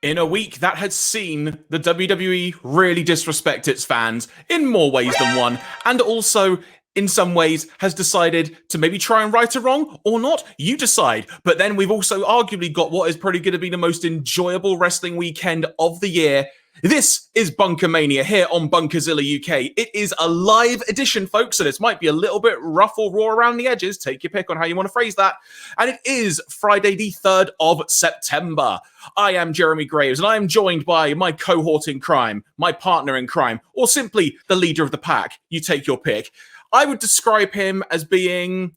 In a week that had seen the WWE really disrespect its fans in more ways than one, and also in some ways has decided to maybe try and right a wrong or not, you decide. But then we've also arguably got what is probably going to be the most enjoyable wrestling weekend of the year. This is BunkaMania here on Bunkazilla UK. It is a live edition, folks, so this might be a little bit rough or raw around the edges. Take your pick on how you want to phrase that. And it is Friday, the 3rd of September. I am Jeremy Graves, and I am joined by my cohort in crime, my partner in crime, or simply the leader of the pack. You take your pick. I would describe him as being,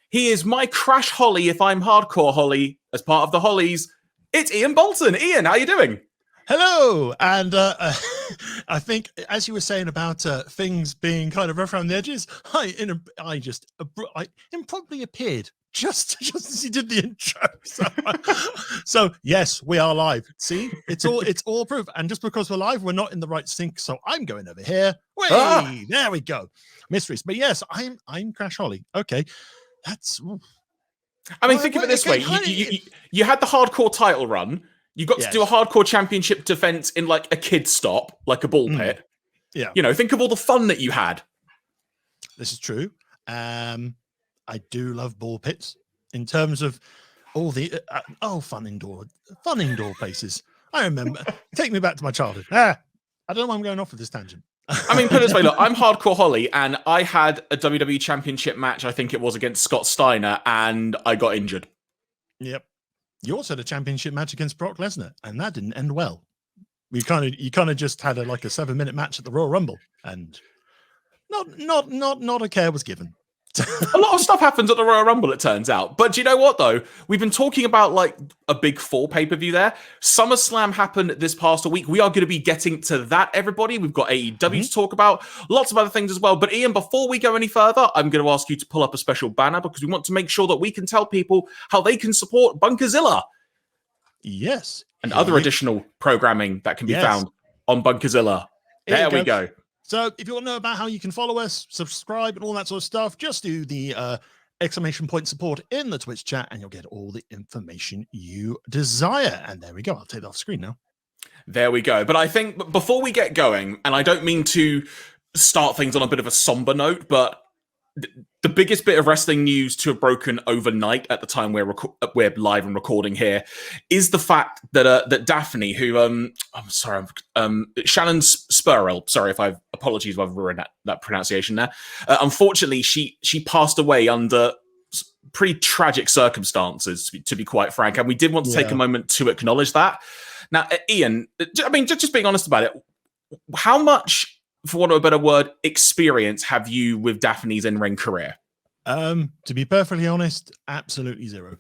he is my Crash Holly if I'm Hardcore Holly, as part of the Hollies. It's Iain Boulton. Iain, how you doing? Hello, and I think, as you were saying about things being kind of rough around the edges, I improbably appeared just as you did the intro. So yes, we are live. See, it's all proof. And just because we're live, we're not in the right sync. So I'm going over here. There we go. Mysteries, but yes, I'm Crash Holly. Okay, that's. I mean, think of it this way: you had the hardcore title run. You got to do a hardcore championship defense in like a kid stop, like a ball pit. Yeah. You know, think of all the fun that you had. This is true. I do love ball pits in terms of all the fun indoor places. I remember. Take me back to my childhood. I don't know why I'm going off with this tangent. I mean, put it this way, look, I'm Hardcore Holly, and I had a WWE Championship match, I think it was against Scott Steiner, and I got injured. Yep. You also had a championship match against Brock Lesnar, and that didn't end well. You kind of just had a 7-minute match at the Royal Rumble, and not a care was given. A lot of stuff happens at the Royal Rumble, it turns out. But do you know what, though? We've been talking about like a big fall pay-per-view there. Summerslam happened this past week. We are going to be getting to that, everybody. We've got AEW to talk about, lots of other things as well. But Iain, before we go any further, I'm going to ask you to pull up a special banner because we want to make sure that we can tell people how they can support Bunkazilla. Yes. And other additional programming that can be found on Bunkazilla. There we go. So if you want to know about how you can follow us, subscribe, and all that sort of stuff, just do the exclamation point support in the Twitch chat, and you'll get all the information you desire. And there we go. I'll take that off screen now. There we go. But I think before we get going, and I don't mean to start things on a bit of a somber note, but the biggest bit of wrestling news to have broken overnight at the time we're live and recording here is the fact that Daffney, who Shannon Spurrell, sorry if I've apologies if I've ruined that pronunciation there. Unfortunately, she passed away under pretty tragic circumstances, to be quite frank, and we did want to take a moment to acknowledge that. Now, Iain, I mean, just being honest about it, how much, for want of a better word, experience have you with Daffney's in-ring career? To be perfectly honest, absolutely zero.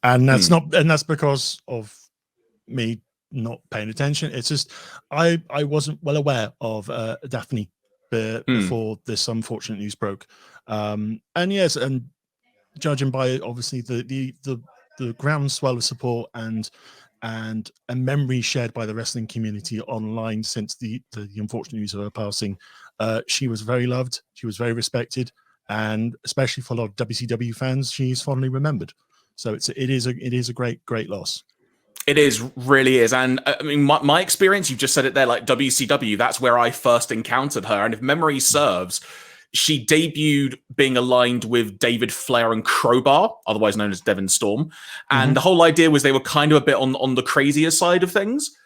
And that's because of me not paying attention. It's just I wasn't well aware of Daffney before this unfortunate news broke. And yes, and judging by obviously the groundswell of support and a memory shared by the wrestling community online since the unfortunate news of her passing, she was very loved, she was very respected, and especially for a lot of WCW fans, she's fondly remembered. So it is a great loss. It really is. And I mean, my experience, you've just said it there, like WCW, that's where I first encountered her. And if memory serves, she debuted being aligned with David Flair and Crowbar, otherwise known as Devon Storm. And the whole idea was they were kind of a bit on the crazier side of things.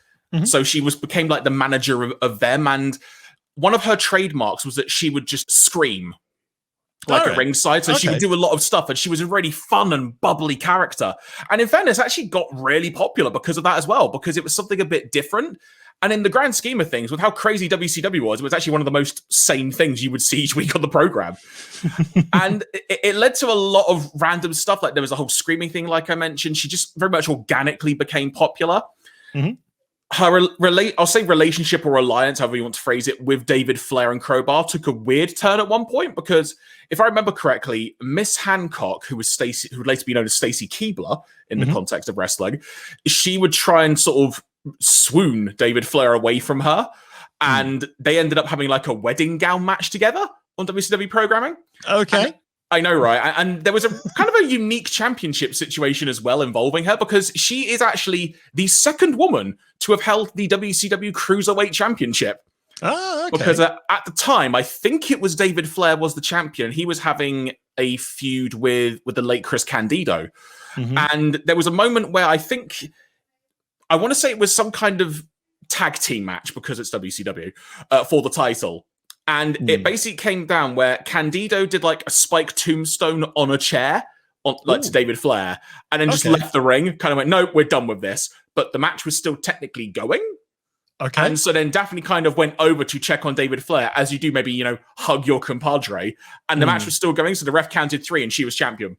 So she became like the manager of them. And one of her trademarks was that she would just scream like at ringside. So she would do a lot of stuff, and she was a really fun and bubbly character. And in fairness, actually got really popular because of that as well, because it was something a bit different. And in the grand scheme of things, with how crazy WCW was, it was actually one of the most sane things you would see each week on the program. And it led to a lot of random stuff. Like there was a whole screaming thing, like I mentioned. She just very much organically became popular. Her I'll say relationship or alliance, however you want to phrase it, with David Flair and Crowbar took a weird turn at one point, because if I remember correctly, Miss Hancock, who would later be known as Stacy Keibler in the context of wrestling, she would try and sort of swoon David Flair away from her, and they ended up having like a wedding gown match together on WCW programming. Okay. I know, right? And there was a kind of a unique championship situation as well involving her, because she is actually the second woman to have held the WCW Cruiserweight Championship. Oh, okay. Because at the time, I think it was David Flair was the champion. He was having a feud with the late Chris Candido. And there was a moment where I want to say it was some kind of tag team match, because it's WCW, for the title. And it basically came down where Candido did like a spike tombstone on a chair, to David Flair, and then just left the ring, kind of went, no, we're done with this. But the match was still technically going. Okay. And so then Daffney kind of went over to check on David Flair, as you do, maybe, hug your compadre. And the match was still going, so the ref counted 3 and she was champion.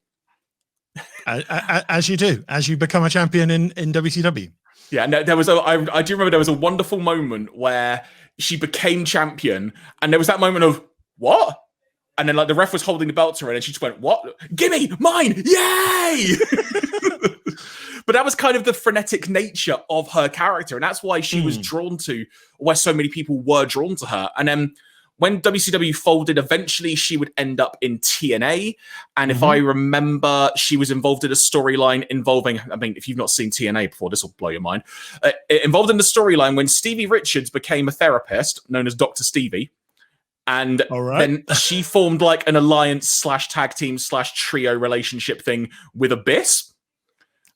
As you do, as you become a champion in WCW. Yeah, no, I do remember there was a wonderful moment where she became champion, and there was that moment of, what? And then like the ref was holding the belt to her, and she just went, what? Gimme, mine, yay! But that was kind of the frenetic nature of her character, and that's why she was drawn to, why so many people were drawn to her. And then when WCW folded, eventually she would end up in TNA. And if I remember, she was involved in a storyline involving, I mean, if you've not seen TNA before, this will blow your mind. Involved in the storyline when Stevie Richards became a therapist, known as Dr. Stevie. And then she formed like an alliance / tag team / trio relationship thing with Abyss.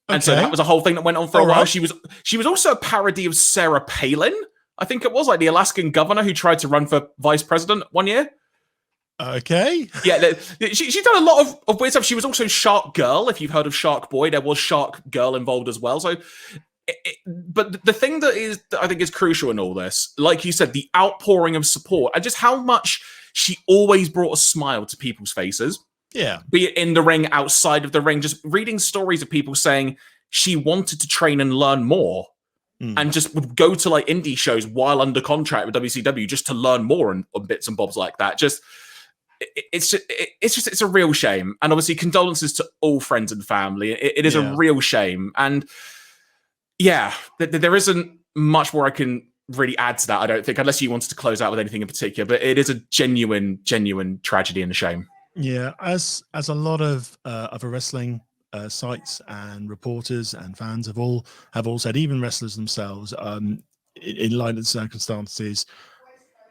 And so that was a whole thing that went on for a while. She was also a parody of Sarah Palin. I think it was like the Alaskan governor who tried to run for vice president one year. Okay. Yeah, she's done a lot of weird stuff. She was also Shark Girl. If you've heard of Shark Boy, there was Shark Girl involved as well. So, but the thing that I think is crucial in all this, like you said, the outpouring of support and just how much she always brought a smile to people's faces. Yeah. Be it in the ring, outside of the ring, just reading stories of people saying she wanted to train and learn more. And just would go to like indie shows while under contract with WCW just to learn more on bits and bobs like that. It's a real shame. And obviously condolences to all friends and family. It is a real shame. And yeah, there isn't much more I can really add to that, I don't think, unless you wanted to close out with anything in particular. But it is a genuine tragedy and a shame. Yeah, as a lot of other wrestling sites and reporters and fans have all said, even wrestlers themselves, in light of the circumstances,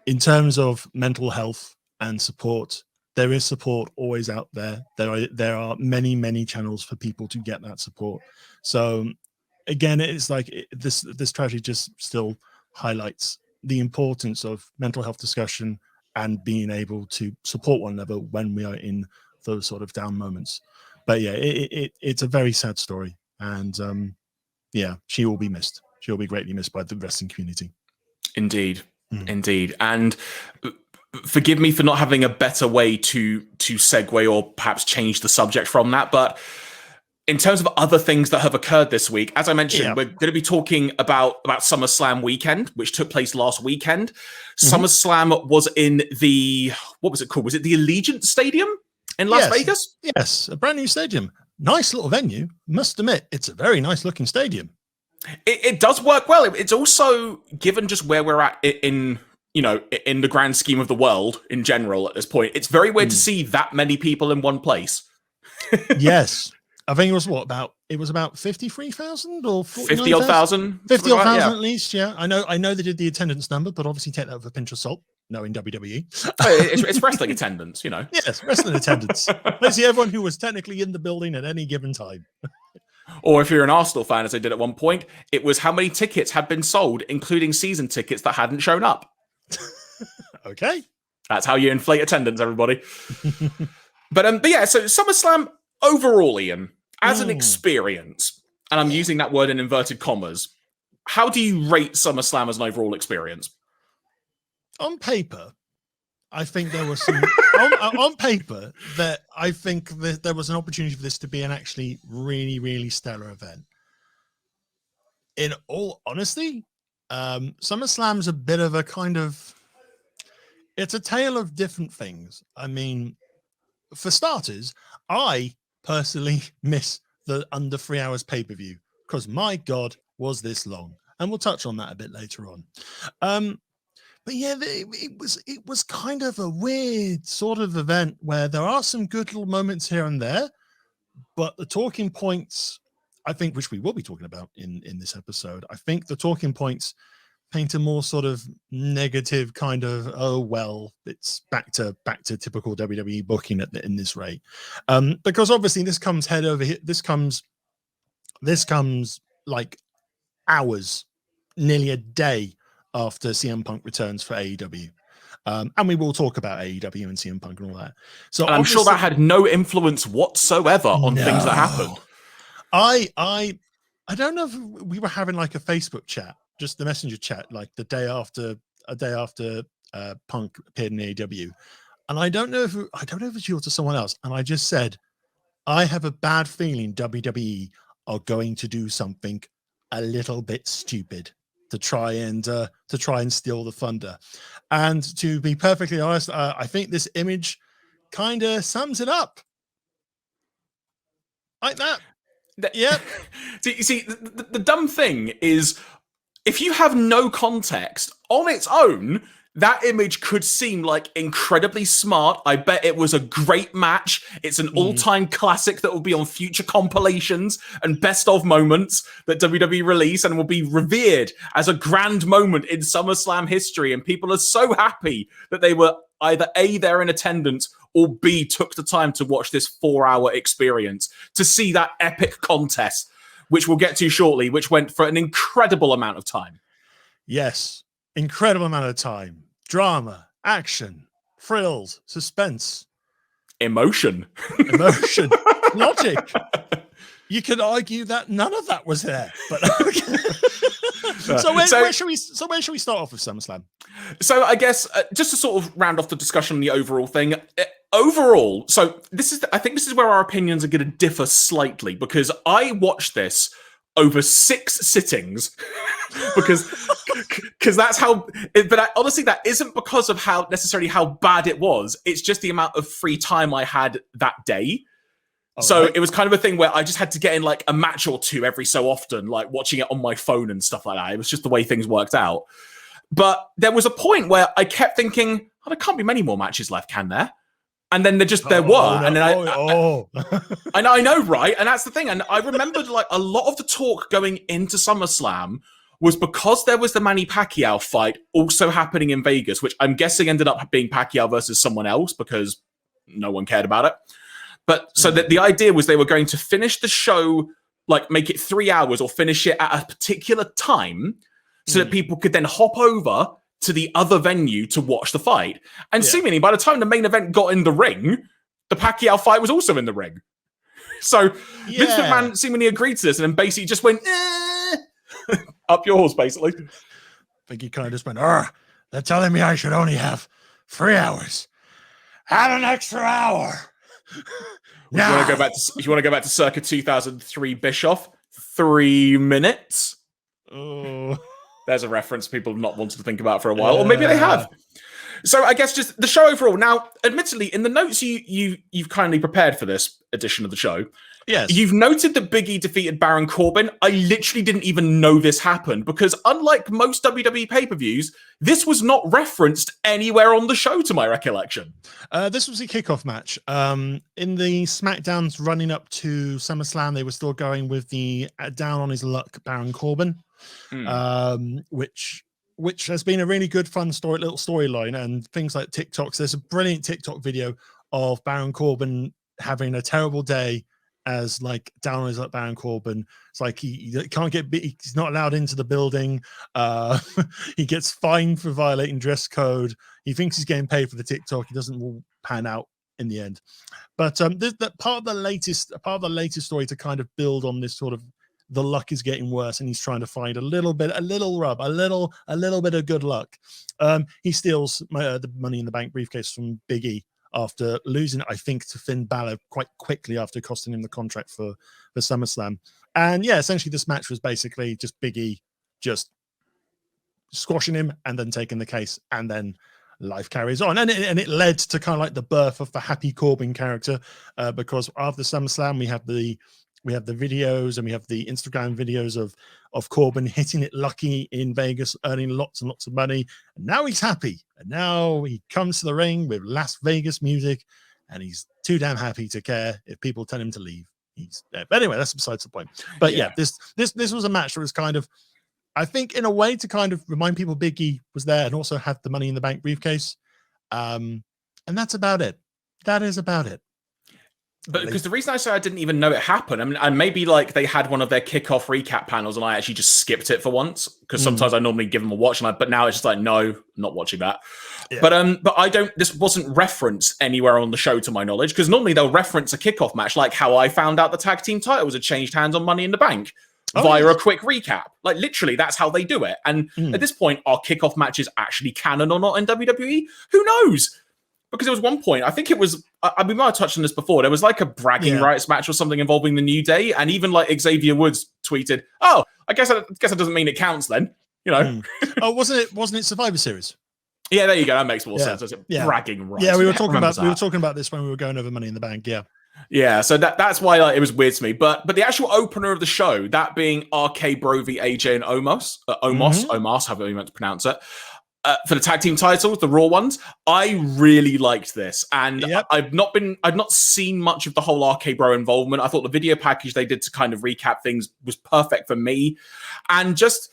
in terms of mental health and support, there is support always out there. There are many channels for people to get that support. So again, it's like this tragedy just still highlights the importance of mental health discussion and being able to support one another when we are in those sort of down moments. But yeah, it's a very sad story, and yeah, she will be missed. She will be greatly missed by the wrestling community. Indeed, indeed. And forgive me for not having a better way to segue or perhaps change the subject from that, but in terms of other things that have occurred this week, as I mentioned, we're going to be talking about SummerSlam weekend, which took place last weekend. SummerSlam was in what was it called? Was it the Allegiant Stadium in Las Vegas? Yes, a brand new stadium. Nice little venue. Must admit, it's a very nice looking stadium. It does work well. It's also, given just where we're at in the grand scheme of the world in general at this point, it's very weird to see that many people in one place. Yes. I think it was about 53,000 or 50,000, 50,000 at least. Yeah, I know they did the attendance number, but obviously take that with a pinch of salt. Knowing WWE, it's wrestling attendance, Yes, wrestling attendance. Basically, everyone who was technically in the building at any given time. Or if you're an Arsenal fan, as I did at one point, it was how many tickets had been sold, including season tickets that hadn't shown up. Okay, that's how you inflate attendance, everybody. But yeah, so SummerSlam overall, Ian, as an experience, and I'm using that word in inverted commas, how do you rate SummerSlam as an overall experience? On paper, I think there was some on paper that I think that there was an opportunity for this to be an actually really stellar event. In all honesty, SummerSlam's a bit of a kind of, it's a tale of different things. I mean, for starters, I personally miss the under 3 hours pay-per-view because my God, was this long. And we'll touch on that a bit later on. But yeah, it was kind of a weird sort of event where there are some good little moments here and there, but the talking points, I think, which we will be talking about in this episode, I think the talking points paint a more sort of negative kind of, oh well, it's back to typical WWE booking in this rate, because obviously this comes head over here. This comes like hours, nearly a day after CM Punk returns for AEW. And we will talk about AEW and CM Punk and all that. So and I'm sure that had no influence whatsoever on things that happened. I don't know if we were having like a Facebook chat, just the messenger chat, like a day after Punk appeared in AEW. And I don't know if it's you or to someone else. And I just said, I have a bad feeling WWE are going to do something a little bit stupid to try and steal the thunder. And to be perfectly honest, I think this image kind of sums it up like that. Yeah. See, the dumb thing is, if you have no context on its own, that image could seem like incredibly smart. I bet it was a great match. It's an all-time classic that will be on future compilations and best of moments that WWE release and will be revered as a grand moment in SummerSlam history. And people are so happy that they were either A, there in attendance, or B, took the time to watch this 4-hour experience to see that epic contest, which we'll get to shortly, which went for an incredible amount of time. Yes, incredible amount of time. Drama, action, thrills, suspense, emotion, logic. You could argue that none of that was there, but okay. So where should we start off with SummerSlam? So I guess just to sort of round off the discussion on the overall thing. Overall, so I think this is where our opinions are going to differ slightly, because I watched this over 6 sittings because that's how, but honestly, that isn't because of how bad it was. It's just the amount of free time I had that day. So it was kind of a thing where I just had to get in like a match or two every so often, like watching it on my phone and stuff like that. It was just the way things worked out. But there was a point where I kept thinking, oh, there can't be many more matches left, can there? And then there were. And then I know, right? And that's the thing. And I remembered like a lot of the talk going into SummerSlam was because there was the Manny Pacquiao fight also happening in Vegas, which I'm guessing ended up being Pacquiao versus someone else because no one cared about it. But so that the idea was they were going to finish the show, like make it 3 hours or finish it at a particular time so that people could then hop over to the other venue to watch the fight. And seemingly by the time the main event got in the ring, the Pacquiao fight was also in the ring. So Vince McMahon seemingly agreed to this and then basically just went, up yours, basically. I think he kind of just went, they're telling me I should only have 3 hours. Add an extra hour. You want to go back to circa 2003 Bischoff? 3 minutes? Oh. There's a reference people have not wanted to think about for a while, or maybe they have. So I guess just the show overall. Now, admittedly, in the notes you've kindly prepared for this edition of the show, yes, you've noted that Big E defeated Baron Corbin. I literally didn't even know this happened because unlike most WWE pay-per-views, this was not referenced anywhere on the show to my recollection. This was a kickoff match. In the SmackDowns running up to SummerSlam, they were still going with the down on his luck Baron Corbin. Which has been a really good, fun little storyline, and things like TikToks. There's a brilliant TikTok video of Baron Corbin having a terrible day as like down on his luck Baron Corbin. It's like he can't he's not allowed into the building. He gets fined for violating dress code. He thinks he's getting paid for the TikTok. It doesn't all pan out in the end. But that part of the latest story to kind of build on this sort of the luck is getting worse, and he's trying to find a little bit of good luck. He steals the Money in the Bank briefcase from Big E after losing it, I think, to Finn Balor quite quickly after costing him the contract for SummerSlam. And yeah, essentially this match was basically just Big E just squashing him and then taking the case, and then life carries on. And it led to kind of like the birth of the Happy Corbin character, because after SummerSlam we have the we have the videos and we have the Instagram videos of Corbin hitting it lucky in Vegas, earning lots and lots of money. And now he's happy. And now he comes to the ring with Las Vegas music, and he's too damn happy to care if people tell him to leave. He's there. But anyway, that's besides the point. But yeah, this was a match that was kind of, I think, in a way, to kind of remind people Big E was there and also had the Money in the Bank briefcase. And that's about it. That is about it. But because the reason I say I didn't even know it happened, I mean, and maybe like they had one of their kickoff recap panels and I actually just skipped it for once, because sometimes I normally give them a watch, but now it's just like, no, I'm not watching that. Yeah. But I don't, this wasn't referenced anywhere on the show to my knowledge, because normally they'll reference a kickoff match, like how I found out the tag team titles had changed hands on Money in the Bank via a quick recap. Like literally, that's how they do it. And at this point, are kickoff matches actually canon or not in WWE? Who knows? Because there was one point, I think it was, we might have touched on this before, there was like a bragging rights match or something involving the New Day, and even like Xavier Woods tweeted, "Oh, I guess that doesn't mean it counts then," you know. Oh, wasn't it Survivor Series? Yeah, there you go. That makes more sense. Bragging rights. Yeah, we were talking about this when we were going over Money in the Bank. Yeah, so that's why it was weird to me. But the actual opener of the show, that being RK Bro v AJ and Omos, however you meant to pronounce it. For the tag team titles, the Raw ones, I really liked this, and I've not seen much of the whole RK Bro involvement. I thought the video package they did to kind of recap things was perfect for me, and just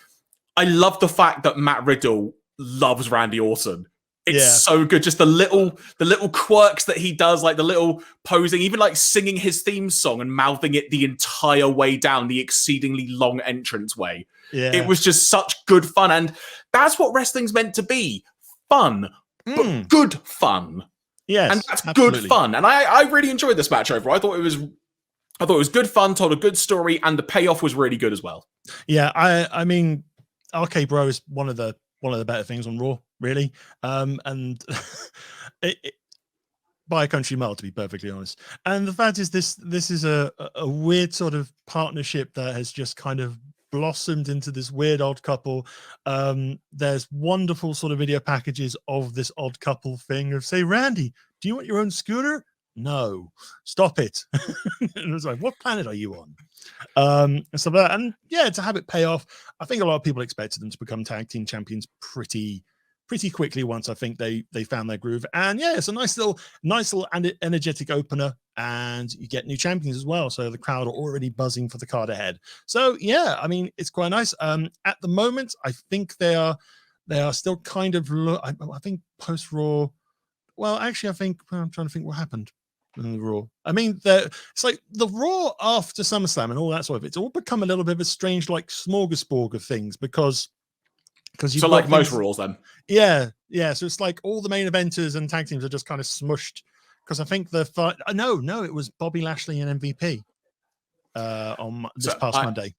I love the fact that Matt Riddle loves Randy Orton. It's so good. Just the little quirks that he does, like the little posing, even like singing his theme song and mouthing it the entire way down the exceedingly long entrance way. Yeah. It was just such good fun. And that's what wrestling's meant to be. Fun, but good fun. Yes. And that's good fun. And I really enjoyed this match overall. I thought it was good fun, told a good story, and the payoff was really good as well. Yeah, I mean, RK Bro is one of the better things on Raw, really. And by a country mile, to be perfectly honest. And the fact is, this is a weird sort of partnership that has just kind of blossomed into this weird odd couple. There's wonderful sort of video packages of this odd couple thing of, say, Randy, do you want your own scooter? No, stop it. And it was like, what planet are you on? And stuff like that. And yeah, to have it pay off, I think a lot of people expected them to become tag team champions pretty quickly once I think they found their groove. And yeah, it's a nice little and energetic opener, and you get new champions as well, so the crowd are already buzzing for the card ahead. So yeah, I mean, it's quite nice. At the moment, I think they are still kind of I think post Raw. Well, actually, I think I'm trying to think what happened in the Raw. I mean, it's like the Raw after SummerSlam and all that sort of, it's all become a little bit of a strange like smorgasbord of things, because so like most Raws then. Yeah. So it's like all the main eventers and tag teams are just kind of smushed, because I think no, it was Bobby Lashley and MVP on this past Monday.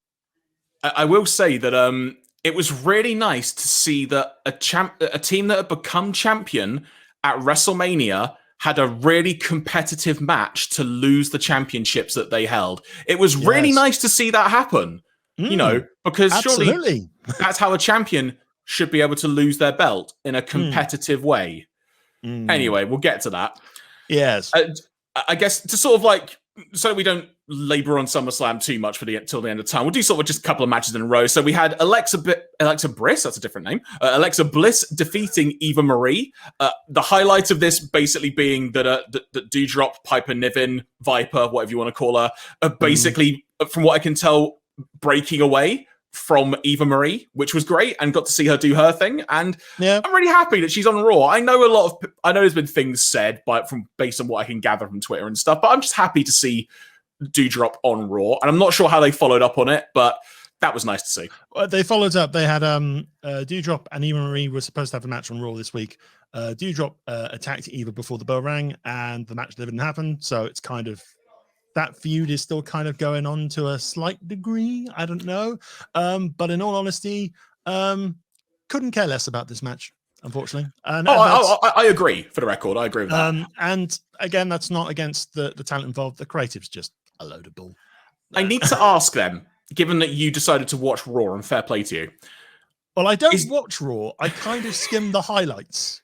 I will say that it was really nice to see that a team that had become champion at WrestleMania had a really competitive match to lose the championships that they held. It was really nice to see that happen, you know, because surely that's how a champion should be able to lose their belt in a competitive way. Anyway, we'll get to that. Yes. I guess to sort of like, so we don't labor on SummerSlam too much till the end of time, we'll do sort of just a couple of matches in a row. So we had Alexa Bliss, that's a different name. Alexa Bliss defeating Eva Marie. The highlight of this basically being that Doudrop, Piper Niven, Viper, whatever you want to call her, basically, from what I can tell, breaking away from Eva Marie, which was great, and got to see her do her thing. And I'm really happy that she's on Raw. I know there's been things said based on what I can gather from Twitter and stuff, but I'm just happy to see Doudrop on Raw. And I'm not sure how they followed up on it, but that was nice to see. They followed up. They had Doudrop and Eva Marie were supposed to have a match on Raw this week. Doudrop attacked Eva before the bell rang, and the match didn't happen. So it's kind of, that feud is still kind of going on to a slight degree. I don't know. But in all honesty, couldn't care less about this match, unfortunately. And I agree, for the record. I agree with that. And again, that's not against the talent involved. The creative's just a load of bull. I need to ask them, given that you decided to watch Raw, and fair play to you. Well, I don't watch Raw. I kind of skim the highlights.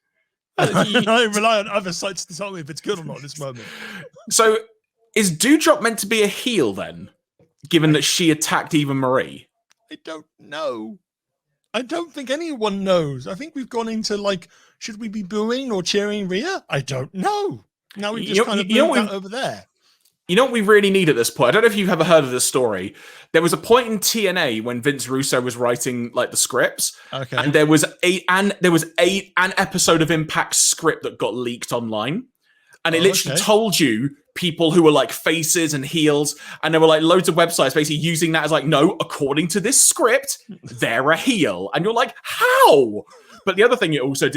I rely on other sites to tell me if it's good or not at this moment. So, is Doudrop meant to be a heel then? given that she attacked Eva Marie? I don't know. I don't think anyone knows. I think we've gone into like, should we be booing or cheering Rhea? I don't know. Now we've just kind of moved that over there. You know what we really need at this point? I don't know if you've ever heard of this story. There was a point in TNA when Vince Russo was writing like the scripts, and there was an episode of Impact script that got leaked online, and it literally told you people who were like faces and heels, and there were like loads of websites basically using that as like, no, according to this script, they're a heel, and you're like, how? But the other thing it also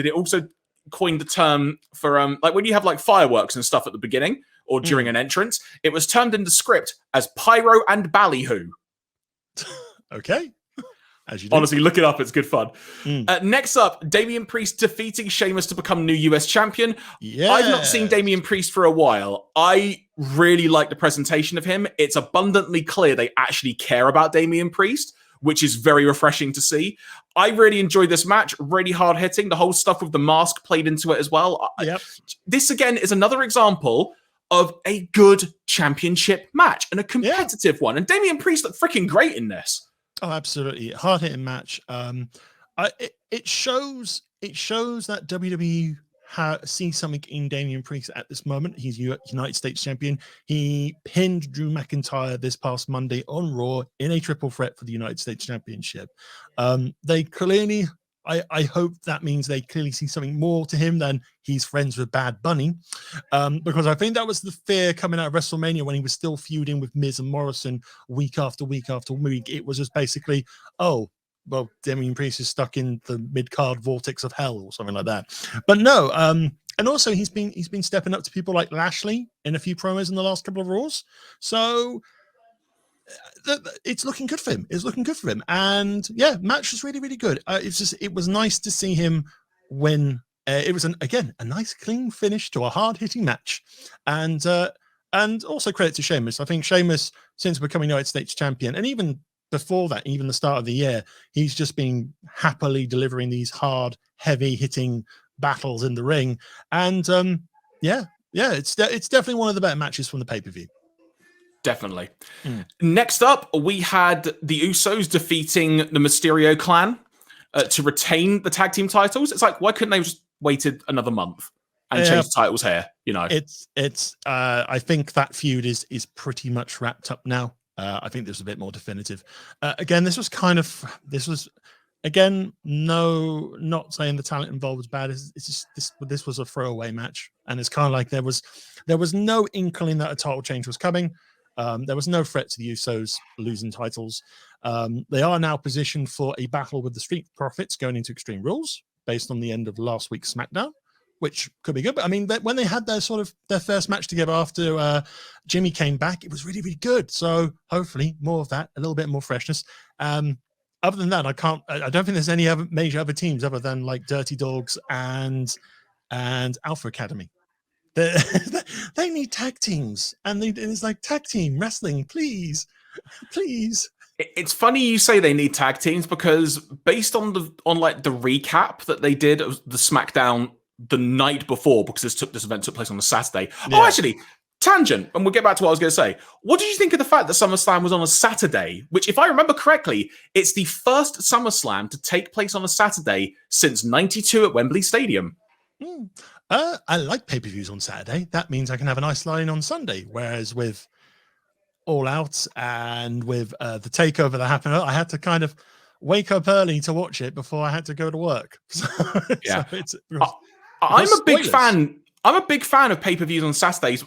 coined the term for like when you have like fireworks and stuff at the beginning or during an entrance, it was termed in the script as pyro and ballyhoo. Okay. As you do. Honestly, look it up. It's good fun. Next up, Damian Priest defeating Sheamus to become new US champion. Yeah. I've not seen Damian Priest for a while. I really like the presentation of him. It's abundantly clear they actually care about Damian Priest, which is very refreshing to see. I really enjoyed this match. Really hard hitting. The whole stuff with the mask played into it as well. Yep. This, again, is another example of a good championship match and a competitive one. And Damian Priest looked freaking great in this. Oh, absolutely. Hard hitting match. It shows that WWE sees something in Damian Priest at this moment. He's United States champion. He pinned Drew McIntyre this past Monday on Raw in a triple threat for the United States Championship. They clearly, I hope that means they clearly see something more to him than he's friends with Bad Bunny, because I think that was the fear coming out of WrestleMania when he was still feuding with Miz and Morrison week after week after week. It was just basically, oh, well, Damian Priest is stuck in the mid-card vortex of hell or something like that. But no, and also he's been stepping up to people like Lashley in a few promos in the last couple of Raws. So it's looking good for him. It's looking good for him. And yeah, match was really, really good. It was nice to see him win. It was a nice clean finish to a hard-hitting match. And also credit to Sheamus. I think Sheamus, since becoming United States champion, and even before that, even the start of the year, he's just been happily delivering these hard, heavy-hitting battles in the ring. And it's definitely one of the better matches from the pay-per-view. Definitely. Next up, we had the Usos defeating the Mysterio clan to retain the tag team titles. It's like, why couldn't they just waited another month and change the titles here? You know, I think that feud is pretty much wrapped up now. I think there's a bit more definitive. Again, this was not saying the talent involved was bad. It's just this was a throwaway match, and it's kind of like there was no inkling that a title change was coming. There was no threat to the Usos losing titles. They are now positioned for a battle with the Street Profits going into Extreme Rules based on the end of last week's SmackDown, which could be good. But I mean, when they had their first match together after Jimmy came back, it was really, really good. So hopefully more of that, a little bit more freshness. Other than that, I don't think there's any other major teams other than like Dirty Dogs and Alpha Academy. They need tag teams, and it's like tag team wrestling, please. It's funny you say they need tag teams, because based on the recap that they did of the SmackDown the night before, because this event took place on a Saturday. Yeah. Oh, actually, tangent, and we'll get back to what I was going to say. What did you think of the fact that SummerSlam was on a Saturday? Which, if I remember correctly, it's the first SummerSlam to take place on a Saturday since '92 at Wembley Stadium. I like pay-per-views on Saturday. That means I can have a nice line on Sunday. Whereas with All Out and with the takeover that happened, I had to kind of wake up early to watch it before I had to go to work. Yeah, I'm a big fan. I'm a big fan of pay-per-views on Saturdays.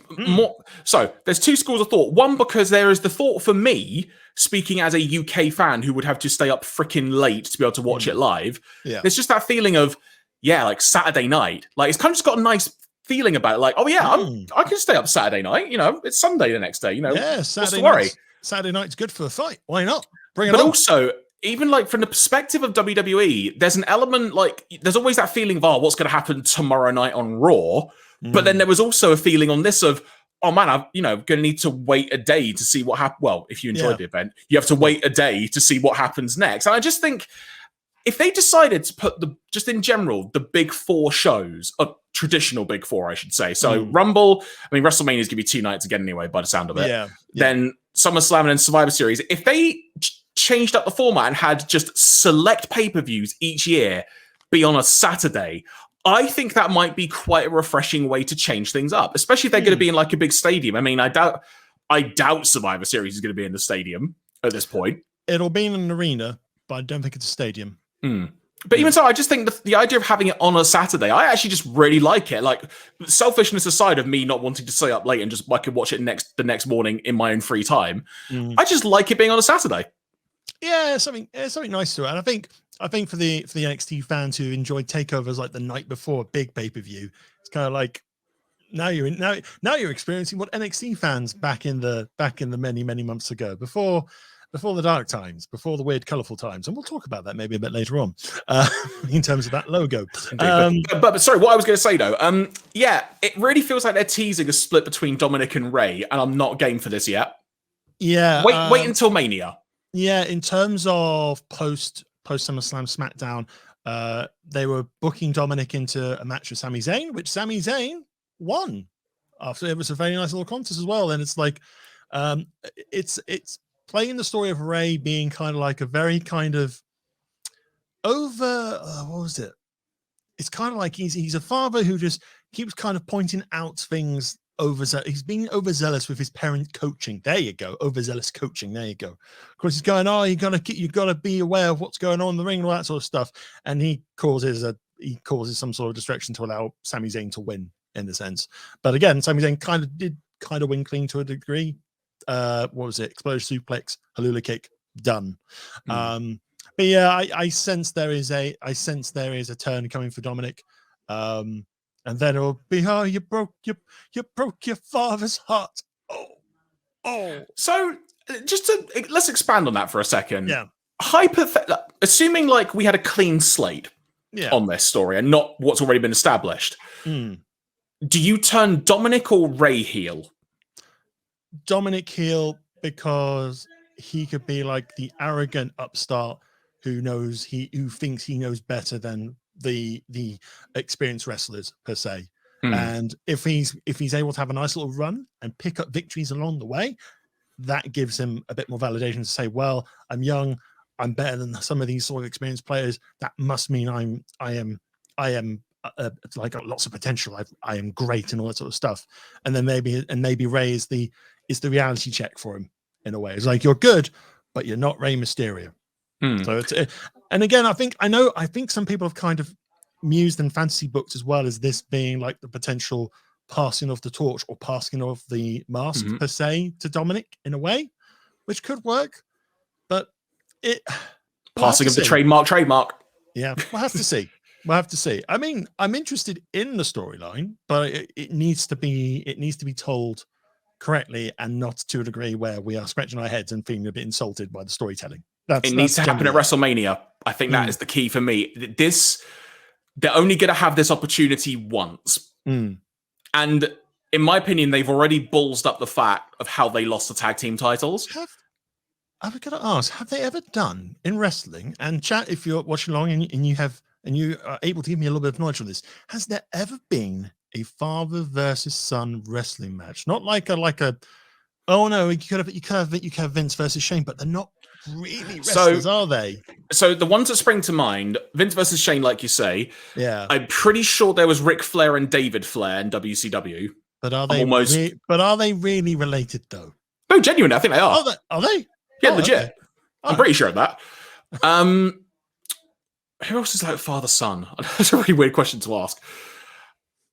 So there's two schools of thought. One, because there is the thought for me, speaking as a UK fan who would have to stay up freaking late to be able to watch it live. Yeah. There's just that feeling of, like Saturday night. Like, it's kind of just got a nice feeling about it. Like, oh yeah, I can stay up Saturday night. You know, it's Sunday the next day. You know, Saturday worry? Saturday night's good for a fight. Why not? Bring it on. But also, even like from the perspective of WWE, there's an element like there's always that feeling of what's going to happen tomorrow night on Raw. But then there was also a feeling on this of, oh man, I'm going to need to wait a day to see what happens. Well, if you enjoyed the event, you have to wait a day to see what happens next. And I just think if they decided to put just in general, the big four shows, traditional big four, I should say. So Rumble, I mean, WrestleMania is going to be 2 nights again anyway, by the sound of it. Yeah. Then SummerSlam and then Survivor Series. If they changed up the format and had just select pay-per-views each year be on a Saturday, I think that might be quite a refreshing way to change things up, especially if they're going to be in like a big stadium. I mean, I doubt Survivor Series is going to be in the stadium at this point. It'll be in an arena, but I don't think it's a stadium. But even so, I just think the idea of having it on a Saturday, I actually just really like it. Like, selfishness aside of me not wanting to stay up late and just I could watch it the next morning in my own free time, I just like it being on a Saturday. Yeah, something nice to it. And I think for the NXT fans who enjoyed takeovers like the night before a big pay-per-view, it's kind of like now you're experiencing what NXT fans back in the many months ago, before the dark times, before the weird colorful times, and we'll talk about that maybe a bit later on in terms of that logo. But sorry, what I was going to say though, it really feels like they're teasing a split between Dominic and Ray, and I'm not game for this yet. Yeah, wait until Mania. Yeah, in terms of post SummerSlam SmackDown, they were booking Dominic into a match with Sami Zayn, which Sami Zayn won after it was a very nice little contest as well. And it's like, it's playing the story of Ray being kind of like a very kind of over, what was it? It's kind of like he's a father who just keeps kind of pointing out things. He's being overzealous with his parent coaching. There you go, overzealous coaching. There you go. Of course, he's going, "Oh, you gotta be aware of what's going on in the ring and all that sort of stuff." And he causes some sort of distraction to allow Sami Zayn to win in the sense. But again, Sami Zayn did win clean to a degree. What was it? Explosion suplex, Halula kick, done. But yeah, I sense there is a turn coming for Dominic. And then it'll be, "Oh, you broke your father's heart." Oh. So let's expand on that for a second. Yeah. Assuming like we had a clean slate on this story and not what's already been established. Do you turn Dominic or Ray heel? Dominic heel, because he could be like the arrogant upstart who thinks he knows better than the experienced wrestlers per se. And if he's able to have a nice little run and pick up victories along the way, that gives him a bit more validation to say, well, I'm young, I'm better than some of these sort of experienced players. That must mean I am like got lots of potential. I am great and all that sort of stuff. And then maybe Ray is the reality check for him in a way. It's like, you're good, but you're not Rey Mysterio. So and again, I think some people have kind of mused and fantasy booked as well as this being like the potential passing of the torch or passing of the mask per se to Dominic in a way, which could work, but passing of the trademark. Yeah, we'll have to see. We'll have to see. I mean, I'm interested in the storyline, but it needs to be told correctly and not to a degree where we are scratching our heads and feeling a bit insulted by the storytelling. It needs to happen at WrestleMania. I think that is the key for me. They're only going to have this opportunity once. And in my opinion, they've already ballsed up the fact of how they lost the tag team titles. I've got to ask, have they ever done in wrestling, and chat if you're watching along and you are able to give me a little bit of knowledge on this, has there ever been a father versus son wrestling match? Not like a oh no, you could have Vince versus Shane, but they're not really wrestlers, are they? So the ones that spring to mind, Vince versus Shane, like you say. Yeah, I'm pretty sure there was Ric Flair and David Flair in WCW. But are they really related though? No, genuinely, I think they are. Are they? Yeah, legit. Okay. I'm pretty sure of that. Who else is like father son? That's a really weird question to ask.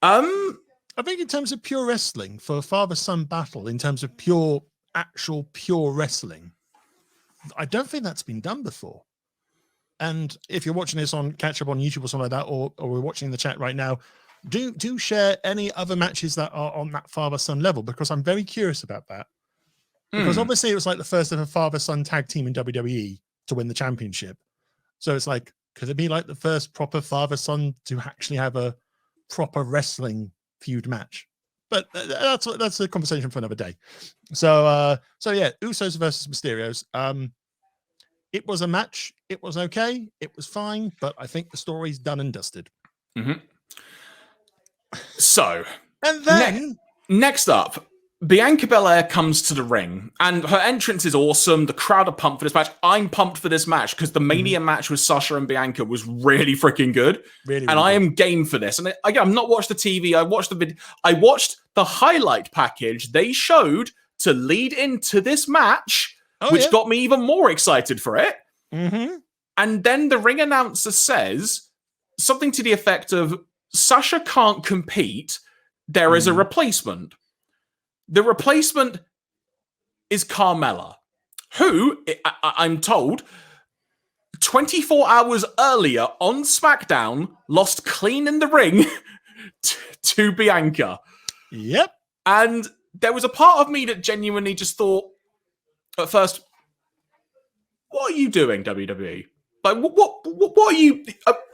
I think in terms of pure wrestling, for a father-son battle, in terms of pure wrestling, I don't think that's been done before. And if you're watching this on catch up on YouTube or something like that, or we're watching in the chat right now, do share any other matches that are on that father-son level, because I'm very curious about that. Because obviously it was like the first ever father-son tag team in WWE to win the championship. So it's like, could it be like the first proper father-son to actually have a proper wrestling feud match? But that's a conversation for another day. So yeah, Usos versus Mysterios. It was a match. It was okay. It was fine. But I think the story's done and dusted. So, And then next up, Bianca Belair comes to the ring, and her entrance is awesome. The crowd are pumped for this match. I'm pumped for this match because the Mania match with Sasha and Bianca was really freaking good. Really, and I am game for this. And again, I'm not watched the TV. I watched the video. I watched the highlight package they showed to lead into this match, which got me even more excited for it. Mm-hmm. And then the ring announcer says something to the effect of, Sasha can't compete. There is a replacement. The replacement is Carmella, who, I'm told, 24 hours earlier on SmackDown, lost clean in the ring to Bianca. Yep. And there was a part of me that genuinely just thought, at first, what are you doing, WWE? Like, what are you,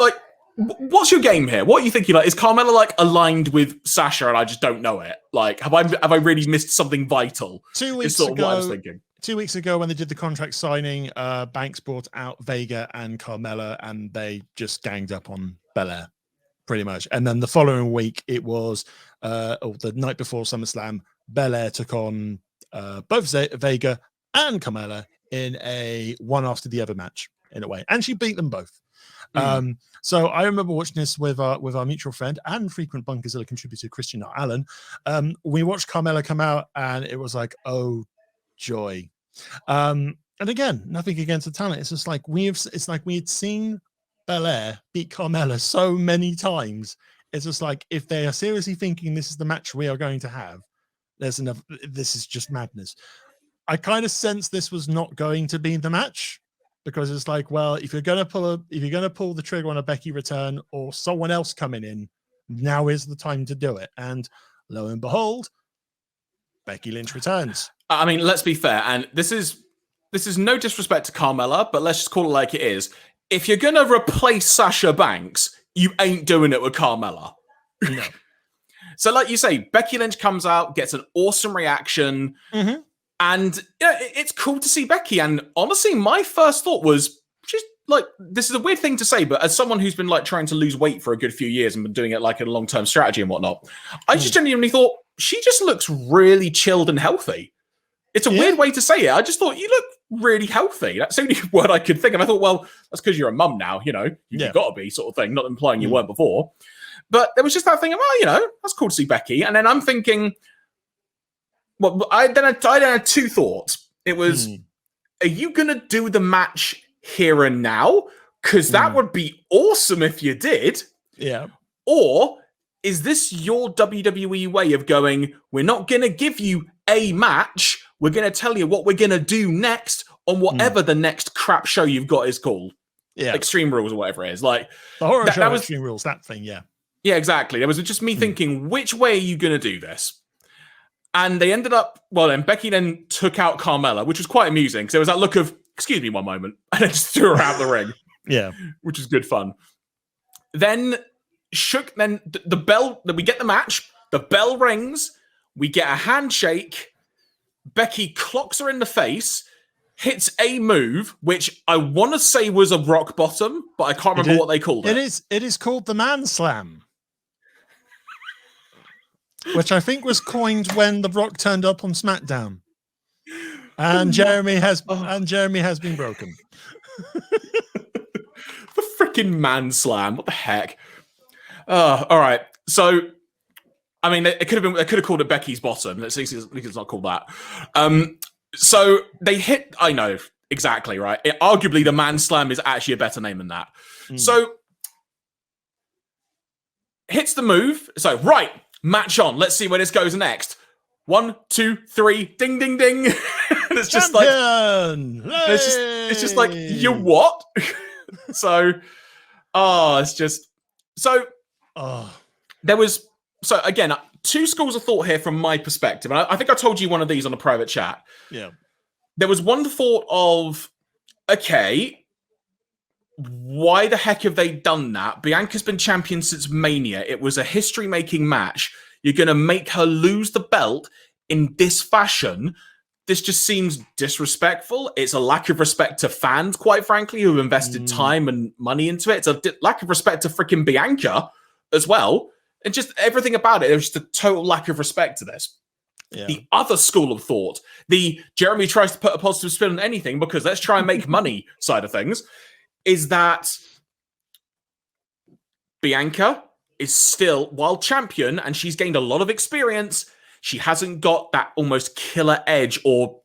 like, what's your game here? What are you thinking? Like, is Carmella like aligned with Sasha and I just don't know it? Like, have I really missed something vital? 2 weeks sort of ago, what I was thinking. 2 weeks ago when they did the contract signing, Banks brought out Vega and Carmella and they just ganged up on Belair pretty much. And then the following week it was, the night before SummerSlam, Belair took on both Vega and Carmella in a one after the other match in a way. And she beat them both. So I remember watching this with our mutual friend and frequent Bunkazilla contributor Christian Allen. We watched Carmella come out, and it was like, oh joy. And again, nothing against the talent. It's just like we had seen Belair beat Carmella so many times. It's just like, if they are seriously thinking this is the match we are going to have, there's enough. This is just madness. I kind of sense this was not going to be the match. Because it's like, well, if you're gonna pull the trigger on a Becky return or someone else coming in, now is the time to do it. And lo and behold, Becky Lynch returns. I mean, let's be fair, and this is no disrespect to Carmella, but let's just call it like it is. If you're gonna replace Sasha Banks, you ain't doing it with Carmella. No. So, like you say, Becky Lynch comes out, gets an awesome reaction. Mm-hmm. And it's cool to see Becky. And honestly, my first thought was, she's like, this is a weird thing to say, but as someone who's been like trying to lose weight for a good few years and been doing it like a long-term strategy and whatnot, I just genuinely thought she just looks really chilled and healthy. It's a weird way to say it. I just thought, you look really healthy. That's the only word I could think of. I thought, well, that's because you're a mum now, you've got to be, sort of thing, not implying you weren't before. But there was just that thing of, that's cool to see Becky. And then I'm thinking, well, I had two thoughts. It was, are you going to do the match here and now? Because that would be awesome if you did. Yeah. Or is this your WWE way of going, we're not going to give you a match. We're going to tell you what we're going to do next on whatever the next crap show you've got is called. Yeah. Extreme Rules or whatever it is. Like, the horror show, was Extreme Rules, that thing, yeah. Yeah, exactly. There was just me thinking, which way are you going to do this? And they ended up, then Becky then took out Carmella, which was quite amusing because there was that look of, excuse me one moment, and then just threw her out the ring. Yeah. Which was good fun. Then the bell, we get the match, the bell rings, we get a handshake, Becky clocks her in the face, hits a move, which I want to say was a rock bottom, but I can't remember what they called it. It is called the Man Slam. Which I think was coined when The Rock turned up on SmackDown, and Jeremy has been broken. The freaking Man Slam! What the heck? All right. So, I mean, they could have called it Becky's Bottom. At least it's not called that. So they hit. I know exactly right. Arguably, the Man Slam is actually a better name than that. So hits the move. So right. Match on. Let's see where this goes next. 1, 2, 3. Ding, ding, ding. It's just like it's just like, you what? So, it's just so. There was again 2 schools of thought here from my perspective, and I think I told you one of these on a private chat. Yeah. There was one thought of, okay, why the heck have they done that? Bianca's been champion since Mania. It was a history-making match. You're going to make her lose the belt in this fashion. This just seems disrespectful. It's a lack of respect to fans, quite frankly, who have invested time and money into it. It's a lack of respect to freaking Bianca as well. And just everything about it, there's just a total lack of respect to this. Yeah. The other school of thought, the Jeremy tries to put a positive spin on anything because let's try and make money side of things, is that Bianca is still, while champion, and she's gained a lot of experience, she hasn't got that almost killer edge or,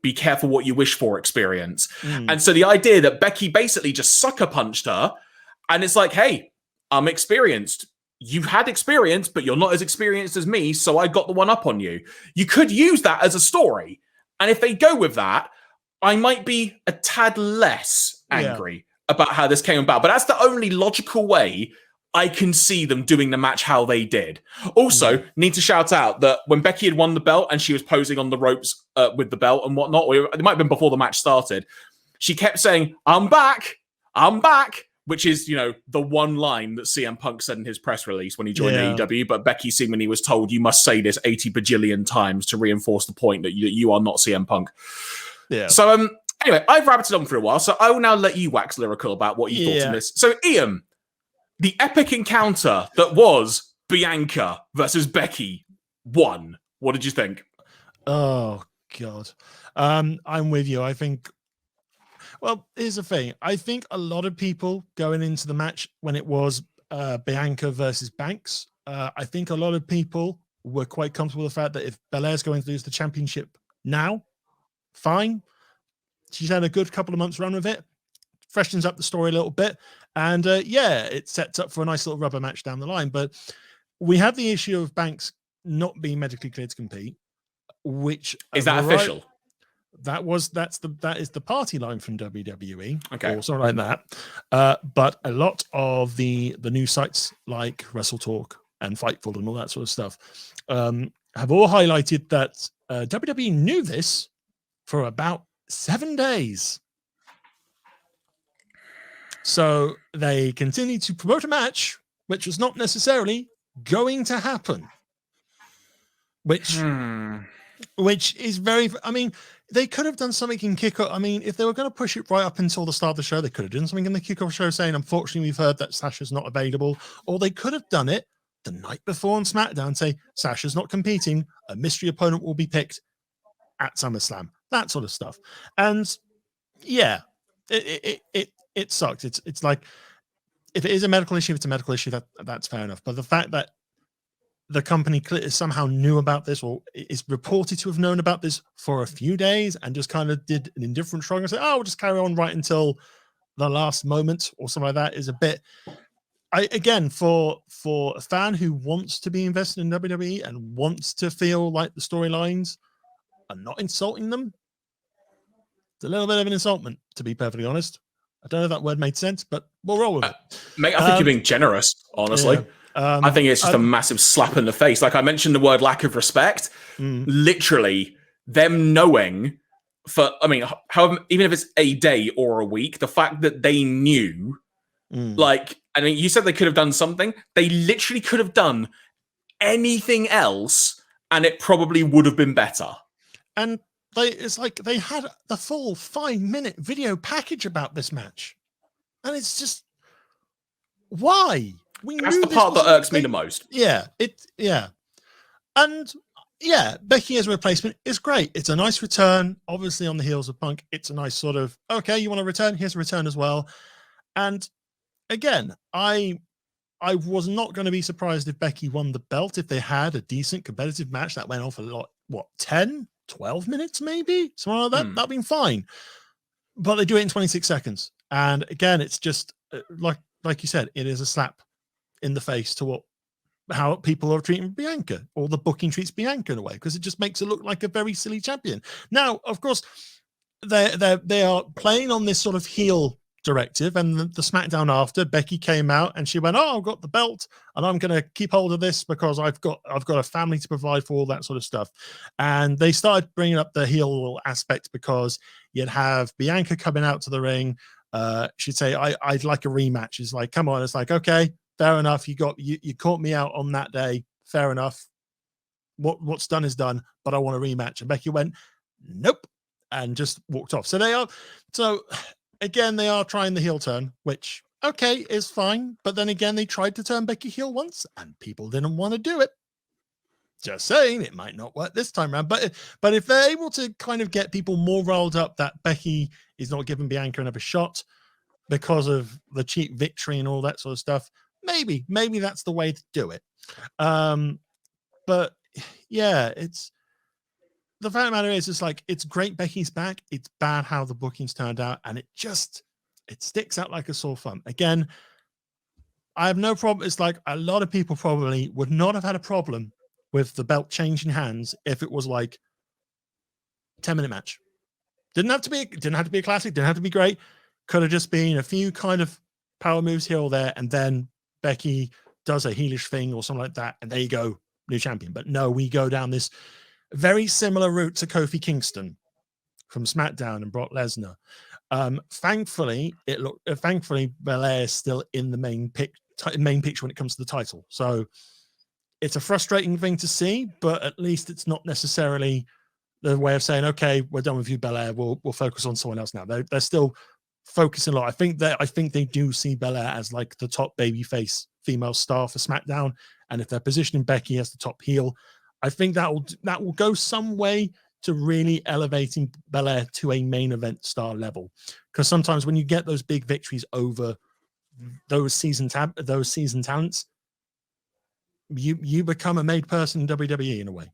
be careful what you wish for experience. And so the idea that Becky basically just sucker punched her, and it's like, hey, I'm experienced. You've had experience, but you're not as experienced as me, so I got the one up on you. You could use that as a story. And if they go with that, I might be a tad less angry about how this came about. But that's the only logical way I can see them doing the match how they did. Also, need to shout out that when Becky had won the belt and she was posing on the ropes with the belt and whatnot, or it might have been before the match started, she kept saying, I'm back, which is, the one line that CM Punk said in his press release when he joined AEW, but Becky seemingly was told, you must say this 80 bajillion times to reinforce the point that you are not CM Punk. Yeah. So, anyway, I've rabbited on for a while, so I will now let you wax lyrical about what you thought of this. So, Ian, the epic encounter that was Bianca versus Becky won. What did you think? Oh, God. I'm with you. I think, well, here's the thing. I think a lot of people going into the match when it was Bianca versus Banks, I think a lot of people were quite comfortable with the fact that if Belair's going to lose the championship now, fine. She's had a good couple of months run with it. Freshens up the story a little bit. And it sets up for a nice little rubber match down the line. But we have the issue of Banks not being medically cleared to compete, which is that official? That is the party line from WWE. Okay. Or something like that. But a lot of the news sites like WrestleTalk and Fightful and all that sort of stuff have all highlighted that WWE knew this for about 7 days. So they continued to promote a match which was not necessarily going to happen. Which is very, they could have done something in kickoff. If they were going to push it right up until the start of the show, they could have done something in the kickoff show saying, unfortunately, we've heard that Sasha's not available. Or they could have done it the night before on SmackDown, say, Sasha's not competing, a mystery opponent will be picked at SummerSlam. That sort of stuff. And yeah, it sucks. It's like, if it is a medical issue, it's a medical issue, that's fair enough. But the fact that the company somehow knew about this, or is reported to have known about this for a few days, and just kind of did an indifferent shrug and say, "Oh, we'll just carry on right until the last moment," or something like that, is a bit. Again, for a fan who wants to be invested in WWE and wants to feel like the storylines are not insulting them, it's a little bit of an insultment, to be perfectly honest. I don't know if that word made sense, but we'll roll with it. Mate, I think you're being generous, honestly. Yeah. I think it's just a massive slap in the face. Like I mentioned the word lack of respect. Literally, them knowing however, even if it's a day or a week, the fact that they knew, you said they could have done something. They literally could have done anything else, and it probably would have been better. And it's like they had the full 5-minute video package about this match, and it's just why? That's the part that irks me the most. Yeah, and Becky as a replacement is great. It's a nice return, obviously on the heels of Punk. It's a nice sort of, okay, you want to return? Here's a return as well. And again, I was not going to be surprised if Becky won the belt if they had a decent competitive match that went off a lot. 10, 12 minutes maybe? Something like that. That'd been fine. But they do it in 26 seconds. And again, it's just like you said, it is a slap in the face to how people are treating Bianca, or the booking treats Bianca in a way, because it just makes her look like a very silly champion. Now, of course, they are playing on this sort of heel directive, and the SmackDown after, Becky came out and she went, "Oh, I've got the belt, and I'm going to keep hold of this because I've got a family to provide for," all that sort of stuff. And they started bringing up the heel aspect because you'd have Bianca coming out to the ring. She'd say, I'd like a rematch. It's like, come on. It's like, okay, fair enough. You caught me out on that day. Fair enough. What's done is done, but I want a rematch. And Becky went, nope, and just walked off. So again, they are trying the heel turn, which okay, it's fine. But then again, they tried to turn Becky heel once, and people didn't want to do it. Just saying, it might not work this time around. But if they're able to kind of get people more rolled up that Becky is not giving Bianca another shot because of the cheap victory and all that sort of stuff, maybe that's the way to do it. But yeah, it's the fact of the matter is, it's like, it's great Becky's back. It's bad how the bookings turned out, and it sticks out like a sore thumb. Again, I have no problem. It's like a lot of people probably would not have had a problem with the belt changing hands if it was like 10-minute match. Didn't have to be a classic, didn't have to be great. Could have just been a few kind of power moves here or there, and then Becky does a heelish thing or something like that, and there you go, new champion. But no, we go down this very similar route to Kofi Kingston from SmackDown and Brock Lesnar. Thankfully, Belair is still in the main picture when it comes to the title. So it's a frustrating thing to see, but at least it's not necessarily the way of saying, okay, we're done with you, Belair. We'll focus on someone else now. They're still focusing a lot. I think they do see Belair as like the top babyface female star for SmackDown, and if they're positioning Becky as the top heel, I think that will go some way to really elevating Belair to a main event star level. Because sometimes when you get those big victories over those seasoned talents, you become a made person in WWE in a way.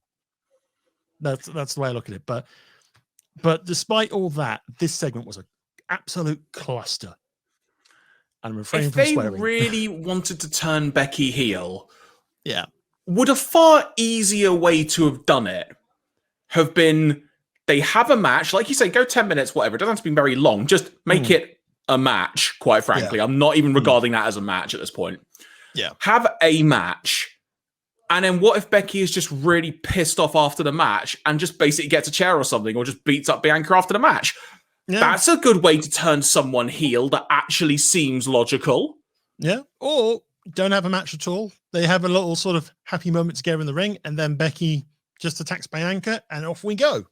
That's the way I look at it. But despite all that, this segment was an absolute cluster. I'm refraining from swearing. If they really wanted to turn Becky heel, yeah, would a far easier way to have done it have been, they have a match, like you say, go 10 minutes, whatever. It doesn't have to be very long. Just make it a match, quite frankly. Yeah. I'm not even regarding that as a match at this point. Yeah. Have a match. And then what if Becky is just really pissed off after the match and just basically gets a chair or something, or just beats up Bianca after the match? Yeah. That's a good way to turn someone heel that actually seems logical. Yeah. Or don't have a match at all. They have a little sort of happy moment together in the ring, and then Becky just attacks Bianca, and off we go.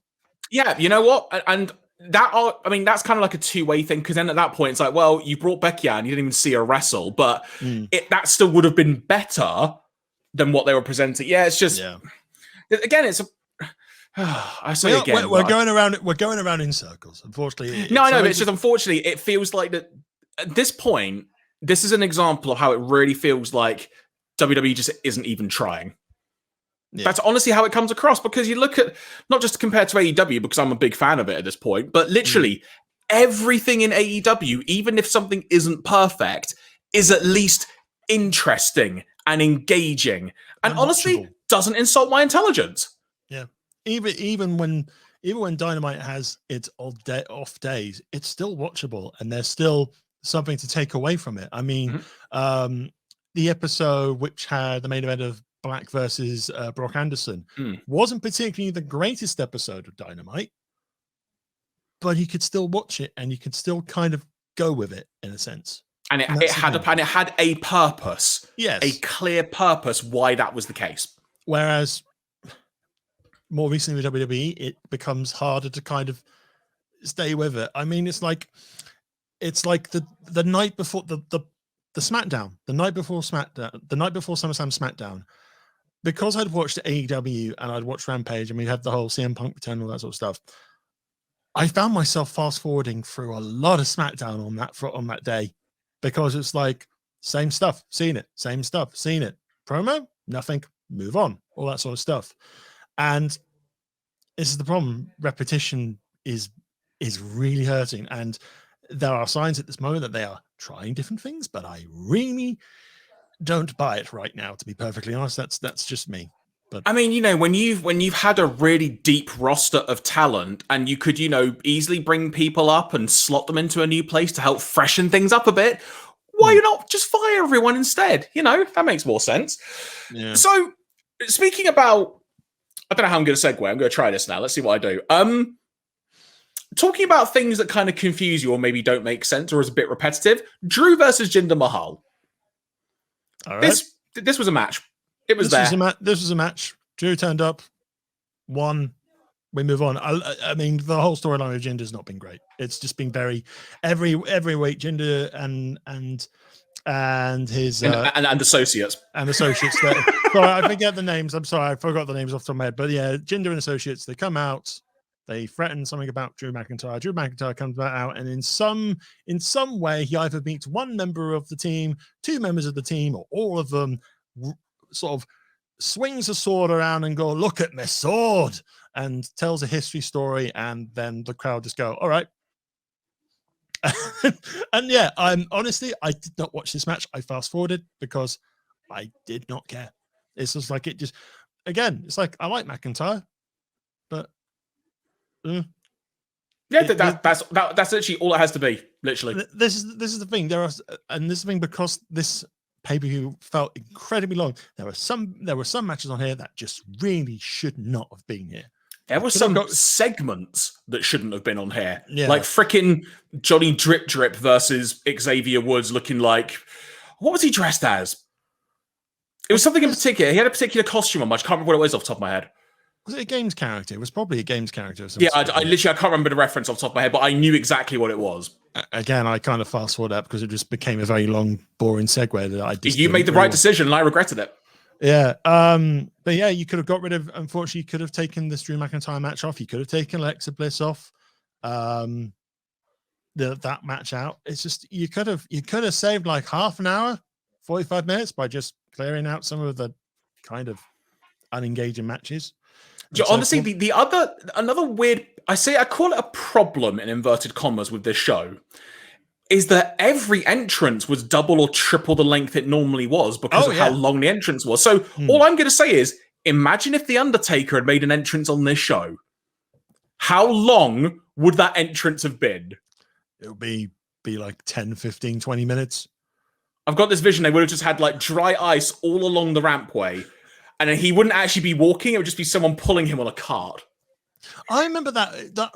Yeah, you know what? And that's kind of like a two-way thing, because then at that point, it's like, well, you brought Becky out and you didn't even see her wrestle, but that still would have been better than what they were presenting. Yeah, it's just, again, it's a, I say again, we're going around in circles. Unfortunately, no, but it's just, unfortunately, it feels like that at this point, this is an example of how it really feels like WWE just isn't even trying. Yeah. That's honestly how it comes across, because you look at, not just compared to AEW, because I'm a big fan of it at this point, but literally everything in AEW, even if something isn't perfect, is at least interesting and engaging, and honestly doesn't insult my intelligence. Yeah, even when Dynamite has its off days, it's still watchable, and there's still something to take away from it. I mean, the episode which had the main event of Black versus Brock Anderson wasn't particularly the greatest episode of Dynamite, but you could still watch it, and you could still kind of go with it in a sense. And it had a purpose. Yes. A clear purpose why that was the case. Whereas more recently with WWE, it becomes harder to kind of stay with it. I mean, it's like the night before the SmackDown, the night before SummerSlam SmackDown, because I'd watched AEW and I'd watched Rampage, and we had the whole CM Punk return, all that sort of stuff. I found myself fast forwarding through a lot of SmackDown on that day, because it's like same stuff, seen it, same stuff, seen it. Promo, nothing, move on, all that sort of stuff. And this is the problem. Repetition is really hurting, and there are signs at this moment that they are trying different things, but I really don't buy it right now, to be perfectly honest. That's just me. But I mean, when you've had a really deep roster of talent, and you could, easily bring people up and slot them into a new place to help freshen things up a bit, why not just fire everyone instead? That makes more sense. Yeah. So, speaking about, I don't know how I'm going to segue. I'm going to try this now. Let's see what I do. Talking about things that kind of confuse you or maybe don't make sense or is a bit repetitive. Drew versus Jinder Mahal. All right. This was a match. It was this was a match. Drew turned up, won we move on. I mean, the whole storyline of Jinder's not been great. It's just been very every week Jinder and his and associates sorry, I forget the names. I'm sorry, I forgot the names off the top of my head. But yeah, Jinder and associates, they come out, they threaten something about Drew McIntyre. Drew McIntyre comes back out, and in some way, he either meets one member of the team, two members of the team, or all of them, sort of swings a sword around and go, "Look at my sword," and tells a history story, and then the crowd just go, "All right." And yeah, honestly, I did not watch this match. I fast forwarded because I did not care. It's just like it's like I like McIntyre, but that's literally all it has to be. Literally, this is the thing. This is the thing, because this pay-per-view felt incredibly long. There were some matches on here that just really should not have been here. There were some segments that shouldn't have been on here. Yeah. Like freaking Johnny Drip Drip versus Xavier Woods looking like... What was he dressed as? It was something in particular. He had a particular costume on. I can't remember what it was off the top of my head. Was it a games character? It was probably a games character. Yeah, I literally can't remember the reference off the top of my head, but I knew exactly what it was. Again, I kind of fast forward that because it just became a very long, boring segue that I just... You made the right decision and I regretted it. Yeah. But yeah, you could have got rid of, unfortunately, you could have taken this Drew McIntyre match off. You could have taken Alexa Bliss off. That match out. It's just you could have saved like half an hour, 45 minutes by just clearing out some of the kind of unengaging matches. Honestly, another weird, I call it a problem in inverted commas with this show, is that every entrance was double or triple the length it normally was because of how long the entrance was. So all I'm going to say is, imagine if The Undertaker had made an entrance on this show. How long would that entrance have been? It would be like 10, 15, 20 minutes. I've got this vision. They would have just had like dry ice all along the rampway, and then he wouldn't actually be walking. It would just be someone pulling him on a cart. I remember that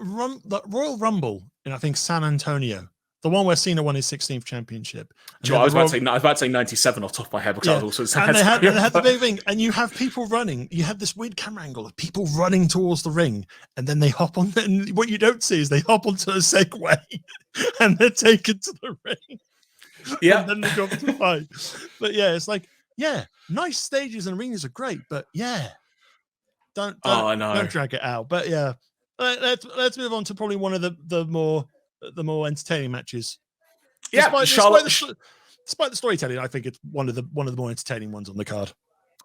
Royal Rumble in, I think, San Antonio. The one where Cena won his 16th championship. I was about to say 97 off the top of my head, because I was also and they had the big thing, and you have people running. You have this weird camera angle of people running towards the ring, and then they hop on. And what you don't see is they hop onto a Segway, and they're taken to the ring. Yeah, and then they go up to fight. But yeah, it's like, yeah, nice stages and arenas are great, but yeah, don't drag it out. But yeah, let's move on to probably one of the more entertaining matches. Yeah, despite the storytelling, I think it's one of the more entertaining ones on the card.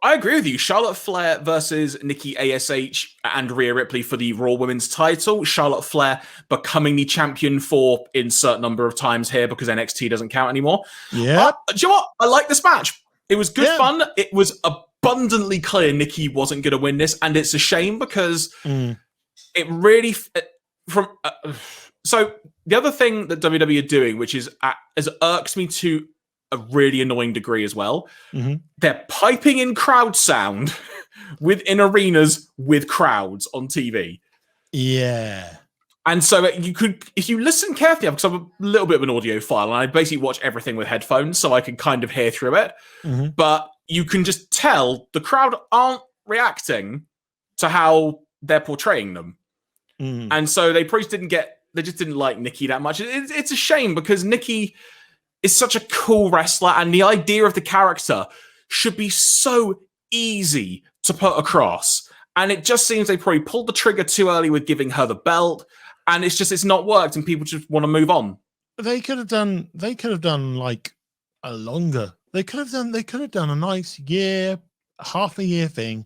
I agree with you. Charlotte Flair versus Nikki ASH and Rhea Ripley for the Raw Women's title. Charlotte Flair becoming the champion for insert number of times here because NXT doesn't count anymore. Yeah. Do you know what? I like this match. It was good fun. It was abundantly clear Nikki wasn't going to win this, and it's a shame because it really so the other thing that WWE are doing, which is has irks me to a really annoying degree as well, they're piping in crowd sound within arenas with crowds on TV. Yeah. And so you could, if you listen carefully, because I'm a little bit of an audiophile and I basically watch everything with headphones so I can kind of hear through it. But you can just tell the crowd aren't reacting to how they're portraying them. And so they just didn't like Nikki that much. It's a shame because Nikki is such a cool wrestler and the idea of the character should be so easy to put across. And it just seems they probably pulled the trigger too early with giving her the belt. And it's not worked and people just want to move on. They could have done like a longer. They could have done a nice half a year thing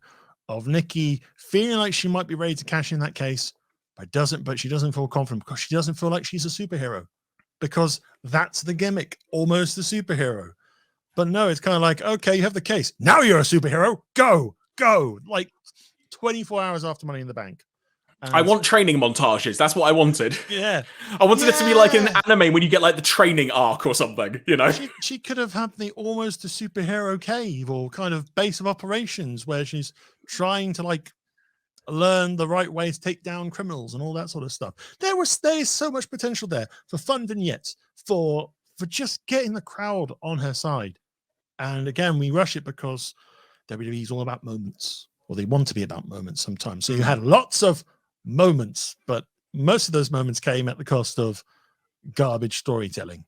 of Nikki feeling like she might be ready to cash in that case, but she doesn't feel confident because she doesn't feel like she's a superhero. Because that's the gimmick, almost a superhero. But no, it's kind of like, okay, you have the case. Now you're a superhero. Go. Like 24 hours after Money in the Bank. And I want training montages. That's what I wanted. Yeah. I wanted it to be like an anime when you get like the training arc or something, you know? She could have had almost a superhero cave or kind of base of operations where she's trying to like learn the right way to take down criminals and all that sort of stuff. There is so much potential there for fun vignettes, for just getting the crowd on her side. And again, we rush it because WWE is all about moments, or they want to be about moments sometimes. So you had lots of moments, but most of those moments came at the cost of garbage storytelling.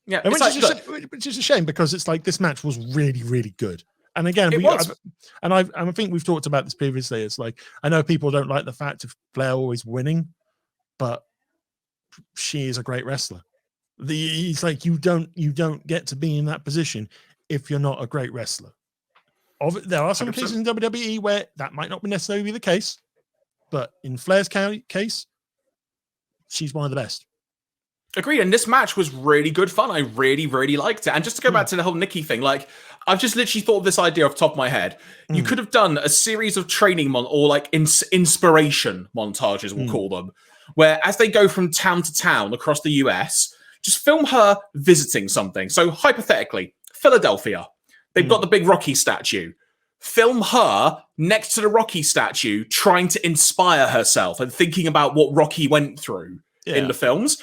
Yeah, and which is a shame, because it's like this match was really, really good. And again, I think we've talked about this previously. It's like, I know people don't like the fact of Flair always winning, but she is a great wrestler. It's like you don't get to be in that position if you're not a great wrestler. There are some 100%. Cases in WWE where that might not necessarily be the case, but in Flair's case, she's one of the best. Agreed. And this match was really good fun. I really, really liked it. And just to go back to the whole Nikki thing, like, I've just literally thought of this idea off the top of my head. You could have done a series of training or like inspiration montages, we'll call them, where as they go from town to town across the US, just film her visiting something. So hypothetically, Philadelphia, they've got the big Rocky statue. Film her next to the Rocky statue, trying to inspire herself and thinking about what Rocky went through in the films.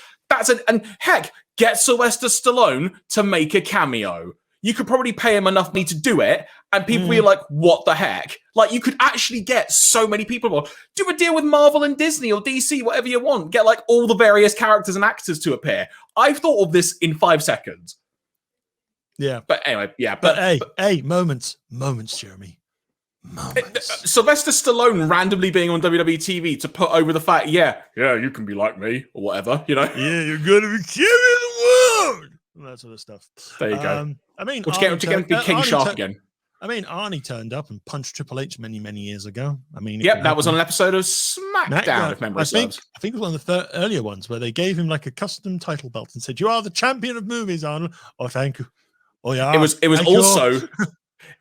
And heck, get Sylvester Stallone to make a cameo. You could probably pay him enough money to do it, and people will be like, what the heck? Like, you could actually get so many people. Do a deal with Marvel and Disney or DC, whatever you want. Get like all the various characters and actors to appear. I've thought of this in 5 seconds. Yeah. But anyway, yeah. But moments, Jeremy. Moments. Sylvester Stallone randomly being on WWE TV to put over the fact, yeah, you can be like me or whatever, you know? Yeah, you're going to be king of the world. That sort of stuff. There you go. I mean, to get King Shark again. I mean, Arnie turned up and punched Triple H many, many years ago. I mean, that was on an episode of SmackDown, if memory serves. I think it was one of the earlier ones where they gave him like a custom title belt and said, "You are the champion of movies, Arnold." Oh, thank you. Oh yeah. It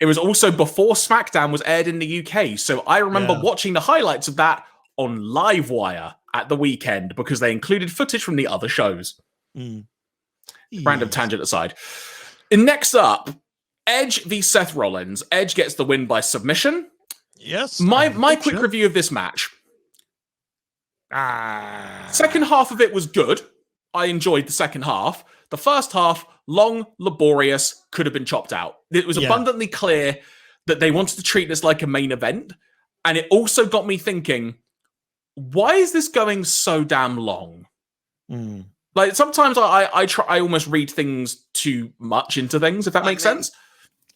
was also before SmackDown was aired in the UK. So I remember watching the highlights of that on Livewire at the weekend because they included footage from the other shows. Random tangent aside. And next up, Edge v Seth Rollins. Edge gets the win by submission. Yes. My quick review of this match. Second half of it was good. I enjoyed the second half. The first half, long, laborious, could have been chopped out. It was abundantly clear that they wanted to treat this like a main event. And it also got me thinking, why is this going so damn long? Like, sometimes I almost read things too much into things, if that makes sense.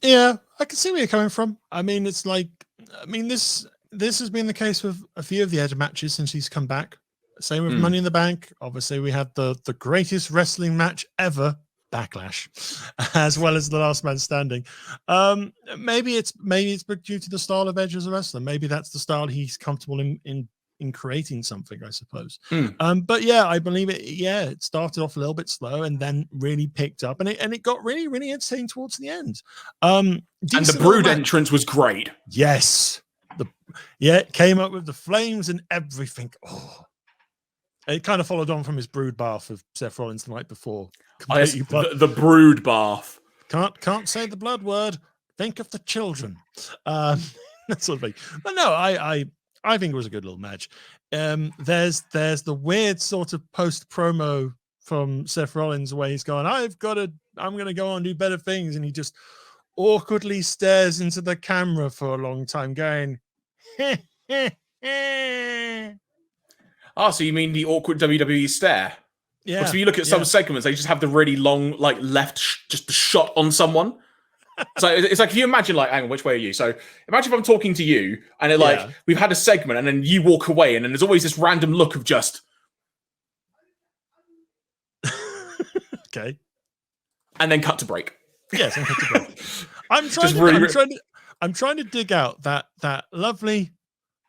Yeah, I can see where you're coming from. I mean, it's like, this has been the case with a few of the Edge matches since he's come back. Same with Money in the Bank. Obviously, we had the greatest wrestling match ever, Backlash, as well as the Last Man Standing. Maybe it's due to the style of Edge as a wrestler. Maybe that's the style he's comfortable in creating something, I suppose. But yeah, I believe it. Yeah, it started off a little bit slow and then really picked up, and it got really, really entertaining towards the end. And the Brood entrance was great. Yes, it came up with the flames and everything. Oh. It kind of followed on from his brood bath of Seth Rollins the night before. The brood bath. Can't say the blood word. Think of the children. That sort of thing. But no, I think it was a good little match. There's the weird sort of post promo from Seth Rollins where he's going, I'm going to go on and do better things. And he just awkwardly stares into the camera for a long time going, Oh, so you mean the awkward WWE stare? Yeah. So you look at some segments, they just have the really long, like, just the shot on someone. So it's like, if you imagine, like, hang on, which way are you? So imagine if I'm talking to you and we've had a segment and then you walk away and then there's always this random look of just. Okay. And then cut to break. Yes, and cut to break. I'm trying to dig out that lovely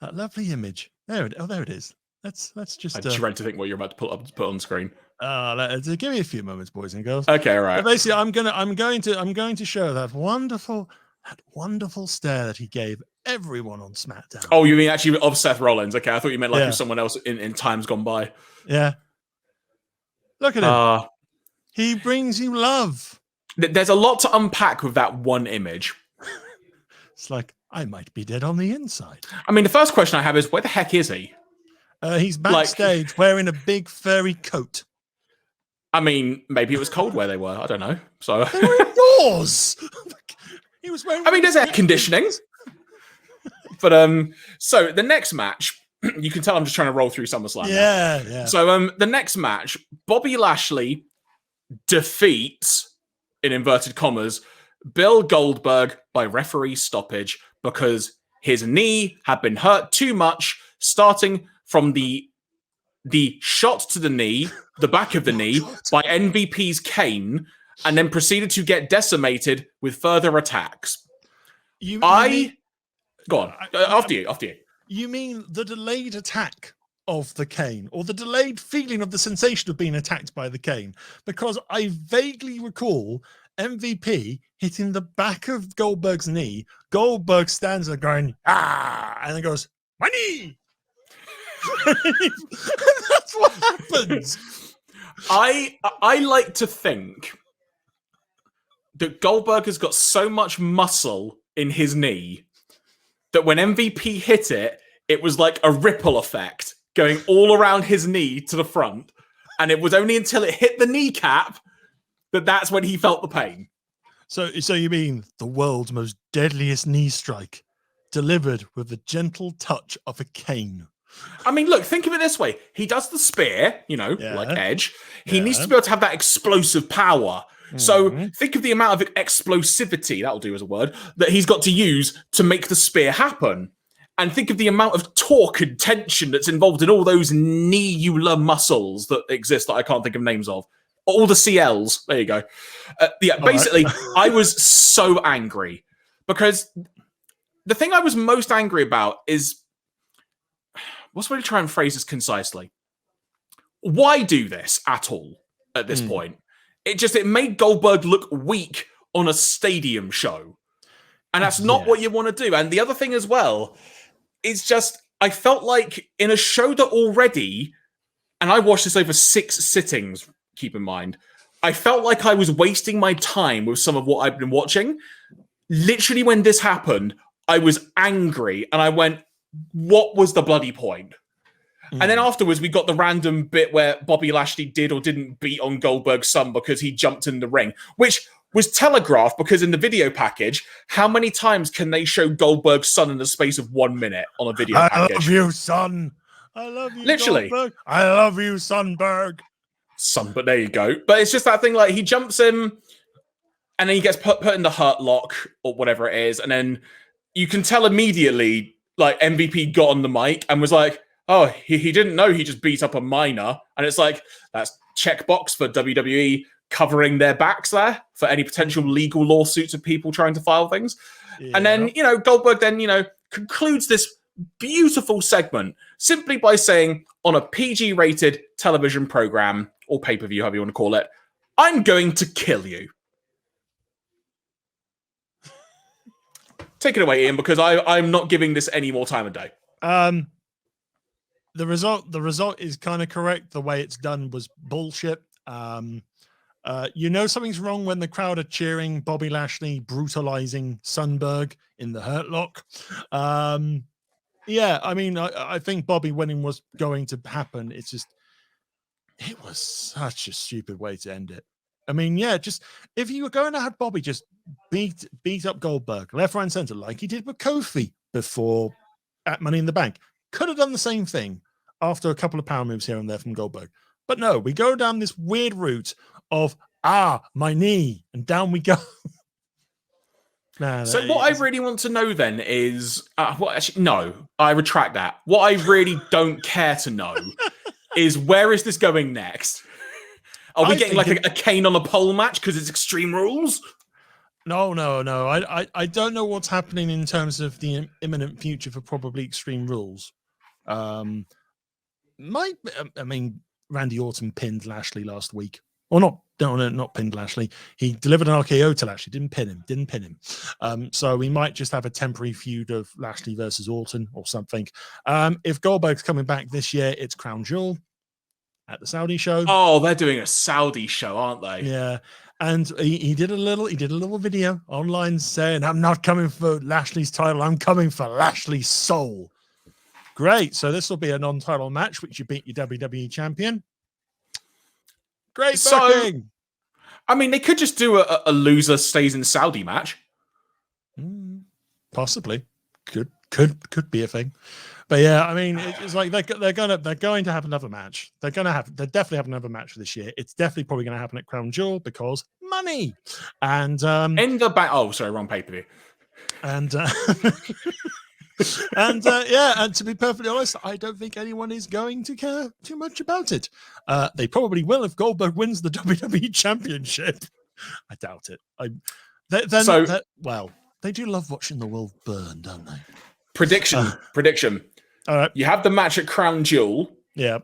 image. There it is. Let's just. I dread to think what you're about to put on screen. Give me a few moments, boys and girls. Okay, all right. But basically, I'm going to show that wonderful stare that he gave everyone on SmackDown. Oh, you mean actually of Seth Rollins? Okay, I thought you meant like of someone else in times gone by. Yeah. Look at him. He brings you love. There's a lot to unpack with that one image. It's like, I might be dead on the inside. I mean, the first question I have is, where the heck is he? He's backstage wearing a big furry coat. I mean, maybe it was cold where they were. I don't know. So they were indoors. He was wearing. I mean, there's air conditioning. But so the next match, you can tell I'm just trying to roll through SummerSlam. Yeah. So the next match, Bobby Lashley defeats, in inverted commas, Bill Goldberg by referee stoppage because his knee had been hurt too much, starting from the shot to the knee, the back of the knee, by MVP's cane, and then proceeded to get decimated with further attacks. Go on. After you. You mean the delayed attack of the cane, or the delayed feeling of the sensation of being attacked by the cane? Because I vaguely recall MVP hitting the back of Goldberg's knee. Goldberg stands there going, ah, and then goes, my knee. That's what happens. I like to think that Goldberg has got so much muscle in his knee that when MVP hit it, it was like a ripple effect going all around his knee to the front. And it was only until it hit the kneecap that's when he felt the pain. So you mean the world's most deadliest knee strike delivered with the gentle touch of a cane? I mean, look, think of it this way. He does the spear, like Edge. He needs to be able to have that explosive power. So think of the amount of explosivity, that'll do as a word, that he's got to use to make the spear happen. And think of the amount of torque and tension that's involved in all those knee-ular muscles that exist that I can't think of names of. All the CLs. There you go. Basically, I was so angry because the thing I was most angry about is, what's the way to try and phrase this concisely? Why do this at all at this point? It made Goldberg look weak on a stadium show. And that's not what you want to do. And the other thing as well is just, I felt like in a show that already, and I watched this over 6 sittings, keep in mind, I felt like I was wasting my time with some of what I've been watching. Literally when this happened, I was angry and I went, what was the bloody point? And then afterwards, we got the random bit where Bobby Lashley did or didn't beat on Goldberg's son because he jumped in the ring, which was telegraphed because in the video package, how many times can they show Goldberg's son in the space of 1 minute on a video package? I love you, son. I love you, literally. Goldberg. I love you, Sunberg. Son, but there you go. But it's just that thing, like, he jumps in and then he gets put in the hurt lock or whatever it is. And then you can tell immediately, like, MVP got on the mic and was like, oh, he didn't know he just beat up a minor. And it's like, that's checkbox for WWE covering their backs there for any potential legal lawsuits of people trying to file things. Yeah. And then, Goldberg then, concludes this beautiful segment simply by saying, on a PG-rated television program or pay-per-view, however you want to call it, I'm going to kill you. Take it away, Ian, because I'm not giving this any more time of day. The result is kind of correct. The way it's done was bullshit. Something's wrong when the crowd are cheering Bobby Lashley brutalizing Sunberg in the Hurt Lock. I think Bobby winning was going to happen. It's just, it was such a stupid way to end it. I mean, just if you were going to have Bobby just beat up Goldberg left, right, and center like he did with Kofi before at Money in the Bank, could have done the same thing after a couple of power moves here and there from Goldberg. But no, we go down this weird route of, my knee, and down we go. So what I really want to know then is, no, I retract that. What I really don't care to know is, where is this going next? Are we getting like a cane on a pole match because it's Extreme Rules? No. I don't know what's happening in terms of the imminent future for probably Extreme Rules. Randy Orton pinned Lashley last week. Or not pinned Lashley. He delivered an RKO to Lashley. Didn't pin him. So we might just have a temporary feud of Lashley versus Orton or something. If Goldberg's coming back this year, it's Crown Jewel at the Saudi show. Oh, they're doing a Saudi show, aren't they? Yeah. And he did a little video online saying, I'm not coming for Lashley's title, I'm coming for Lashley's soul. Great. So this will be a non-title match, which you beat your WWE champion. Great booking. I mean, they could just do a loser stays in Saudi match. Possibly. Could Could be a thing. But yeah, I mean, it's like they're going to have another match. They're definitely have another match this year. It's definitely probably going to happen at Crown Jewel because money. And in the back. Oh, sorry, wrong pay-per-view. And and to be perfectly honest, I don't think anyone is going to care too much about it. They probably will if Goldberg wins the WWE Championship. I doubt it. They do love watching the world burn, don't they? Prediction. All right. You have the match at Crown Jewel. Yeah.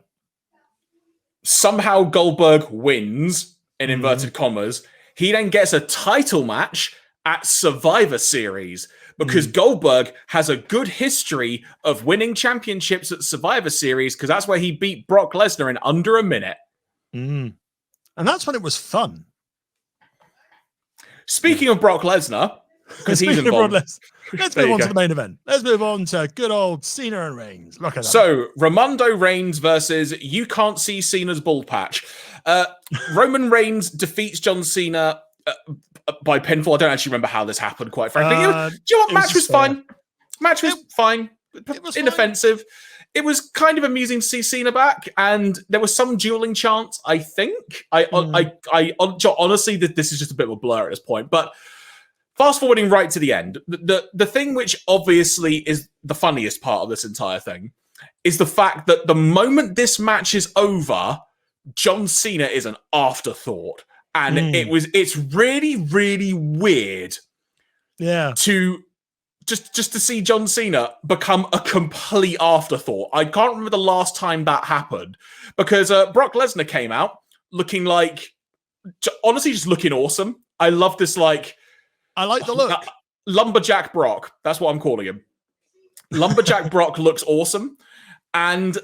Somehow Goldberg wins, in inverted commas. He then gets a title match at Survivor Series because Goldberg has a good history of winning championships at Survivor Series because that's where he beat Brock Lesnar in under a minute. And that's when it was fun. Speaking of Brock Lesnar, because he's involved. Let's move on to the main event. Let's move on to good old Cena and Reigns. Look at that. So, Ramondo Reigns versus You Can't See Cena's Ball Patch. Roman Reigns defeats John Cena by pinfall. I don't actually remember how this happened, quite frankly. Do you know what? Match was fine. Match was fine. It was inoffensive. Fine. It was kind of amusing to see Cena back, and there was some dueling chants, I think. I honestly, this is just a bit of a blur at this point, but fast forwarding right to the end, the thing which obviously is the funniest part of this entire thing is the fact that the moment this match is over, John Cena is an afterthought. And it's really, really weird to just to see John Cena become a complete afterthought. I can't remember the last time that happened because Brock Lesnar came out looking like, honestly, just looking awesome. I love this, like, I like the look. Lumberjack Brock. That's what I'm calling him. Lumberjack Brock looks awesome. And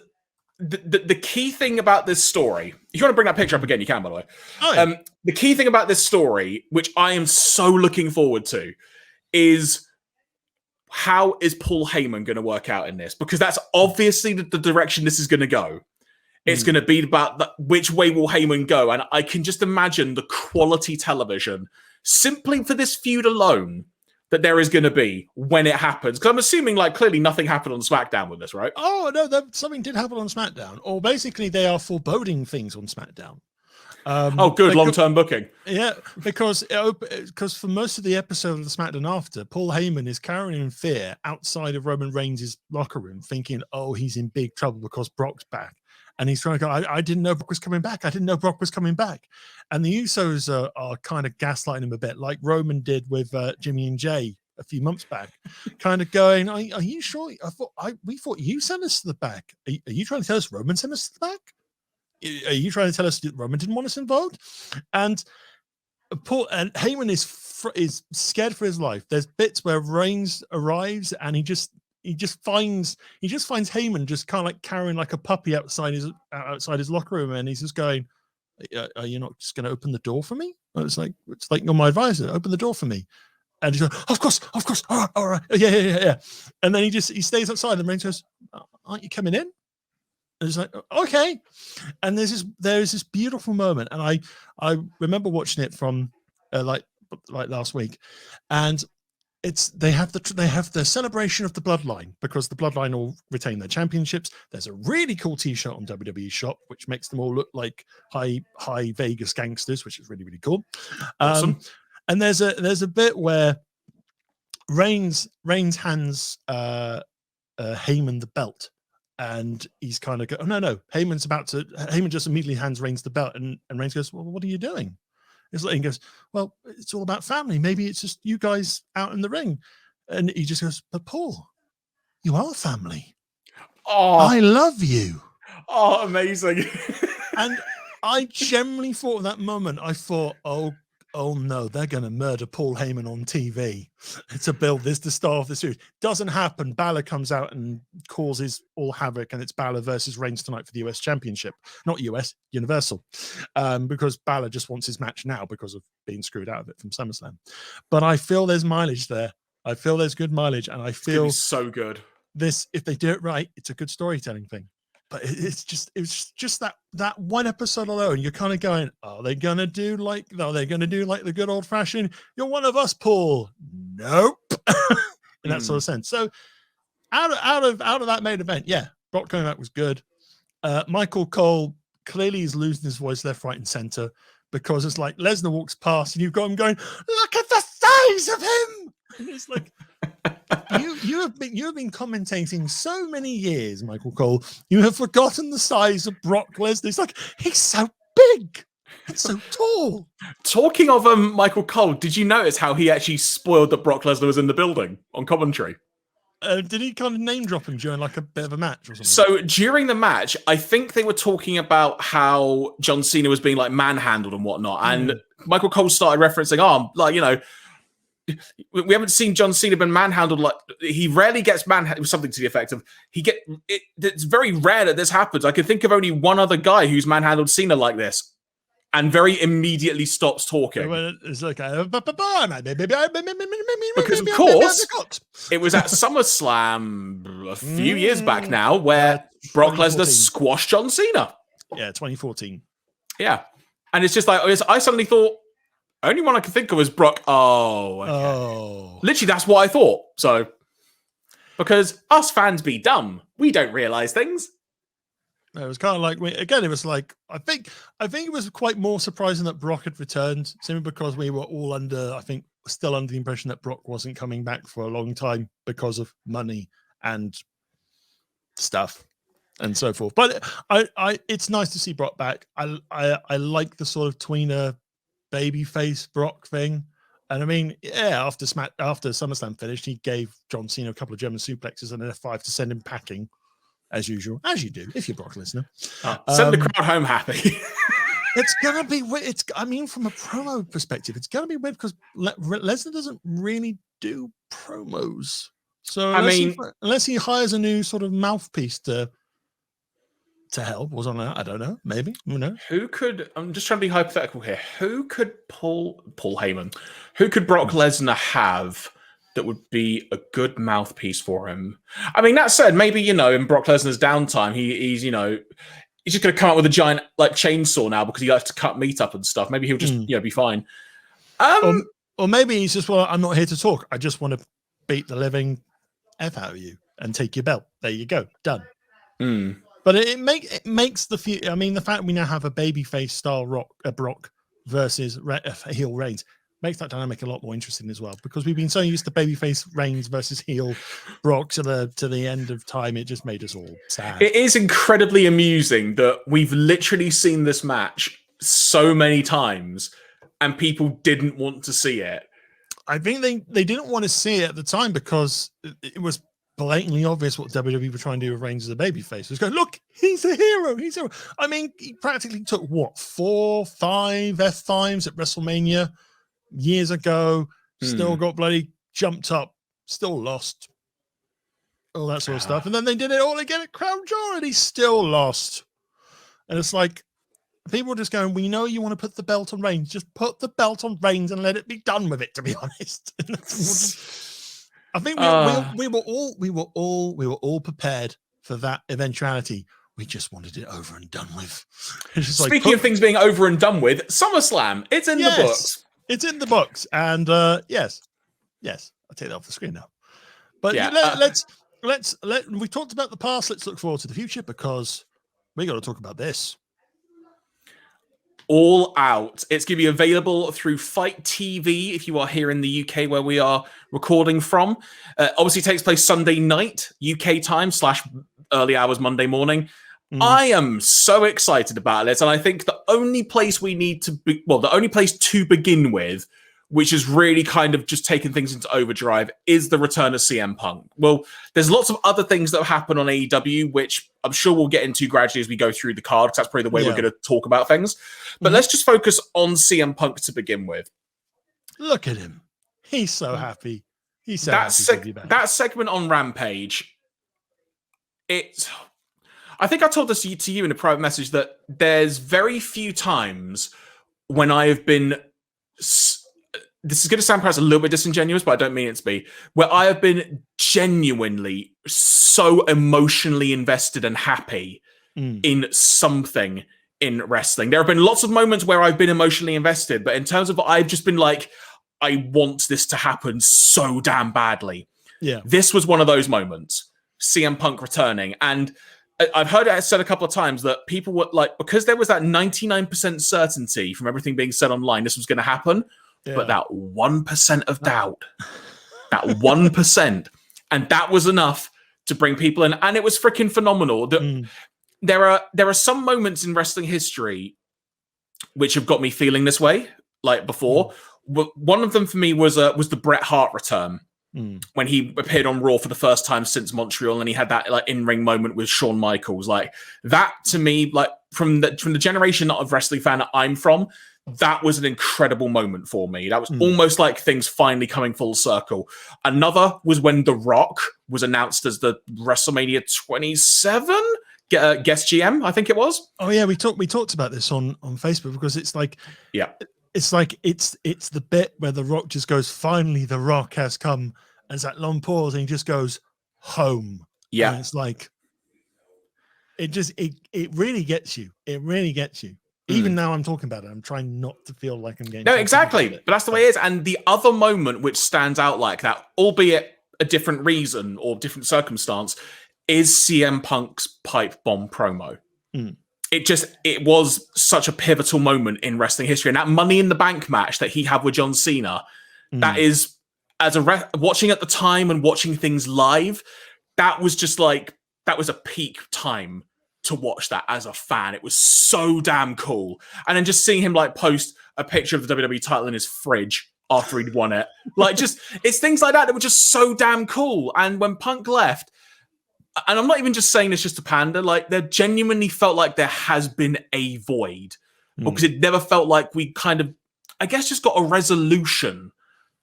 the key thing about this story, if you want to bring that picture up again, you can, by the way. Oh, yeah. The key thing about this story, which I am so looking forward to, is how is Paul Heyman going to work out in this? Because that's obviously the direction this is going to go. It's going to be about which way will Heyman go. And I can just imagine the quality television simply for this feud alone that there is going to be when it happens. Because I'm assuming, like, clearly nothing happened on SmackDown with this, right? Oh, no, something did happen on SmackDown. Or basically they are foreboding things on SmackDown. Good long-term booking. Yeah, because for most of the episode of the SmackDown after, Paul Heyman is cowering in fear outside of Roman Reigns' locker room, thinking, oh, he's in big trouble because Brock's back. And he's trying to go, I didn't know Brock was coming back. I didn't know Brock was coming back. And the Usos are kind of gaslighting him a bit, like Roman did with Jimmy and Jay a few months back, kind of going, are you sure? We thought you sent us to the back. Are you trying to tell us Roman sent us to the back? Are you trying to tell us that Roman didn't want us involved? And Heyman is scared for his life. There's bits where Reigns arrives and he just finds Heyman just kind of like carrying like a puppy outside his locker room, and he's just going, "Are you not just going to open the door for me?" And it's like you're my advisor. Open the door for me. And he's like, "Of course, all right, yeah." And then he stays outside, and Reigns goes, "Aren't you coming in?" And it's like, okay. And there's this beautiful moment, and I remember watching it from like last week, and they have the celebration of the bloodline because the bloodline all retain their championships. There's a really cool t-shirt on WWE Shop which makes them all look like high Vegas gangsters, which is really, really cool. Awesome. And there's a bit where Reigns hands Heyman the belt, and he's kind of no, Heyman just immediately hands Reigns the belt, and Reigns goes, well, what are you doing? He goes, well, it's all about family. Maybe it's just you guys out in the ring. And he just goes, but Paul, you are family. Oh, I love you. Oh, amazing. And I genuinely thought at that moment, I thought, oh no, they're going to murder Paul Heyman on TV to build this, the star of the series. Doesn't happen. Balor comes out and causes all havoc, and it's Balor versus Reigns tonight for the US Championship. Not US, Universal. Because Balor just wants his match now because of being screwed out of it from SummerSlam. But I feel there's mileage there. I feel there's good mileage, and I feel so good. This, if they do it right, it's a good storytelling thing. But it's just that one episode alone, you're kind of going, are they gonna do like the good old fashioned, you're one of us, Paul? Nope. In that sort of sense. So out of that main event, yeah, Brock coming back was good. Michael Cole clearly is losing his voice left, right, and center because it's like Lesnar walks past and you've got him going, "Look at the size of him!" And it's like you have been commentating so many years, Michael Cole. You have forgotten the size of Brock Lesnar. It's like he's so big and so tall. Talking of Michael Cole, did you notice how he actually spoiled that Brock Lesnar was in the building on commentary? Did he kind of name drop him during like a bit of a match or something? So during the match, I think they were talking about how John Cena was being like manhandled and whatnot, and Michael Cole started referencing, we haven't seen John Cena been manhandled. Like he rarely gets manhandled. Something to the effect of it's very rare that this happens. I can think of only one other guy who's manhandled Cena like this, and very immediately stops talking. It's like because of course it was at SummerSlam a few years back now where Brock Lesnar squashed John Cena. Yeah, 2014. Yeah, and it's just like I suddenly thought. Only one I can think of is Brock. Oh, okay. Oh. Literally, that's what I thought. So, because us fans be dumb, we don't realize things. It was kind of like it was like I think it was quite more surprising that Brock had returned, simply because we were all still under the impression that Brock wasn't coming back for a long time because of money and stuff and so forth. But it's nice to see Brock back. I like the sort of tweener babyface Brock thing, and I mean, yeah, after SummerSlam finished, he gave John Cena a couple of German suplexes and an F5 to send him packing, as usual, as you do if you're Brock Lesnar. Send the crowd home happy. It's gonna be. I mean, from a promo perspective, it's gonna be weird because Lesnar doesn't really do promos. So unless he hires a new sort of mouthpiece to help or something, I don't know. Maybe, who knows? Who could? I'm just trying to be hypothetical here. Who could Paul Heyman? Who could Brock Lesnar have that would be a good mouthpiece for him? I mean, that said, maybe in Brock Lesnar's downtime, he's just going to come up with a giant like chainsaw now because he likes to cut meat up and stuff. Maybe he'll just be fine. Or maybe he's just, well, I'm not here to talk. I just want to beat the living F out of you and take your belt. There you go, done. But it makes the few. I mean, the fact we now have a babyface style Brock versus heel Reigns makes that dynamic a lot more interesting as well. Because we've been so used to babyface Reigns versus heel Brock to the end of time, it just made us all sad. It is incredibly amusing that we've literally seen this match so many times, and people didn't want to see it. I think they didn't want to see it at the time because it was blatantly obvious what WWE were trying to do with Reigns as a babyface. It was going, look, he's a hero. He's a hero. I mean, he practically took 4, 5 F5s at WrestleMania years ago. Still got bloody jumped up. Still lost. All that sort of stuff. And then they did it all again at Crown Jewel, and he still lost. And it's like people are just going, we know you want to put the belt on Reigns. Just put the belt on Reigns and let it be done with it. To be honest. I think we were all prepared for that eventuality. We just wanted it over and done with. Speaking of things being over and done with, SummerSlam, it's in the books. It's in the books, and yes, I'll take that off the screen now. But let's we talked about the past. Let's look forward to the future because we got to talk about this. All Out. It's going to be available through Fight TV if you are here in the UK where we are recording from. Obviously, it takes place Sunday night, UK time / early hours Monday morning. I am so excited about it, and I think the only place the only place to begin with, which has really kind of just taken things into overdrive, is the return of CM Punk. Well, there's lots of other things that happen on AEW, which I'm sure we'll get into gradually as we go through the card, because that's probably the way we're going to talk about things. But let's just focus on CM Punk to begin with. Look at him. He's so happy. He's so happy to be back. That segment on Rampage, I think I told this to you in a private message that there's very few times when I have been... This is going to sound perhaps a little bit disingenuous, but I don't mean it to be, where I have been genuinely so emotionally invested and happy in something in wrestling. There have been lots of moments where I've been emotionally invested, but in terms of I've just been like, I want this to happen so damn badly. Yeah. This was one of those moments. CM Punk returning. And I've heard it said a couple of times that people were like, because there was that 99% certainty from everything being said online, this was going to happen. Yeah. But that 1% of doubt, that 1%, and that was enough to bring people in. And it was freaking phenomenal. There are some moments in wrestling history which have got me feeling this way, like before. One of them for me was the Bret Hart return. When he appeared on Raw for the first time since Montreal, and he had that like in-ring moment with Shawn Michaels. Like that to me, like from the generation of wrestling fan that I'm from, that was an incredible moment for me. That was almost like things finally coming full circle. Another was when The Rock was announced as the WrestleMania 27 guest GM, I think it was. Oh yeah, we talked about this on Facebook, because it's like, yeah, it's like it's the bit where The Rock just goes, finally The Rock has come. There's that long pause and he just goes, home. Yeah. And it's like, it really gets you. It really gets you. Even now I'm talking about it, I'm trying not to feel like I'm getting... No, exactly. But that's the way it is. And the other moment which stands out like that, albeit a different reason or different circumstance, is CM Punk's pipe bomb promo. It was such a pivotal moment in wrestling history. And that Money in the Bank match that he had with John Cena, that is, as watching at the time and watching things live, that was just like, that was a peak time to watch that as a fan. It was so damn cool. And then just seeing him like post a picture of the WWE title in his fridge after he'd won it. Like just, it's things like that that were just so damn cool. And when Punk left, and I'm not even just saying this just to pander, like there genuinely felt like there has been a void, because it never felt like we kind of, I guess, just got a resolution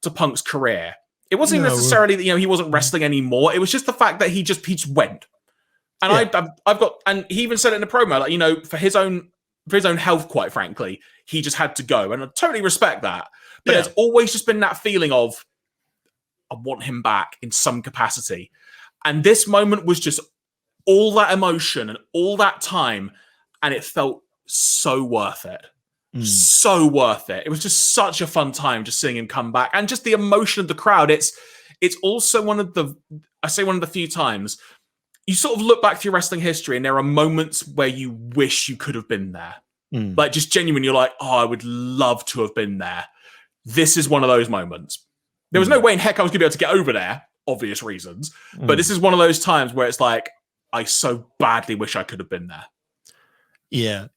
to Punk's career. It wasn't necessarily that, he wasn't wrestling anymore. It was just the fact that he just went. And I've got, and he even said it in a promo, like, for his own health, quite frankly, he just had to go. And I totally respect that. But there's always just been that feeling of, I want him back in some capacity. And this moment was just all that emotion and all that time, and it felt so worth it. So worth it. It was just such a fun time just seeing him come back, and just the emotion of the crowd. It's also one of the few times you sort of look back through wrestling history and there are moments where you wish you could have been there. Like just genuine, you're like, oh, I would love to have been there. This is one of those moments. There was no way in heck I was going to be able to get over there, obvious reasons. But this is one of those times where it's like, I so badly wish I could have been there. Yeah.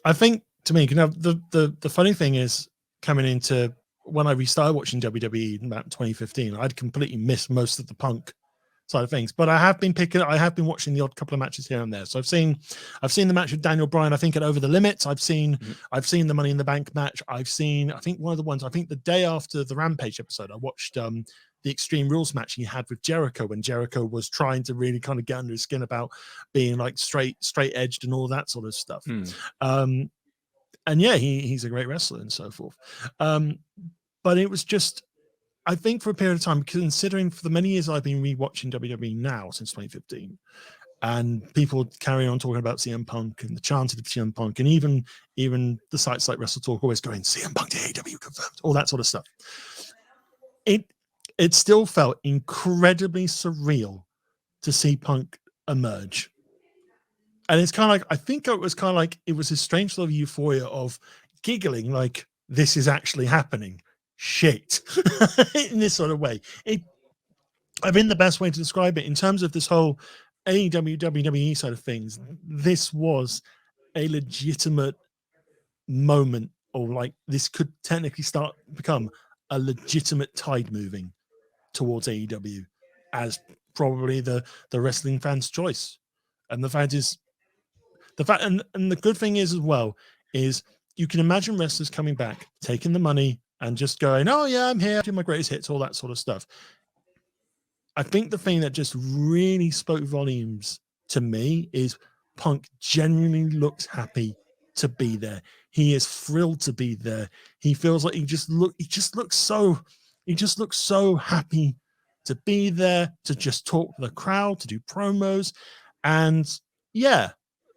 I think, to me, the funny thing is, coming into when I restarted watching WWE in about 2015, I'd completely missed most of the Punk side of things. But I have been watching the odd couple of matches here and there. So I've seen the match with Daniel Bryan, I think, at Over the Limit. I've seen the Money in the Bank match. I think one of the ones, I think the day after the Rampage episode, I watched the Extreme Rules match he had with Jericho, when Jericho was trying to really kind of get under his skin about being like straight edged and all that sort of stuff. And yeah, he's a great wrestler and so forth. But it was just, I think, for a period of time, considering for the many years I've been rewatching WWE now since 2015, and people carry on talking about CM Punk and the chanting of CM Punk, and even the sites like Wrestle Talk always going, CM Punk to AEW confirmed, all that sort of stuff. It still felt incredibly surreal to see Punk emerge. And it's kind of like, I think it was kind of like, it was a strange sort of euphoria of giggling, like, this is actually happening. Shit. In this sort of way. I mean, the best way to describe it in terms of this whole AEW, WWE side of things, this was a legitimate moment, or like, this could technically become a legitimate tide moving towards AEW as probably the wrestling fans' choice. And the fact and the good thing is as well is you can imagine wrestlers coming back, taking the money and just going, oh yeah, I'm here, doing my greatest hits, all that sort of stuff. I think the thing that just really spoke volumes to me is Punk genuinely looks happy to be there. He is thrilled to be there. He feels like he just looks so happy to be there, to just talk to the crowd, to do promos. And yeah,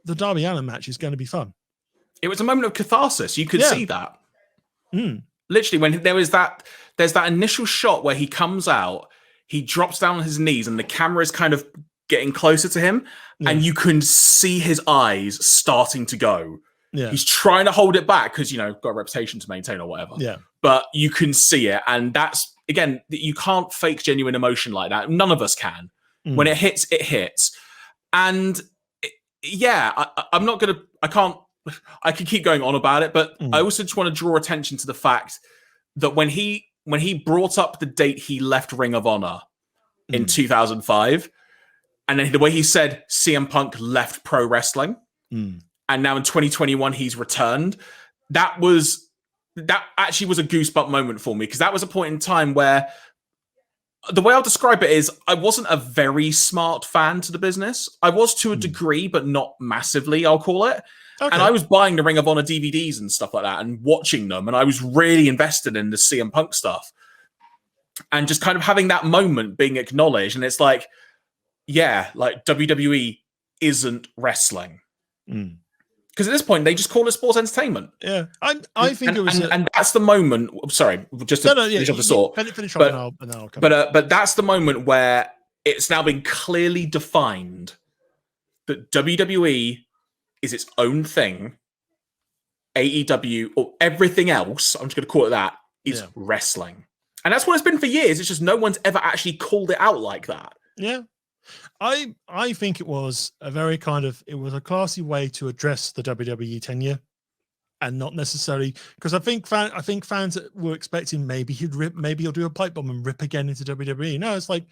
the Darby Allin match is going to be fun. It was a moment of catharsis. You could see that. Literally, when there's that initial shot where he comes out, he drops down on his knees and the camera is kind of getting closer to him, and you can see his eyes starting to go. Yeah. He's trying to hold it back because, got a reputation to maintain or whatever. Yeah. But you can see it. And that's, again, you can't fake genuine emotion like that. None of us can. When it hits, it hits. And I'm not going to, I can keep going on about it, but I also just want to draw attention to the fact that when he brought up the date he left Ring of Honor in 2005, and then the way he said CM Punk left pro wrestling, and now in 2021 he's returned, that actually was a goosebump moment for me, because that was a point in time where the way I'll describe it is I wasn't a very smart fan to the business. I was to a degree, but not massively, I'll call it. Okay. And I was buying the Ring of Honor DVDs and stuff like that and watching them, and I was really invested in the CM Punk stuff. And just kind of having that moment being acknowledged, and it's like, like WWE isn't wrestling. Because at this point, they just call it sports entertainment. Yeah, I think it was... And that's the moment... Sorry, just to finish off the thought. Finish off and then I'll come back. But that's the moment where it's now been clearly defined that WWE is its own thing. AEW, or everything else, I'm just going to call it that, is wrestling. And that's what it's been for years. It's just no one's ever actually called it out like that. Yeah. I think it was a very it was a classy way to address the WWE tenure, and not necessarily because I think fans were expecting maybe he'll do a pipe bomb and rip again into WWE. No, it's like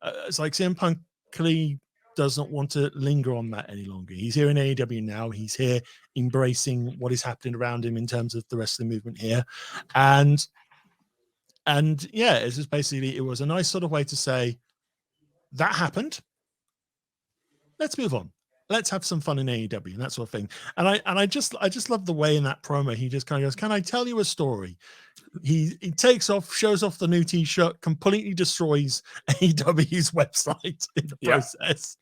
CM Punk clearly does not want to linger on that any longer. He's here in AEW now. He's here embracing what is happening around him in terms of the wrestling movement here, and it's just basically, it was a nice sort of way to say that happened. Let's move on. Let's have some fun in AEW and that sort of thing. And I just love the way in that promo he just kind of goes, "Can I tell you a story?" He takes off, shows off the new T-shirt, completely destroys AEW's website in the process,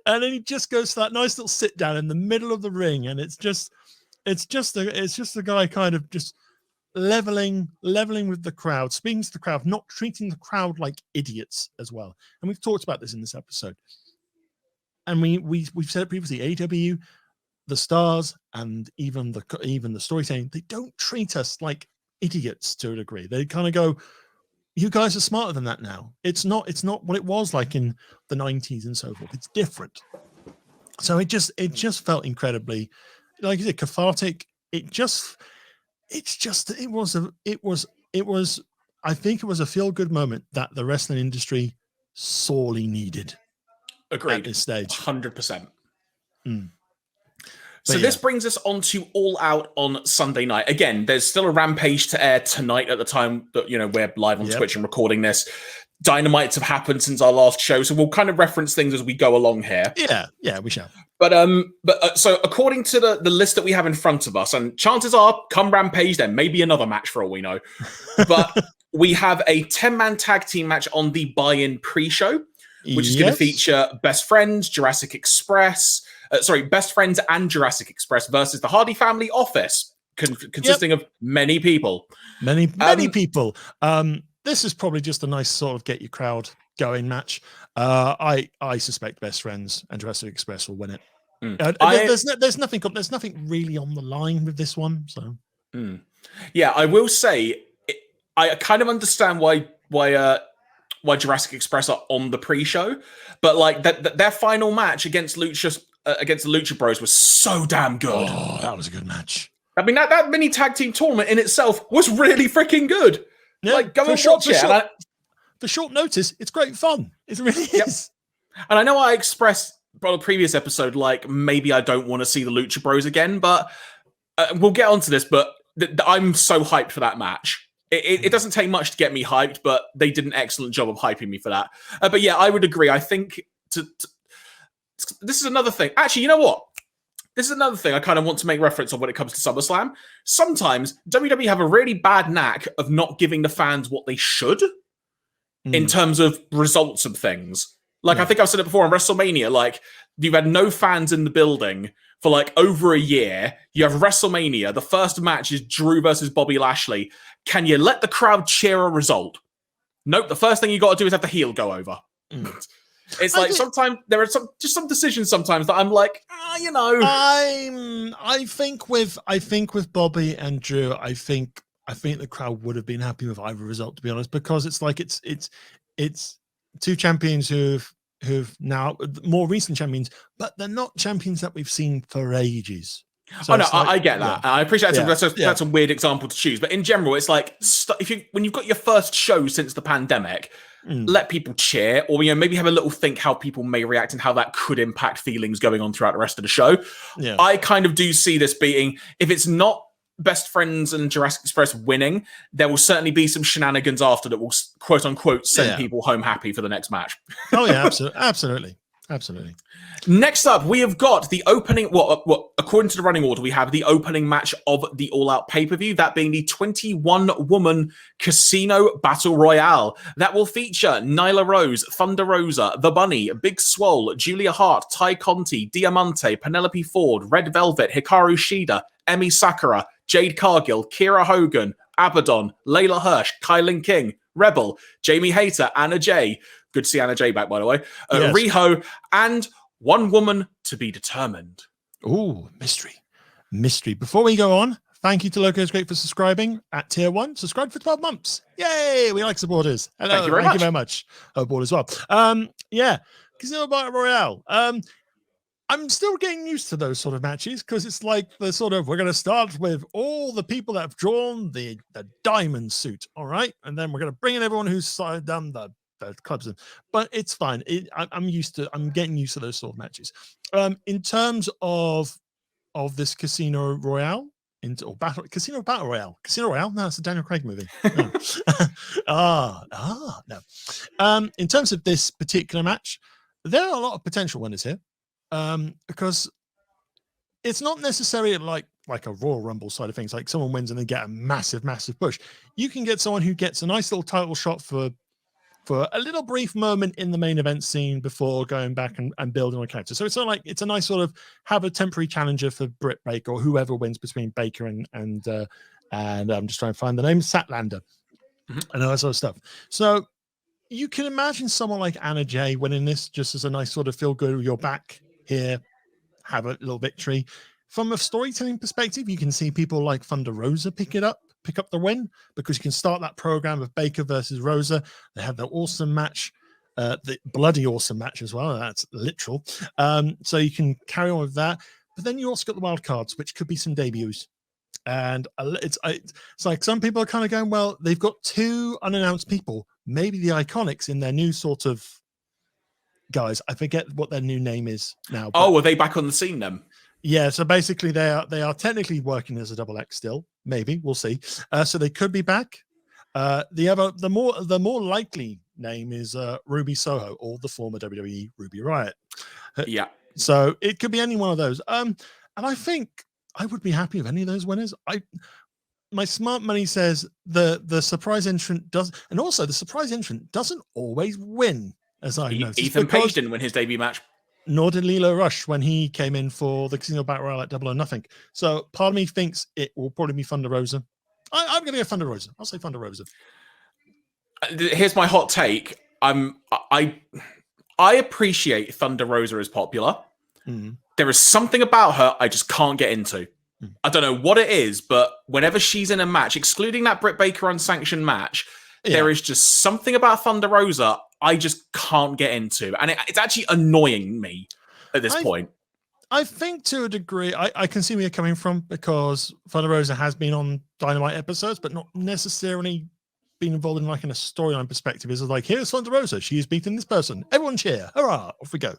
and then he just goes to that nice little sit down in the middle of the ring, and it's just a guy kind of just leveling with the crowd, speaking to the crowd, not treating the crowd like idiots as well. And we've talked about this in this episode. And we've said it previously, AEW, the stars, and even the storytelling, they don't treat us like idiots to a degree. They kind of go, "You guys are smarter than that now. It's not what it was like in the 90s and so forth. It's different." So it just felt incredibly, like you said, cathartic. I think it was a feel-good moment that the wrestling industry sorely needed. Agreed. At this stage. 100%. So this brings us on to All Out on Sunday night. Again, there's still a Rampage to air tonight at the time that, we're live on Twitch and recording this. Dynamites have happened since our last show, so we'll kind of reference things as we go along here. Yeah, we shall. But so according to the list that we have in front of us, and chances are, come Rampage, there may be another match for all we know. But we have a 10-man tag team match on the buy-in pre-show, which is going to feature Best Friends, Jurassic Express, Best Friends and Jurassic Express versus the Hardy Family Office, consisting of many people. Many people. This is probably just a nice sort of get your crowd going match. I suspect Best Friends and Jurassic Express will win it. There's nothing really on the line with this one. So yeah, I will say I kind of understand why Jurassic Express are on the pre-show, but like their final match against the Lucha Bros was so damn good. Oh, that was a good match. I mean, that mini tag team tournament in itself was really freaking good. Yeah, like, go and watch it. For short notice, it's great fun. It really is. And I know I expressed on a previous episode, like, maybe I don't want to see the Lucha Bros again, but we'll get onto this, but I'm so hyped for that match. It doesn't take much to get me hyped, but they did an excellent job of hyping me for that. But yeah, I would agree. I think this is another thing. Actually, you know what? This is another thing I kind of want to make reference of when it comes to SummerSlam. Sometimes WWE have a really bad knack of not giving the fans what they should in terms of results of things. Like, I think I've said it before on WrestleMania, like, you've had no fans in the building for like over a year. You have WrestleMania. The first match is Drew versus Bobby Lashley. Can you let the crowd cheer a result? Nope. The first thing you got to do is have the heel go over. It's like sometimes there are some decisions sometimes that I'm like, you know. I think with Bobby and Drew, I think the crowd would have been happy with either result, to be honest, because it's like it's two champions who've now more recent champions, but they're not champions that we've seen for ages. So no, I get that. Yeah. I appreciate that's a weird example to choose, but in general, it's like when you've got your first show since the pandemic, let people cheer, or maybe have a little think how people may react and how that could impact feelings going on throughout the rest of the show. Yeah. I kind of do see this being, if it's not Best Friends and Jurassic Express winning, there will certainly be some shenanigans after that will quote unquote send people home happy for the next match. Oh yeah, absolutely. Next up, we have got the opening. Well, according to the running order, we have the opening match of the All Out pay-per-view. That being the 21-woman Casino Battle Royale that will feature Nyla Rose, Thunder Rosa, The Bunny, Big Swole, Julia Hart, Ty Conti, Diamante, Penelope Ford, Red Velvet, Hikaru Shida, Emi Sakura, Jade Cargill, Kira Hogan, Abaddon, Layla Hirsch, Kylan King, Rebel, Jamie Hayter, Anna Jay. Good to see Anna Jay back, by the way. Yes. Riho, and one woman to be determined. Ooh, mystery. Before we go on, thank you to Loco's Great for subscribing at tier 1. Subscribe for 12 months. Yay! We like supporters. Hello. Thank you very much. Board as well. Casino Battle Royale. I'm still getting used to those sort of matches because it's like the sort of, we're going to start with all the people that have drawn the diamond suit, all right? And then we're going to bring in everyone who's done the clubs, but it's fine. I'm getting used to those sort of matches. In terms of this Casino Royale, Casino Battle Royale. No, it's a Daniel Craig movie. No. No. In terms of this particular match, there are a lot of potential winners here, because it's not necessarily like a Royal Rumble side of things, like someone wins and they get a massive push. You can get someone who gets a nice little title shot for a little brief moment in the main event scene before going back and building on a character. So it's not like, it's a nice sort of have a temporary challenger for Britt Baker or whoever wins between Baker and I'm just trying to find the name, Statlander, and all that sort of stuff. So you can imagine someone like Anna Jay winning this just as a nice sort of feel good, you're back here, have a little victory. From a storytelling perspective, you can see people like Thunder Rosa pick up the win, because you can start that program of Baker versus Rosa. They have the awesome match, the bloody awesome match as well. That's literal. So you can carry on with that. But then you also got the wild cards, which could be some debuts. And it's like some people are kind of going, well, they've got 2 unannounced people, maybe the Iconics in their new sort of guys. I forget what their new name is now. Oh, are they back on the scene then? Yeah, so basically they are technically working as a double X still. Maybe we'll see. So they could be back. The more likely name is Ruby Soho, or the former WWE Ruby Riott. Yeah. So it could be any one of those. And I think I would be happy with any of those winners. My smart money says the surprise entrant does, and also the surprise entrant doesn't always win, as I noticed. Ethan Page didn't win his debut match. Nor did Lilo Rush when he came in for the Casino Battle Royale at Double or Nothing. So part of me thinks it will probably be Thunder Rosa. I'm going to go Thunder Rosa. I'll say Thunder Rosa. Here's my hot take. I appreciate Thunder Rosa as popular. There is something about her I just can't get into. I don't know what it is, but whenever she's in a match, excluding that Britt Baker unsanctioned match, there is just something about Thunder Rosa I just can't get into. And it's actually annoying me at this point. I think to a degree, I can see where you're coming from, because Thunder Rosa has been on Dynamite episodes, but not necessarily been involved in like in a storyline perspective. It's like, here's Thunder Rosa. She's beaten this person. Everyone cheer. Hurrah. Off we go.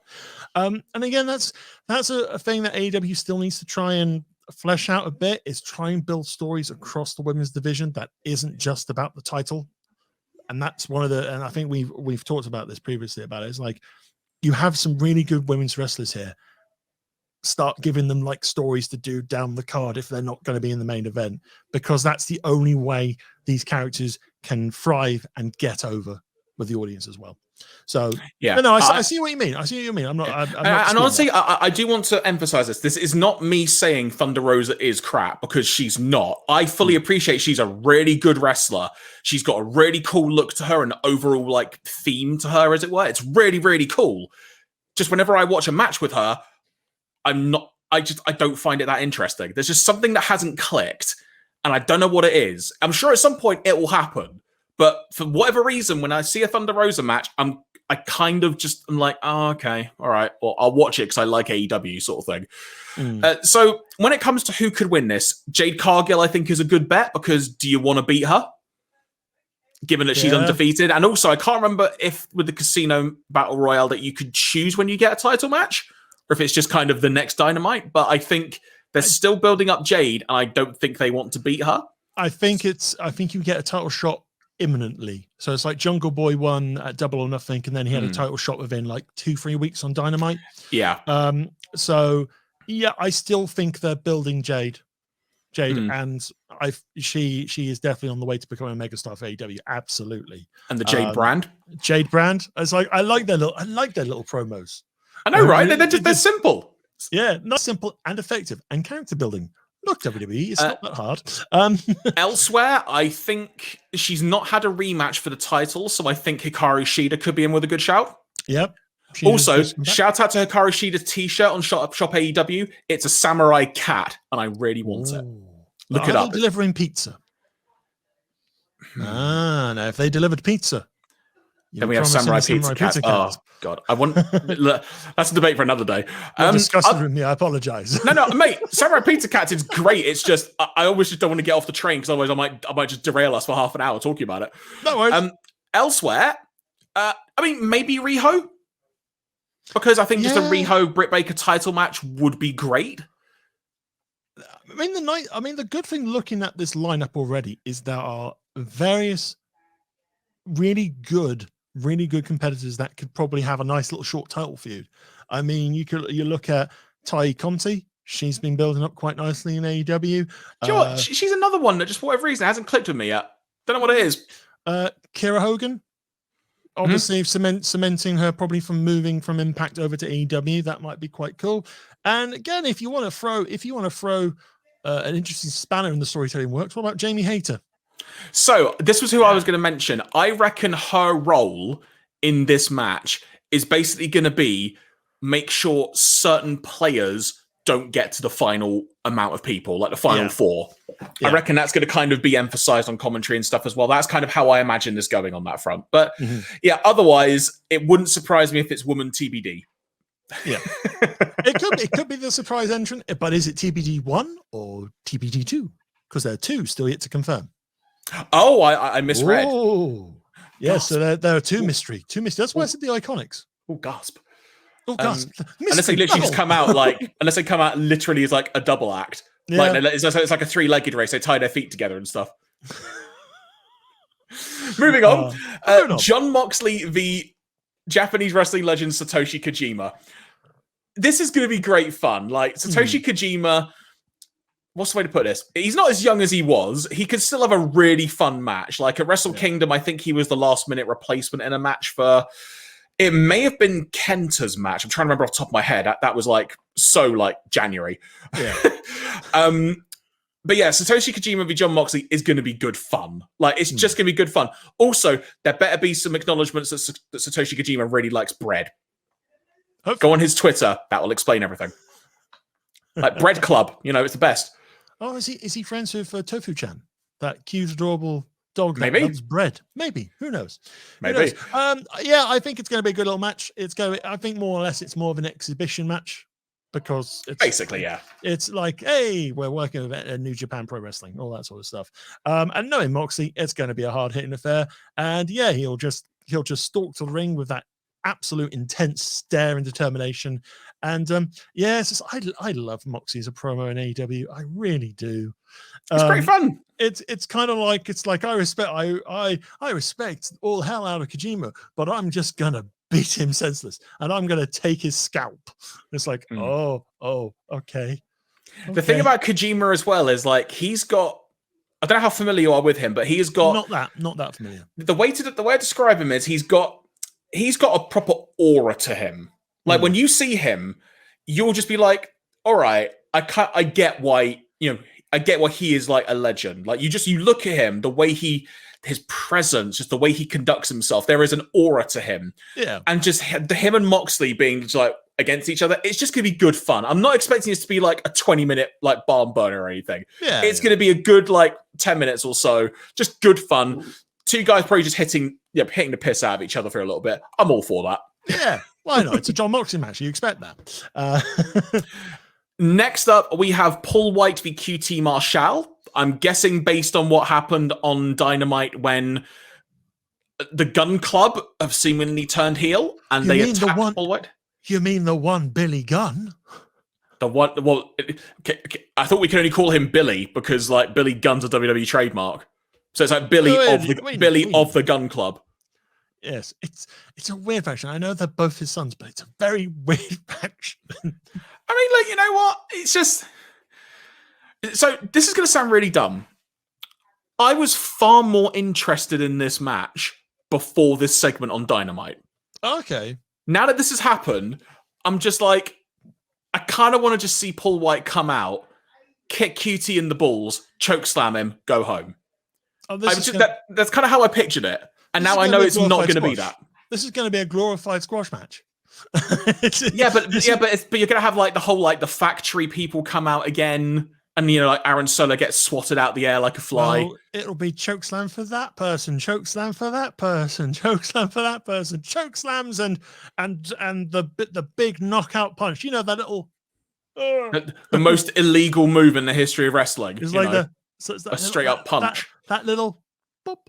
And again, that's a thing that AEW still needs to try and flesh out a bit, is try and build stories across the women's division that isn't just about the title. And that's one of the, and I think we've talked about this previously about it. It's like, you have some really good women's wrestlers here. Start giving them like stories to do down the card if they're not going to be in the main event, because that's the only way these characters can thrive and get over. with the audience as well. So yeah, no, I see what you mean. I see what you mean. I'm not. And honestly, I do want to emphasize this. This is not me saying Thunder Rosa is crap, because she's not. I fully appreciate she's a really good wrestler. She's got a really cool look to her and overall like theme to her, as it were. It's really, really cool. Just whenever I watch a match with her, I don't find it that interesting. There's just something that hasn't clicked, and I don't know what it is. I'm sure at some point it will happen. But for whatever reason, when I see a Thunder Rosa match, I'm like, oh, okay, all right, well, I'll watch it because I like AEW sort of thing. So when it comes to who could win this, Jade Cargill, I think, is a good bet, because do you want to beat her, given that she's undefeated? And also, I can't remember if with the Casino Battle Royale that you could choose when you get a title match, or if it's just kind of the next Dynamite. But I think they're still building up Jade, and I don't think they want to beat her. I think you get a title shot imminently. So it's like Jungle Boy won at Double or Nothing, and then he had a title shot within like 2-3 weeks on Dynamite. Yeah. So yeah, I still think they're building Jade, and she is definitely on the way to becoming a megastar for AEW. Absolutely. And the Jade brand. Jade brand. It's like I like their little promos. I know, right? They're simple. Yeah, not simple and effective and character building. Look, WWE, it's not that hard. Elsewhere, I think she's not had a rematch for the title, so I think Hikaru Shida could be in with a good shout. Yep. Also, shout out to Hikaru Shida's t-shirt on Shop AEW. It's a samurai cat, and I really want it. Look it up. Delivering pizza. Now if they delivered pizza, then we have samurai pizza cat. Oh God, I want. That's a debate for another day. Discuss it with me. I apologize. No, mate. Samurai pizza cat is great. It's just I always just don't want to get off the train, because otherwise I might just derail us for half an hour talking about it. No worries. Elsewhere, I mean, maybe Riho, because I think just a Riho Britt Baker title match would be great. The good thing looking at this lineup already is there are various really good competitors that could probably have a nice little short title feud. I mean, you look at Tai Conti. She's been building up quite nicely in AEW. Do you know what? She's another one that just for whatever reason hasn't clicked with me yet. Don't know what it is. Kira Hogan, obviously cementing her probably from moving from Impact over to AEW. That might be quite cool. And again, if you want to throw an interesting spanner in the storytelling works, what about Jamie Hayter? So this was who I was going to mention. I reckon her role in this match is basically going to be make sure certain players don't get to the final amount of people, like the final four. I reckon that's going to kind of be emphasized on commentary and stuff as well. That's kind of how I imagine this going on that front. But otherwise, it wouldn't surprise me if it's woman TBD. Yeah, it could be the surprise entrant, but is it TBD 1 or TBD 2? Because there are 2 still yet to confirm. Oh, I misread. Oh, yeah. So there are two mystery. That's why I said the Iconics. Oh, gasp. Oh, gasp. Unless they literally just come out literally as like a double act. Yeah. Like it's like a 3-legged race. They tie their feet together and stuff. Moving on. Jon Moxley, the Japanese wrestling legend Satoshi Kojima. This is going to be great fun. Like Satoshi Kojima, what's the way to put this? He's not as young as he was. He could still have a really fun match. Like at Wrestle Kingdom, I think he was the last minute replacement in a match for, it may have been Kenta's match. I'm trying to remember off the top of my head. That was like January. Yeah. But yeah, Satoshi Kojima v. Jon Moxley is going to be good fun. Like, it's just going to be good fun. Also, there better be some acknowledgements that Satoshi Kojima really likes bread. Hopefully. Go on his Twitter. That will explain everything. Like Bread Club, it's the best. Oh, is he friends with Tofu-chan? That cute, adorable dog that Maybe. loves bread. Maybe. Who knows? Maybe. Who knows? Yeah, I think it's going to be a good little match. I think more or less it's more of an exhibition match. Because it's basically, it's like, hey, we're working with New Japan Pro Wrestling, all that sort of stuff. And knowing Moxie, it's going to be a hard hitting affair. And yeah, he'll just stalk to the ring with that absolute intense stare and determination. And I love Moxie as a promo in AEW. I really do. It's pretty fun. It's kind of like I respect all hell out of Kojima, but I'm just gonna beat him senseless, and I'm going to take his scalp. It's like, okay. The thing about Kojima as well is like he's got I don't know how familiar you are with him, but he has got not that familiar. The way I describe him is he's got a proper aura to him. Like when you see him, you'll just be like, all right, I get why, I get why he is like a legend. Like you look at him, the way his presence, just the way he conducts himself, there is an aura to him. Yeah. And just him and Moxley being just like against each other, it's just going to be good fun. I'm not expecting this to be like a 20-minute like barn burner or anything. Yeah. It's going to be a good like 10 minutes or so, just good fun. Two guys probably just hitting the piss out of each other for a little bit. I'm all for that. Yeah, why not? It's a John Moxley match. You expect that. Next up, we have Paul White v QT Marshall. I'm guessing based on what happened on Dynamite when the Gun Club have seemingly turned heel and they attacked Paul White. You mean the one Billy Gunn? The one? Well, I thought we could only call him Billy because like Billy Gunn's a WWE trademark. So it's like Billy of the Gun Club. Yes, it's a weird faction. I know they're both his sons, but it's a very weird faction. I mean, like, you know what? It's just... So this is going to sound really dumb. I was far more interested in this match before this segment on Dynamite. Okay. Now that this has happened, I'm just like, I kind of want to just see Paul White come out, kick QT in the balls, choke slam him, go home. Oh, that's kind of how I pictured it. And now I know it's not going to be that. This is going to be a glorified squash match. but you're going to have like the whole like the factory people come out again, and like Aaron Solo gets swatted out the air like a fly. Well, it'll be choke slam for that person, choke slam for that person, choke slam for that person, choke slams and the big knockout punch. You know that little the most illegal move in the history of wrestling. It's like a straight up punch. That little pop.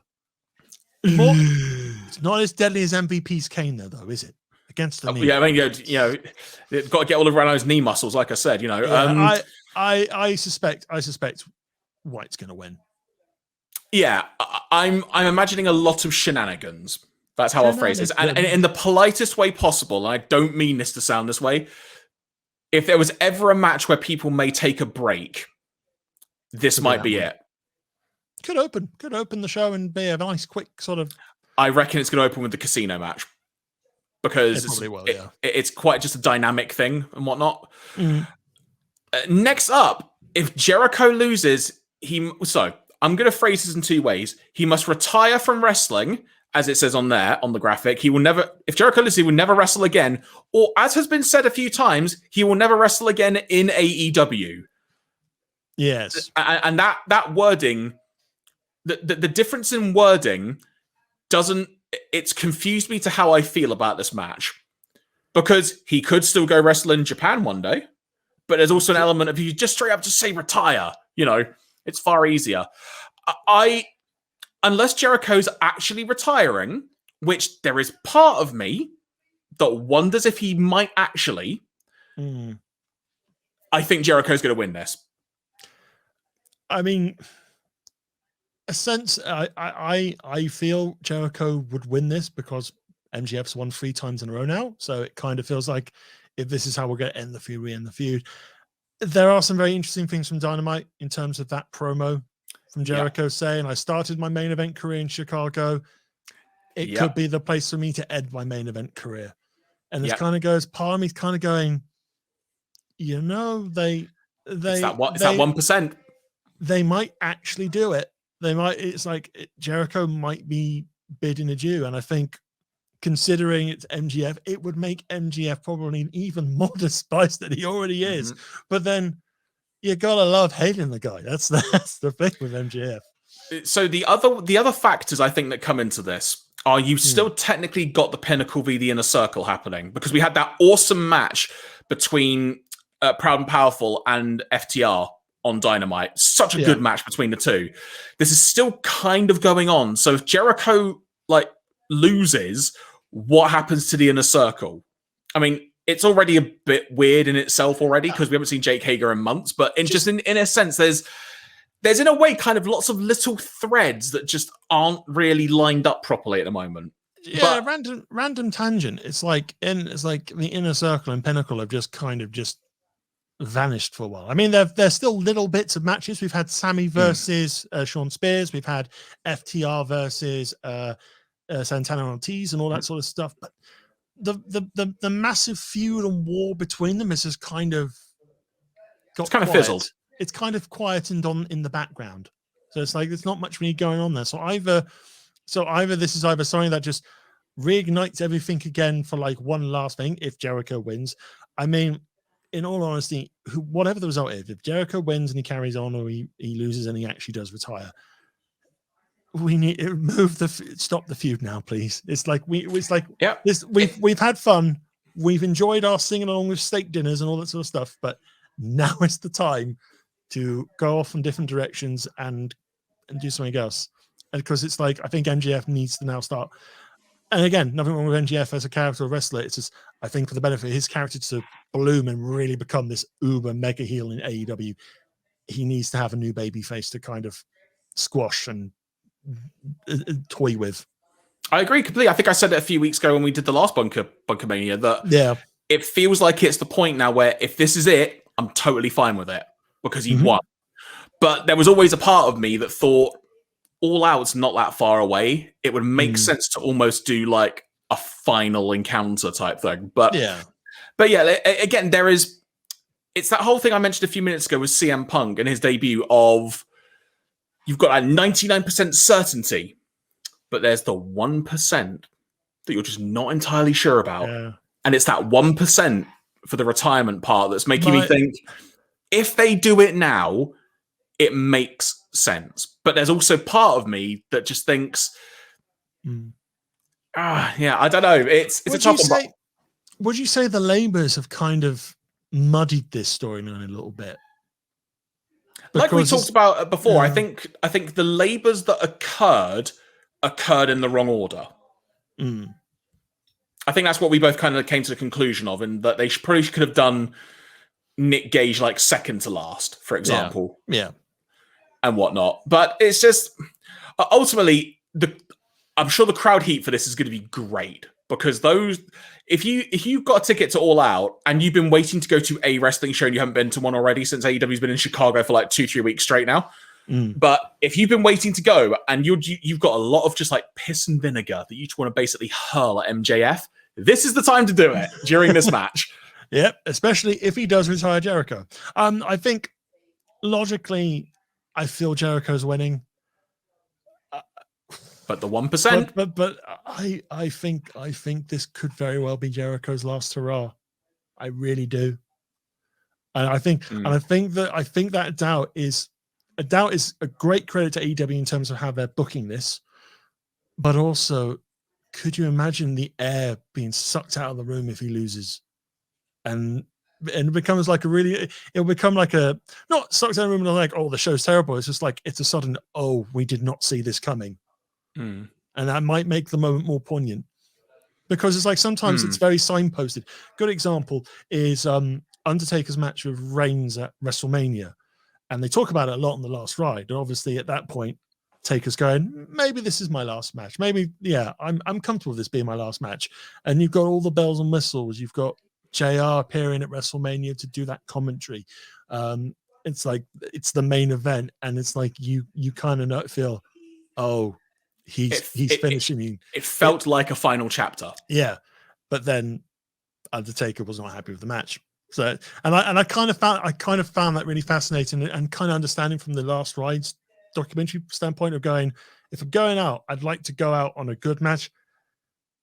It's not as deadly as MVP's cane, though, is it? Against the knee. Yeah, I mean, they've got to get all around those knee muscles, like I said. Yeah, I suspect White's going to win. Yeah, I'm imagining a lot of shenanigans. That's how I'll phrase this, and in the politest way possible. And I don't mean this to sound this way. If there was ever a match where people may take a break, this might be it. Could open the show and be a nice, quick sort of. I reckon it's going to open with the casino match because it's quite just a dynamic thing and whatnot. Next up, if Jericho loses, I'm going to phrase this in two ways. He must retire from wrestling, as it says on the graphic. He will never, if Jericho loses, he will never wrestle again. Or as has been said a few times, he will never wrestle again in AEW. Yes. And that wording, the difference in wording it's confused me to how I feel about this match. Because he could still go wrestle in Japan one day, but there's also an element of you just straight up just say retire. It's far easier. Unless Jericho's actually retiring, which there is part of me that wonders if he might actually, I think Jericho's going to win this. I mean, I feel Jericho would win this because MJF's won 3 times in a row now. So it kind of feels like if this is how we're going to end the feud, we end the feud. There are some very interesting things from Dynamite in terms of that promo from Jericho saying, I started my main event career in Chicago. It could be the place for me to end my main event career. And it kind of goes, part of me's kind of going, it's that 1%. They might actually do it. It's like Jericho might be bidding adieu. And I think considering it's MGF, it would make MGF probably even more despised than he already is. But then you gotta love hating the guy. That's the thing with MGF. So the other factors I think that come into this are you've still technically got the Pinnacle v the Inner Circle happening because we had that awesome match between Proud and Powerful and FTR on Dynamite. Such a good match between the two. This is still kind of going on. So if Jericho loses, what happens to the Inner Circle? I mean, it's already a bit weird in itself already because we haven't seen Jake Hager in months, but in a sense, there's in a way kind of lots of little threads that just aren't really lined up properly at the moment. Yeah, but random tangent. It's like the Inner Circle and Pinnacle have just kind of vanished for a while. I mean, there's still little bits of matches. We've had Sammy versus Sean Spears. We've had FTR versus Santana Ortiz and all that sort of stuff. But the massive feud and war between them has just kind of got quiet. Fizzled. It's kind of quietened on in the background. So it's like there's not much really going on there. So either this is either something that just reignites everything again for like one last thing if Jericho wins. I mean, in all honesty, whatever the result is, if Jericho wins and he carries on, or he loses and he actually does retire, we need to stop the feud now, please. It's like we've had fun, we've enjoyed our singing along with steak dinners and all that sort of stuff, but now is the time to go off in different directions and do something else. And because it's like I think MJF needs to now start. And again, nothing wrong with MJF as a character or wrestler. It's just I think for the benefit of his character to bloom and really become this uber mega heel in AEW, he needs to have a new baby face to kind of squash and toy with. I agree completely. I think I said it a few weeks ago when we did the last BunkaMania that it feels like it's the point now where if this is it, I'm totally fine with it because he won. But there was always a part of me that thought All Out's not that far away. It would make sense to almost do like a final encounter type thing. But yeah, again, it's that whole thing I mentioned a few minutes ago with CM Punk and his debut of you've got a 99% certainty, but there's the 1% that you're just not entirely sure about. Yeah. And it's that 1% for the retirement part that's making me think if they do it now, it makes sense. But there's also part of me that just thinks, I don't know. It's a tough one. Would you say the Labours have kind of muddied this storyline a little bit? Like we talked about before, I think the Labours that occurred in the wrong order. I think that's what we both kind of came to the conclusion of, and that they probably could have done Nick Gage like second to last, for example. Yeah. And whatnot. But it's just ultimately I'm sure the crowd heat for this is going to be great because if you've got a ticket to All Out and you've been waiting to go to a wrestling show and you haven't been to one already since AEW's been in Chicago for like 2-3 weeks straight now. But if you've been waiting to go and you've got a lot of just like piss and vinegar that you just want to basically hurl at MJF, this is the time to do it during this match. Yep, especially if he does retire Jericho. I think logically, I feel Jericho's winning. But the 1%. But I think this could very well be Jericho's last hurrah. I really do. And I think that doubt is a great credit to AEW in terms of how they're booking this. But also, could you imagine the air being sucked out of the room if he loses? And it becomes like it'll become like not sucked out of the room and like, oh, the show's terrible. It's just like, it's a sudden, oh, we did not see this coming. And that might make the moment more poignant because it's like sometimes it's very signposted. Good example is Undertaker's match with Reigns at WrestleMania. And they talk about it a lot on the last ride. And obviously at that point, Taker's going, maybe this is my last match. Maybe, I'm comfortable with this being my last match. And you've got all the bells and whistles. You've got JR appearing at WrestleMania to do that commentary. It's like, it's the main event. And it's like, you kind of feel, oh, he's finishing. It felt like a final chapter. Yeah. But then Undertaker was not happy with the match. So, and I kind of found that really fascinating and kind of understanding from the last rides documentary standpoint of going, if I'm going out, I'd like to go out on a good match.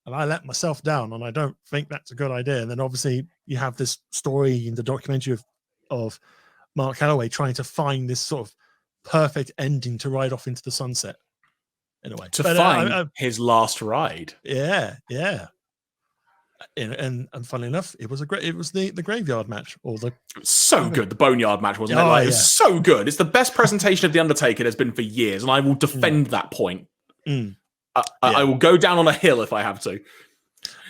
And I let myself down, and I don't think that's a good idea. And then obviously you have this story in the documentary of Mark Calloway trying to find this sort of perfect ending to ride off into the sunset in a way. To find his last ride. Yeah. And funnily enough, it was the graveyard match or the good. The boneyard match, wasn't it? It was so good. It's the best presentation of the Undertaker there's been for years, and I will defend that point. I will go down on a hill if I have to.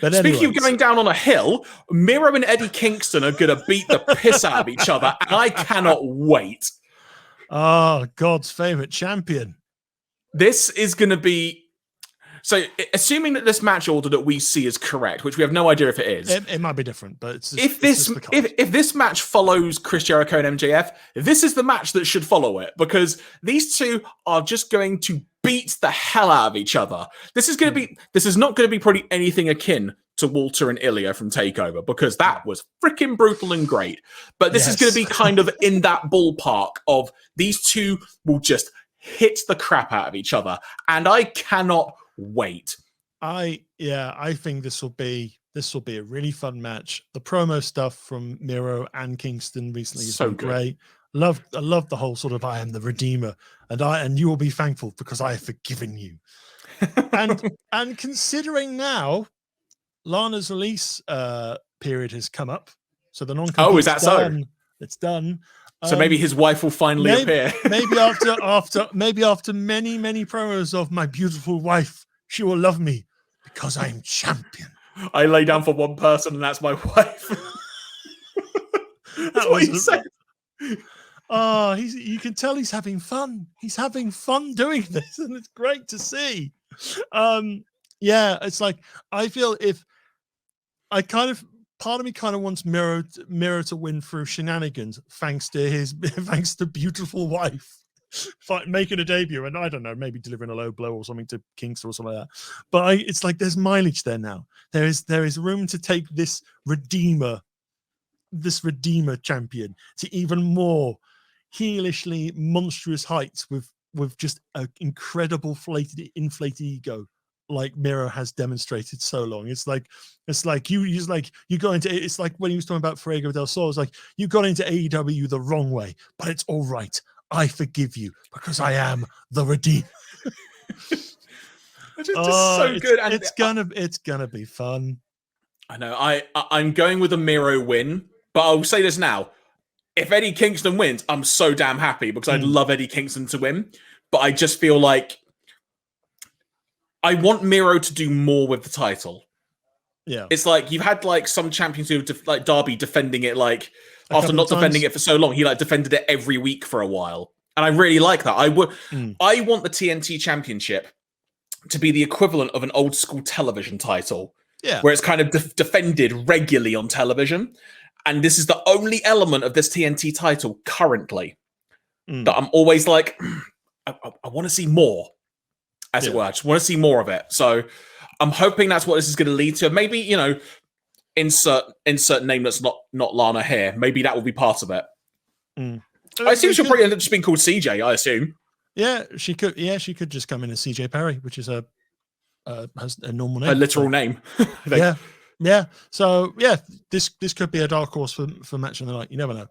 But speaking of going down on a hill, Miro and Eddie Kingston are going to beat the piss out of each other, and I cannot wait. Oh, God's favorite champion. This is going to be. So, assuming that this match order that we see is correct, which we have no idea if it is, it might be different, but it's just, if this match follows Chris Jericho and MJF, this is the match that should follow it, because these two are just going to beat the hell out of each other. This is not going to be probably anything akin to Walter and Ilya from TakeOver, because that was freaking brutal and great. But this is going to be kind of in that ballpark of these two will just hit the crap out of each other, and I cannot wait. I think this will be a really fun match. The promo stuff from Miro and Kingston recently is so great. I love the whole sort of I am the Redeemer, and you will be thankful because I have forgiven you. and considering now Lana's release period has come up, so the non-compete is that done. It's done. So maybe his wife will finally appear. maybe after many promos of my beautiful wife, she will love me because I am champion. I lay down for one person, and that's my wife. That's what he said. Oh, you can tell he's having fun. He's having fun doing this, and it's great to see. It's like I feel part of me kind of wants Miro to win through shenanigans, thanks to beautiful wife making a debut, and I don't know, maybe delivering a low blow or something to Kingston or something like that. But it's like there's mileage there now. There is room to take this Redeemer champion to even more heelishly monstrous heights with just an incredible inflated ego, like Miro has demonstrated so long. It's like you go into it's like when he was talking about Fuego del Sol. It's like you got into AEW the wrong way, but it's all right. I forgive you because I am the Redeemer. It's so good, and it's gonna be fun. I know. I'm going with a Miro win, but I'll say this now: if Eddie Kingston wins, I'm so damn happy because I'd love Eddie Kingston to win. But I just feel like I want Miro to do more with the title. Yeah, it's like you've had like some champions who like Darby defending it like. After not defending it for so long, he like defended it every week for a while. And I really like that. I want the TNT Championship to be the equivalent of an old school television title. Yeah. Where it's kind of defended regularly on television. And this is the only element of this TNT title currently that I'm always like, I want to see more, as it were. I just want to see more of it. So I'm hoping that's what this is going to lead to. Maybe, insert name that's not Lana here. Maybe that will be part of it. I assume she'll probably end up just being called CJ. I assume. Yeah, she could. Yeah, she could just come in as CJ Perry, which is has a normal name, a literal name. Yeah. So this could be a dark horse for match of the night. You never know.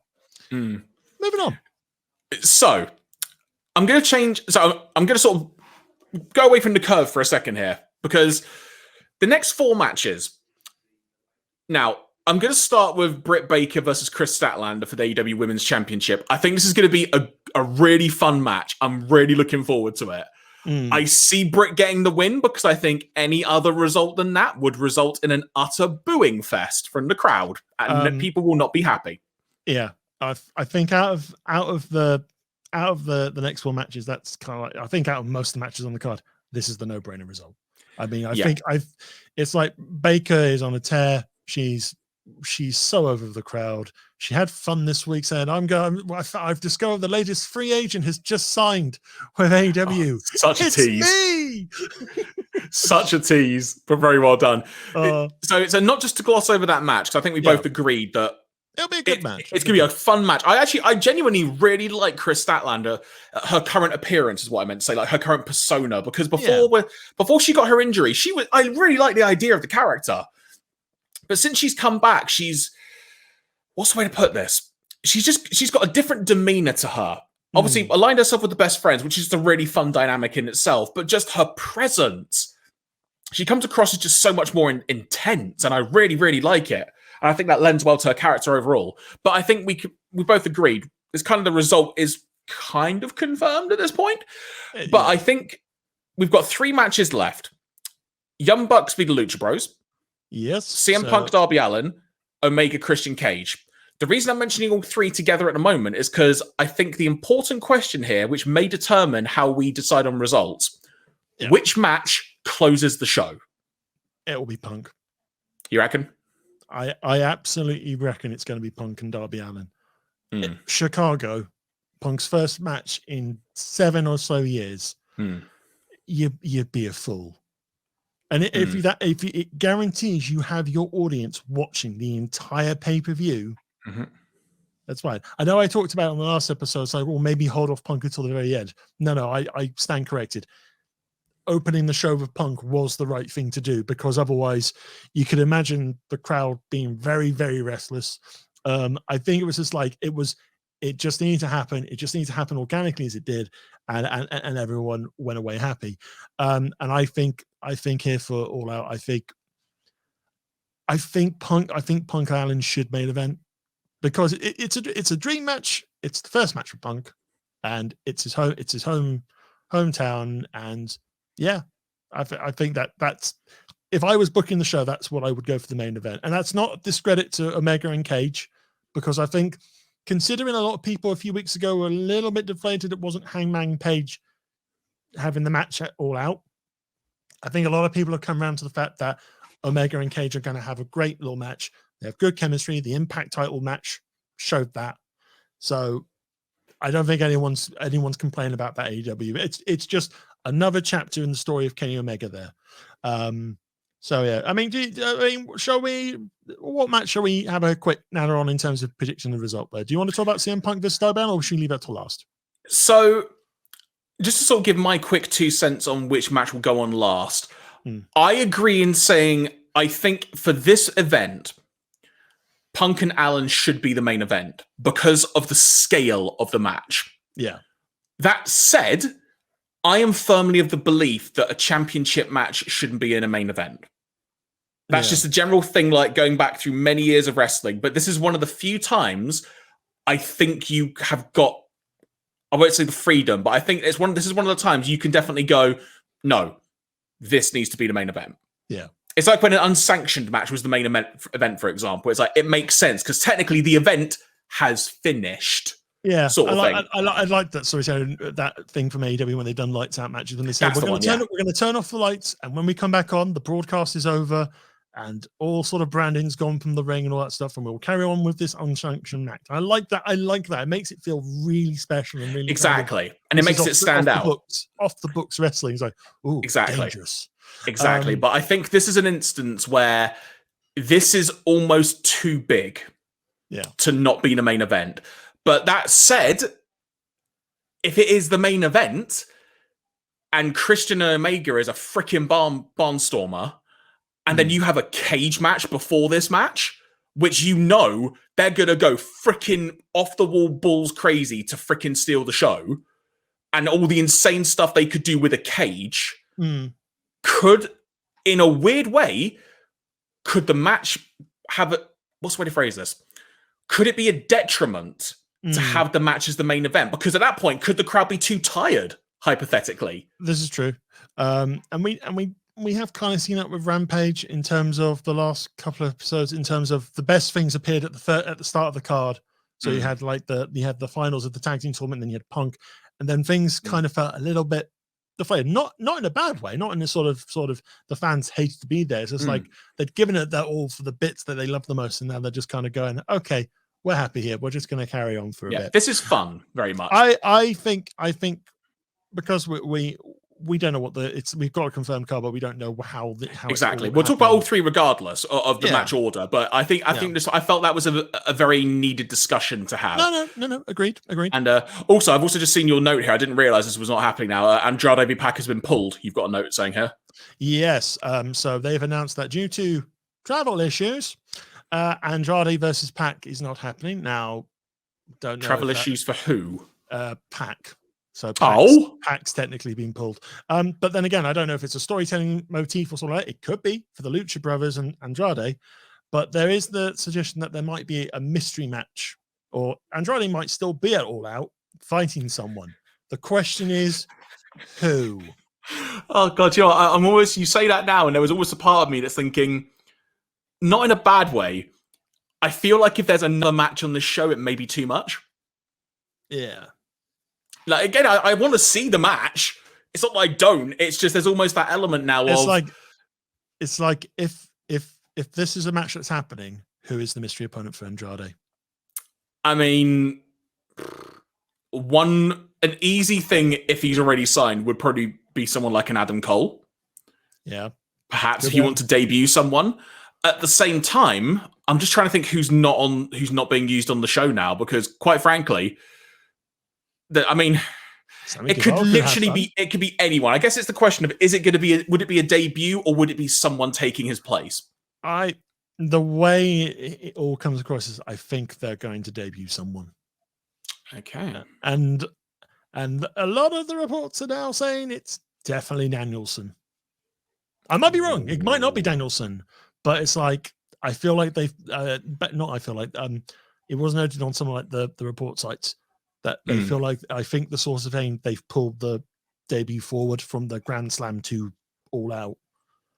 Moving on. So I'm going to change. So I'm going to sort of go away from the curve for a second here, because the next 4 matches. Now, I'm going to start with Britt Baker versus Chris Statlander for the AEW Women's Championship. I think this is going to be a really fun match. I'm really looking forward to it. I see Britt getting the win because I think any other result than that would result in an utter booing fest from the crowd, and people will not be happy. Yeah, I think out of the next 4 matches, that's kind of like, I think out of most of the matches on the card, this is the no-brainer result. I mean, I think it's like Baker is on a tear. She's so over the crowd. She had fun this week saying, I've discovered the latest free agent has just signed with AEW. Such a tease. Me! Such a tease, but very well done. So not just to gloss over that match, because I think we both agreed that it'll be a good match. It's going to be a fun match. I genuinely really like Chris Statlander. Her current appearance is what I meant to say, like her current persona, because before she got her injury, I really like the idea of the character. But since she's come back, what's the way to put this? She's got a different demeanor to her. Obviously, aligned herself with the best friends, which is a really fun dynamic in itself. But just her presence, she comes across as just so much more intense, and I really, really like it. And I think that lends well to her character overall. But I think we both agreed this kind of the result is kind of confirmed at this point. But I think we've got 3 matches left. Young Bucks v. the Lucha Bros. Yes. CM Punk, Darby Allin, Omega, Christian Cage. The reason I'm mentioning all 3 together at the moment is because I think the important question here, which may determine how we decide on results, which match closes the show? It will be Punk. You reckon? I absolutely reckon it's going to be Punk and Darby Allin. Chicago, Punk's first match in 7 or so years. You'd be a fool. And if it guarantees you have your audience watching the entire pay-per-view, that's fine. I know I talked about it on the last episode, so well, maybe hold off Punk until the very end. No, I stand corrected. Opening the show with Punk was the right thing to do, because otherwise you could imagine the crowd being very, very restless. I think it was just like it just needed to happen. It just needed to happen organically as it did, and everyone went away happy. And I think here for All Out, I think Punk Allen should main event, because it's a dream match. It's the first match for Punk, and it's his hometown, and yeah, I think that's, if I was booking the show, that's what I would go for the main event. And that's not a discredit to Omega and Cage, because I think, considering a lot of people a few weeks ago were a little bit deflated it wasn't Hangman Page having the match at All Out, I think a lot of people have come around to the fact that Omega and Cage are going to have a great little match. They have good chemistry. The Impact title match showed that. So I don't think anyone's complaining about that AEW. It's just another chapter in the story of Kenny Omega there. So yeah, I mean, what match shall we have a quick natter on in terms of prediction of the result there? Do you want to talk about CM Punk versus Darby Allin, or should we leave that till last? So, just to sort of give my quick 2 cents on which match will go on last, I agree in saying I think for this event, Punk and Allen should be the main event because of the scale of the match. Yeah. That said, I am firmly of the belief that a championship match shouldn't be in a main event. That's just a general thing, like going back through many years of wrestling. But this is one of the few times I think you have got, I won't say the freedom, but I think this is one of the times you can definitely go, no, this needs to be the main event. Yeah. It's like when an unsanctioned match was the main event, for example. It's like, it makes sense because technically the event has finished. Yeah, sort of thing. I like that. Sorry, that thing from AEW when they've done lights out matches, when they say we're going to turn off the lights, and when we come back on, the broadcast is over, and all sort of branding's gone from the ring and all that stuff, and we'll carry on with this unsanctioned match. I like that. It makes it feel really special and really exactly, and it makes it stand out. Off the books wrestling is like, ooh, exactly, dangerous. Exactly, but I think this is an instance where this is almost too big, to not be the main event. But that said, if it is the main event and Christian and Omega is a freaking barnstormer, and then you have a cage match before this match, which they're going to go freaking off the wall balls crazy to freaking steal the show, and all the insane stuff they could do with a cage, could, in a weird way, could the match have what's the way to phrase this? Could it be a detriment to have the match as the main event? Because at that point, could the crowd be too tired, hypothetically? This is true. And we have kind of seen that with Rampage in terms of the last couple of episodes, in terms of the best things appeared at the start of the card. So you had the finals of the tag team tournament, and then you had Punk, and then things kind of felt a little bit deflated. Not in a bad way, not in a sort of the fans hated to be there. It's just like they'd given it their all for the bits that they love the most, and now they're just kind of going, okay, we're happy here. We're just going to carry on for a bit. This is fun, very much. I think because we don't know what we've got a confirmed card, but we don't know how exactly. We'll talk about all three regardless of the match order. But I think I felt that was a very needed discussion to have. No. Agreed. And also, I've also just seen your note here. I didn't realize this was not happening now. Andrade v. Pac has been pulled. You've got a note saying here. Yes. So they've announced that due to travel issues, Andrade versus Pac is not happening now. Don't know travel issues for who? Pac. So Pac's technically been pulled. But then again, I don't know if it's a storytelling motif or something like that. It could be for the Lucha Brothers and Andrade. But there is the suggestion that there might be a mystery match, or Andrade might still be at All Out fighting someone. The question is, who? Oh, God, I'm always, you say that now, and there was always a part of me that's thinking, not in a bad way, I feel like if there's another match on this show, it may be too much. Yeah. Like, again, I want to see the match. it's not that I don't. It's just there's almost that element now it's like if this is a match that's happening, who is the mystery opponent for Andrade? I mean, an easy thing if he's already signed would probably be someone like an Adam Cole. Yeah. Perhaps if you want to debut someone. At the same time, I'm just trying to think who's not being used on the show now, because quite frankly, it could literally be anyone. I guess it's the question of, would it be a debut or would it be someone taking his place? The way it all comes across is I think they're going to debut someone. Okay. And a lot of the reports are now saying it's definitely Danielson. I might be wrong. It might not be Danielson, but it's like, I feel like they've, it was noted on some of like the report sites that they feel like, I think the source of saying they've pulled the debut forward from the Grand Slam to All Out.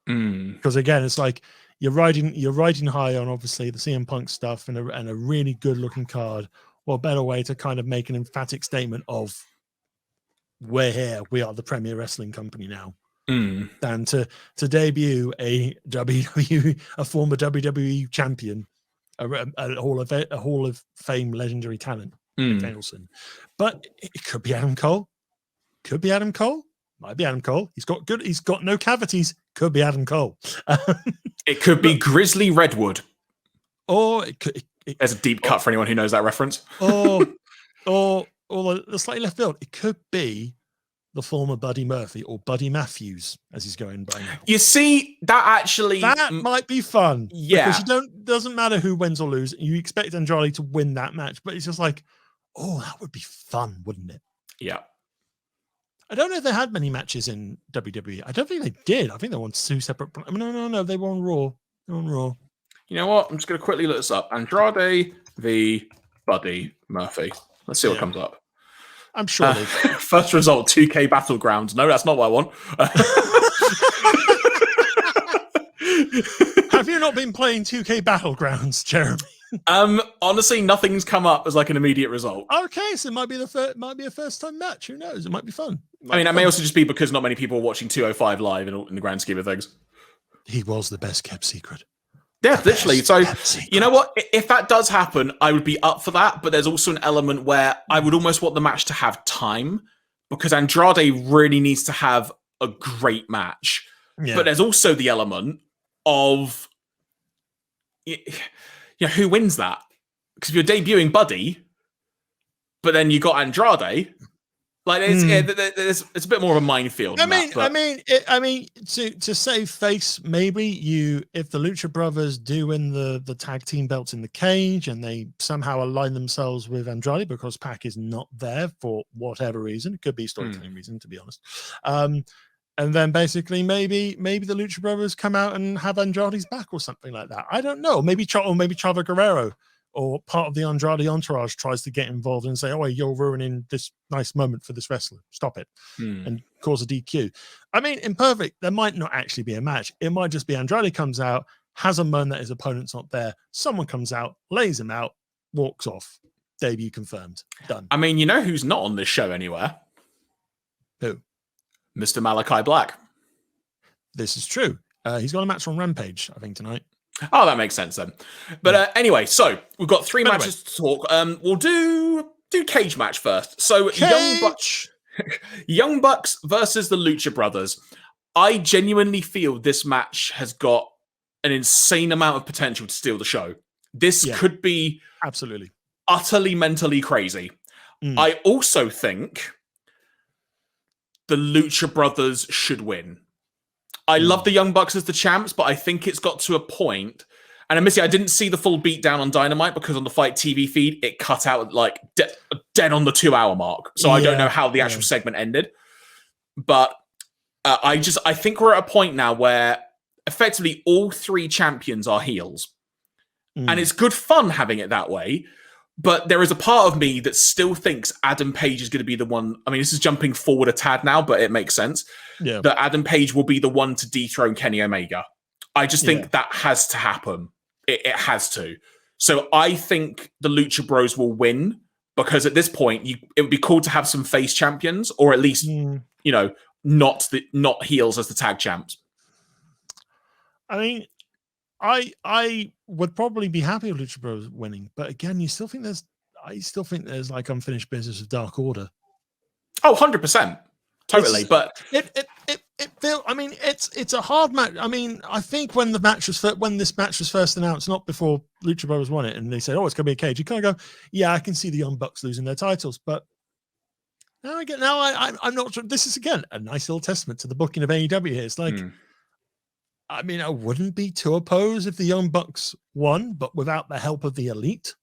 Because again, it's like you're riding high on obviously the CM Punk stuff and a really good looking card. What better way to kind of make an emphatic statement of, we're here, we are the premier wrestling company now, than to debut a former WWE champion, a Hall of Fame legendary talent, Danielson. But it could be Adam Cole. Could be Adam Cole. Might be Adam Cole. He's got no cavities. Could be Adam Cole. It could be Grizzly Redwood. Or it could. There's a deep cut for anyone who knows that reference. or the slightly left field. It could be the former Buddy Murphy or Buddy Matthews, as he's going by now. You see, that might be fun. Yeah. Because doesn't matter who wins or loses. You expect Andrade to win that match, but it's just like, oh, that would be fun, wouldn't it? Yeah. I don't know if they had many matches in WWE. I don't think they did. I think they won two separate. No. They were on Raw. They're on Raw. You know what? I'm just going to quickly look this up. Andrade v. Buddy Murphy. Let's see what comes up. I'm sure. First result, 2K Battlegrounds. No, that's not what I want. Have you not been playing 2K Battlegrounds, Jeremy? Honestly, nothing's come up as like an immediate result. Okay, so it might be a first time match. Who knows? It might be fun. That may also just be because not many people are watching 205 live in the grand scheme of things. He was the best kept secret. Yeah, literally. So, you know what? If that does happen, I would be up for that. But there's also an element where I would almost want the match to have time, because Andrade really needs to have a great match. Yeah. But there's also the element of, who wins that? Because if you're debuting Buddy, but then you got Andrade, like it's a bit more of a minefield. I mean, to save face, maybe if the Lucha Brothers do win the tag team belts in the cage and they somehow align themselves with Andrade because Pac is not there for whatever reason, it could be storytelling reason, to be honest. And then basically maybe the Lucha Brothers come out and have Andrade's back or something like that. I don't know. Maybe Chavo Guerrero or part of the Andrade entourage tries to get involved and say, oh, you're ruining this nice moment for this wrestler. Stop it. And cause a DQ. I mean, in perfect, there might not actually be a match. It might just be Andrade comes out, has a moment that his opponent's not there. Someone comes out, lays him out, walks off. Debut confirmed. Done. I mean, you know who's not on this show anywhere? Who? Mr. Malachi Black. This is true. He's got a match on Rampage, I think, tonight. Oh, that makes sense then. But anyway, so we've got three matches to talk. We'll do cage match first. So Young Bucks versus the Lucha Brothers. I genuinely feel this match has got an insane amount of potential to steal the show. This could be absolutely utterly mentally crazy. I also think the Lucha Brothers should win. I love the Young Bucks as the champs, but I think it's got to a point. And admittedly, I didn't see the full beatdown on Dynamite because on the Fight TV feed, it cut out like dead on the 2-hour mark. So I don't know how the actual segment ended. But I think we're at a point now where effectively all three champions are heels. And it's good fun having it that way. But there is a part of me that still thinks Adam Page is going to be the one. I mean, this is jumping forward a tad now, but it makes sense. Yeah. That Adam Page will be the one to dethrone Kenny Omega. I just think that has to happen. It has to. So I think the Lucha Bros will win because at this point, it would be cool to have some face champions, or at least, not heels as the tag champs. I mean, I would probably be happy with Lucha Bros winning, but again, I still think there's like unfinished business with Dark Order. Oh, 100%. Totally. But it feels, I mean, it's a hard match. I mean, I think when this match was first announced, not before Lucha Bros won it, and they said, "Oh, it's going to be a cage," you kind of go, "Yeah, I can see the Young Bucks losing their titles." But I'm not sure. This is again a nice little testament to the booking of AEW here. It's like, I mean, I wouldn't be too opposed if the Young Bucks won, but without the help of the Elite.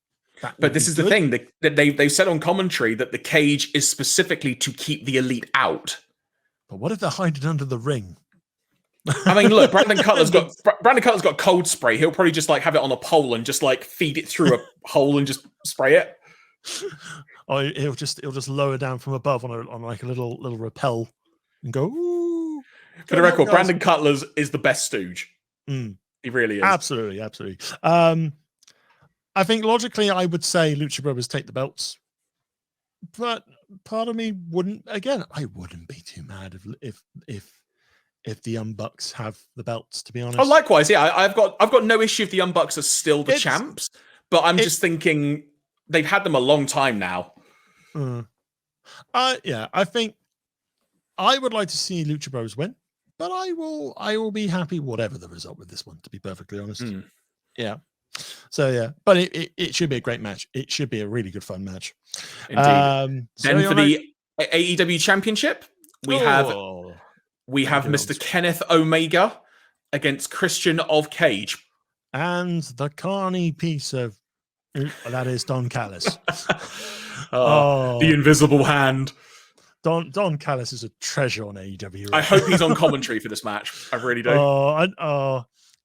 But this is the thing that they've said on commentary that the cage is specifically to keep the Elite out. But what if they're hiding under the ring? I mean, look, Brandon Cutler's got cold spray. He'll probably just like have it on a pole and just like feed it through a hole and just spray it. Or he'll just lower down from above on like a little rappel and go. Ooh, for the record, Brandon Cutler's is the best stooge. He really is. Absolutely. I think logically, I would say Lucha Brothers take the belts, but part of me wouldn't. Again, I wouldn't be too mad if the Young Bucks have the belts. To be honest. Oh, likewise, yeah. I've got no issue if the Young Bucks are still the champs, but I'm just thinking they've had them a long time now. Yeah, I think I would like to see Lucha Bros win, but I will be happy whatever the result with this one. To be perfectly honest, yeah. So yeah, but it should be a great match. It should be a really good fun match. Indeed. Then for the AEW Championship, we have Mr. Kenneth Omega against Christian of Cage, and the carny piece of that is Don Callis. The invisible hand. Don Callis is a treasure on AEW. Right? I hope he's on commentary for this match. I really do.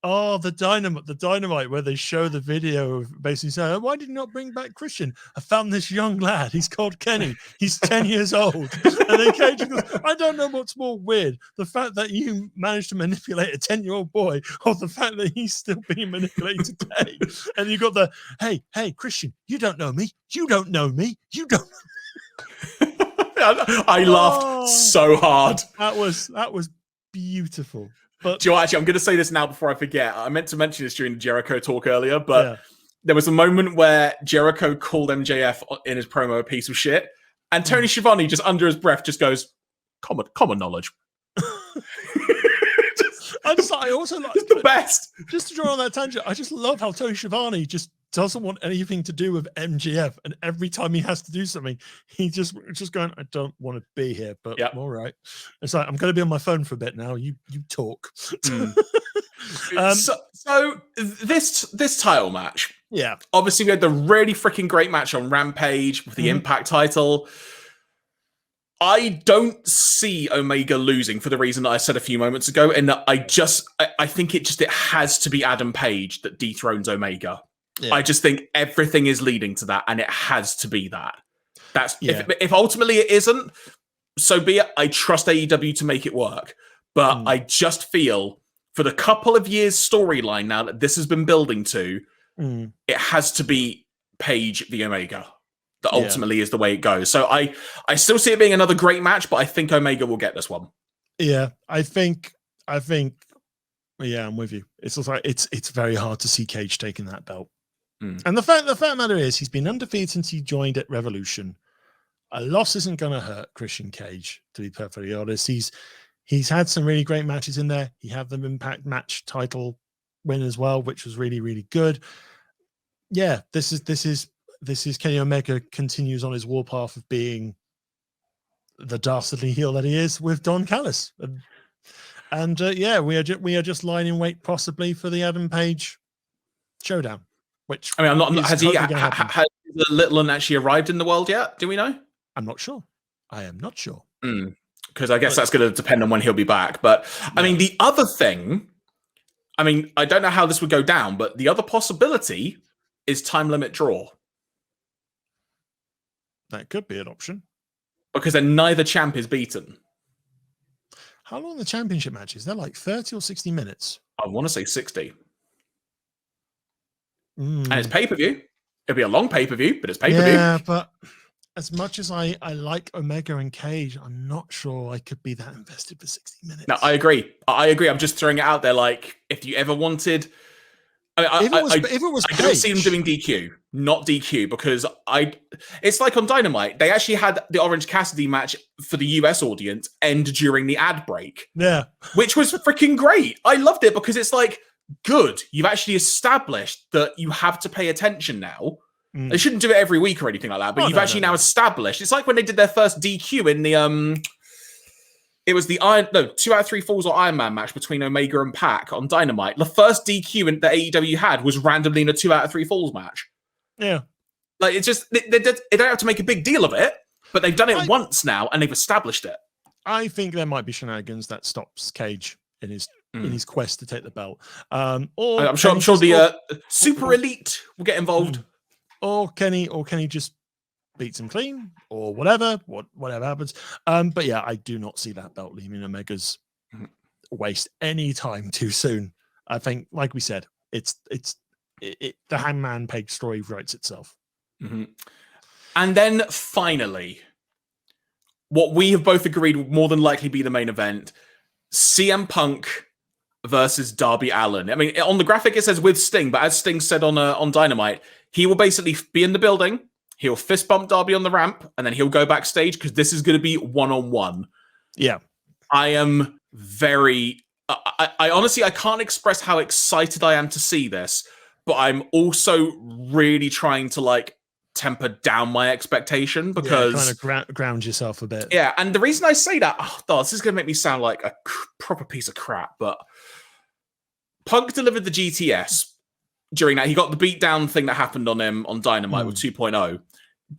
The dynamite where they show the video of basically saying, "Why did you not bring back Christian? I found this young lad. He's called Kenny. He's 10 years old." And then Cage goes, "I don't know what's more weird, the fact that you managed to manipulate a 10-year-old boy, or the fact that he's still being manipulated today." And you got the, hey, Christian, you don't know me. You don't know me. You don't know me. I laughed so hard. That was beautiful. But Joe, actually, I'm going to say this now before I forget. I meant to mention this during the Jericho talk earlier, but there was a moment where Jericho called MJF in his promo a piece of shit, and Tony Schiavone just under his breath just goes, "Common knowledge." I also like the best. Just to draw on that tangent, I just love how Tony Schiavone just doesn't want anything to do with MGF, and every time he has to do something, he just going, "I don't want to be here, but all right." It's like, I'm going to be on my phone for a bit now. You talk. So this title match, obviously we had the really freaking great match on Rampage with the Impact title. I don't see Omega losing for the reason that I said a few moments ago, and that I think it has to be Adam Page that dethrones Omega. Yeah. I just think everything is leading to that, and it has to be that. That's if ultimately it isn't, so be it. I trust AEW to make it work, but I just feel for the couple of years storyline now that this has been building to, it has to be Page v Omega. That ultimately is the way it goes. So I still see it being another great match, but I think Omega will get this one. Yeah, I think. Yeah, I'm with you. It's also, it's very hard to see Cage taking that belt. And the fact matter is, he's been undefeated since he joined at Revolution. A loss isn't going to hurt Christian Cage, to be perfectly honest. He's had some really great matches in there. He had the Impact match title win as well, which was really, really good. Yeah, this is Kenny Omega continues on his warpath of being the dastardly heel that he is with Don Callis. And we are just lying in wait possibly for the Adam Page showdown. Which I mean, has the little one actually arrived in the world yet? Do we know? I'm not sure. I am not sure. Because I guess that's going to depend on when he'll be back. But I mean, the other thing, I mean, I don't know how this would go down, but the other possibility is time limit draw. That could be an option. Because then neither champ is beaten. How long are the championship matches? They're like 30 or 60 minutes. I want to say 60. And it's pay-per-view. It'll be a long pay-per-view, but it's pay-per-view. Yeah, but as much as I like Omega and Cage, I'm not sure I could be that invested for 60 minutes. No, I agree. I'm just throwing it out there. Like, if you ever wanted, if it was I Cage, don't see them doing DQ, not DQ, because it's like on Dynamite, they actually had the Orange Cassidy match for the US audience end during the ad break. Yeah. Which was freaking great. I loved it because it's like, good. You've actually established that you have to pay attention now. They shouldn't do it every week or anything like that, but you've actually now established. It's like when they did their first DQ in the it was the 2 out of 3 falls or Iron Man match between Omega and Pac on Dynamite. The first DQ that AEW had was randomly in a 2 out of 3 falls match. Yeah. Like, it's just, they don't have to make a big deal of it, but they've done it once now and they've established it. I think there might be shenanigans that stops Cage in his quest to take the belt. Or I'm sure the Super Elite will get involved. Or Kenny just beats him clean, or whatever happens. But yeah, I do not see that belt leaving Omega's waste any time too soon. I think, like we said, the Hangman Page story writes itself. Mm-hmm. And then finally, what we have both agreed will more than likely be the main event: CM Punk versus Darby Allin. I mean, on the graphic it says with Sting, but as Sting said on Dynamite, he will basically be in the building, he'll fist bump Darby on the ramp, and then he'll go backstage because this is going to be one-on-one. Yeah. I am very... I honestly, I can't express how excited I am to see this, but I'm also really trying to, like, temper down my expectation because... kind of ground yourself a bit. Yeah, and the reason I say that... this is going to make me sound like a proper piece of crap, but Punk delivered the GTS. During that, he got the beatdown thing that happened on him on Dynamite with 2.0.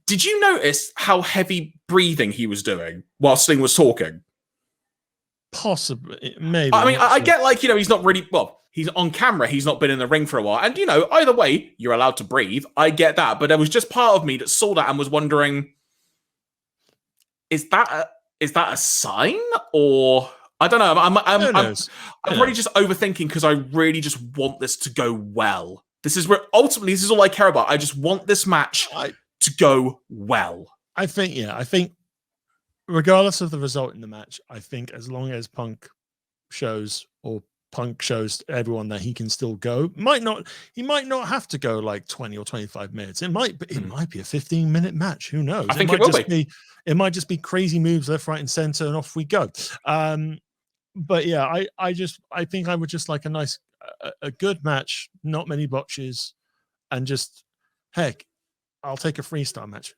Did you notice how heavy breathing he was doing while Sting was talking? Possibly, maybe. I mean, I get, like, he's not really... Well, he's on camera. He's not been in the ring for a while. And, either way, you're allowed to breathe. I get that. But there was just part of me that saw that and was wondering, is that a sign? Or... I don't know. I'm probably just overthinking because I really just want this to go well. This is all I care about. I just want this match to go well. I think regardless of the result in the match, I think as long as Punk shows everyone that he can still go, he might not have to go like 20 or 25 minutes. It might be a 15-minute match. Who knows? I think it will be. It might just be crazy moves left, right, and center, and off we go. But yeah, I think I would just like a good match, not many botches, and just heck, I'll take a 3-star match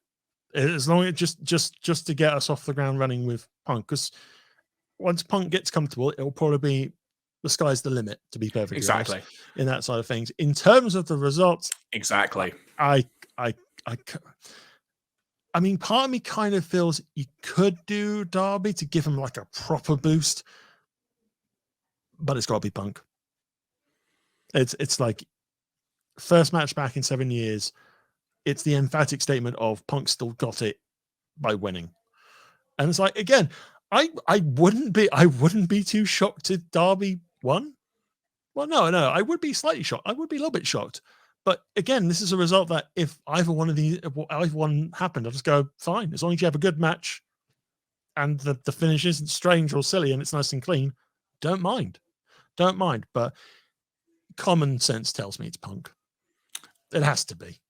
as long as just to get us off the ground running with Punk. Because once Punk gets comfortable, it'll probably be the sky's the limit. To be perfectly honest, in that side of things. In terms of the results, I mean, part of me kind of feels you could do Darby to give him like a proper boost, but it's got to be Punk. It's like first match back in 7 years. It's the emphatic statement of Punk still got it by winning, and it's like, again, I wouldn't be too shocked if Darby won. Well, no, I would be slightly shocked. I would be a little bit shocked. But again, this is a result that if either one happened, I'll just go, fine. As long as you have a good match and the finish isn't strange or silly and it's nice and clean, don't mind. But common sense tells me it's Punk. It has to be.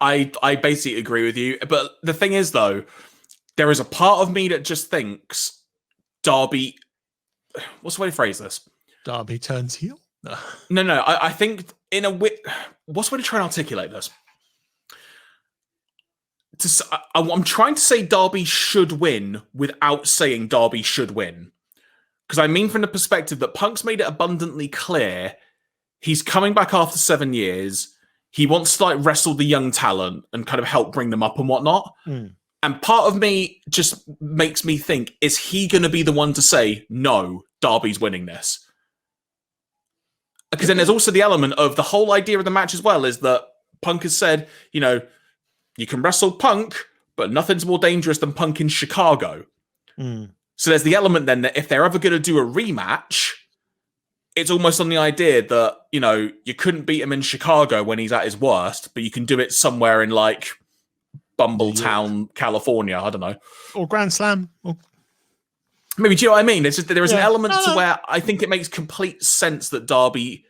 I basically agree with you. But the thing is, though, there is a part of me that just thinks Darby... What's the way to phrase this? Darby turns heel? No. I think in a way... What's the way to try and articulate this? I'm trying to say Darby should win without saying Darby should win. Because I mean from the perspective that Punk's made it abundantly clear he's coming back after 7 years. He wants to like wrestle the young talent and kind of help bring them up and whatnot. And part of me just makes me think, is he going to be the one to say, no, Darby's winning this? Because then there's also the element of the whole idea of the match as well, is that Punk has said, you can wrestle Punk, but nothing's more dangerous than Punk in Chicago. So there's the element then that if they're ever going to do a rematch, it's almost on the idea that, you couldn't beat him in Chicago when he's at his worst, but you can do it somewhere in like Bumbletown, California. I don't know. Or Grand Slam. Or... Maybe, do you know what I mean? It's just, there is an element to No. where I think it makes complete sense that Darby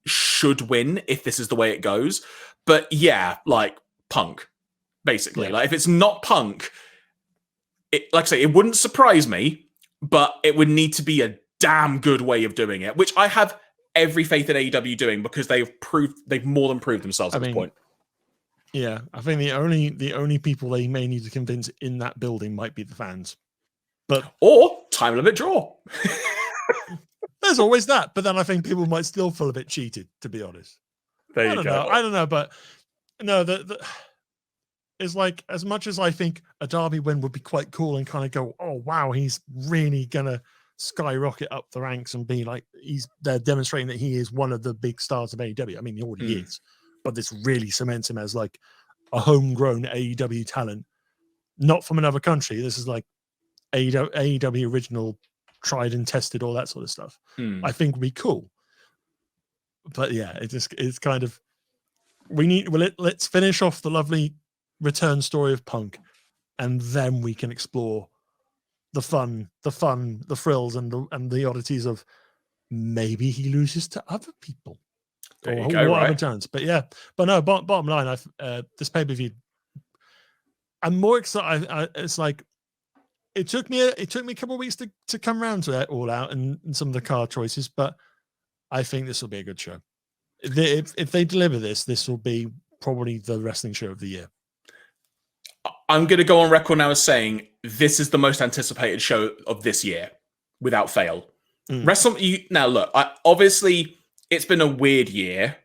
should win if this is the way it goes. But yeah, like Punk, basically. Like if it's not Punk, like I say, it wouldn't surprise me, but it would need to be a damn good way of doing it, which I have every faith in AEW doing, because they've more than proved themselves at this point. Yeah, I think the only people they may need to convince in that building might be the fans. Or time limit draw. There's always that, but then I think people might still feel a bit cheated, to be honest. There you go. I don't know, but no, it's like, as much as I think a Derby win would be quite cool and kind of go, oh wow, he's really gonna skyrocket up the ranks and be like, they're demonstrating that he is one of the big stars of AEW. I mean, he already is, but this really cements him as like a homegrown AEW talent, not from another country. This is like AEW original, tried and tested, all that sort of stuff. I think would be cool. But yeah, it's kind of, let's finish off the lovely return story of Punk, and then we can explore the fun, the thrills, and the oddities of maybe he loses to other people. There you go, right? Chance. But yeah, but no, bottom line, this pay-per-view, I'm more excited. It's like, it took me a couple of weeks to come around to that All Out and some of the card choices, but I think this will be a good show. If they deliver this will be probably the wrestling show of the year. I'm going to go on record now as saying this is the most anticipated show of this year, without fail. Now, look, obviously it's been a weird year.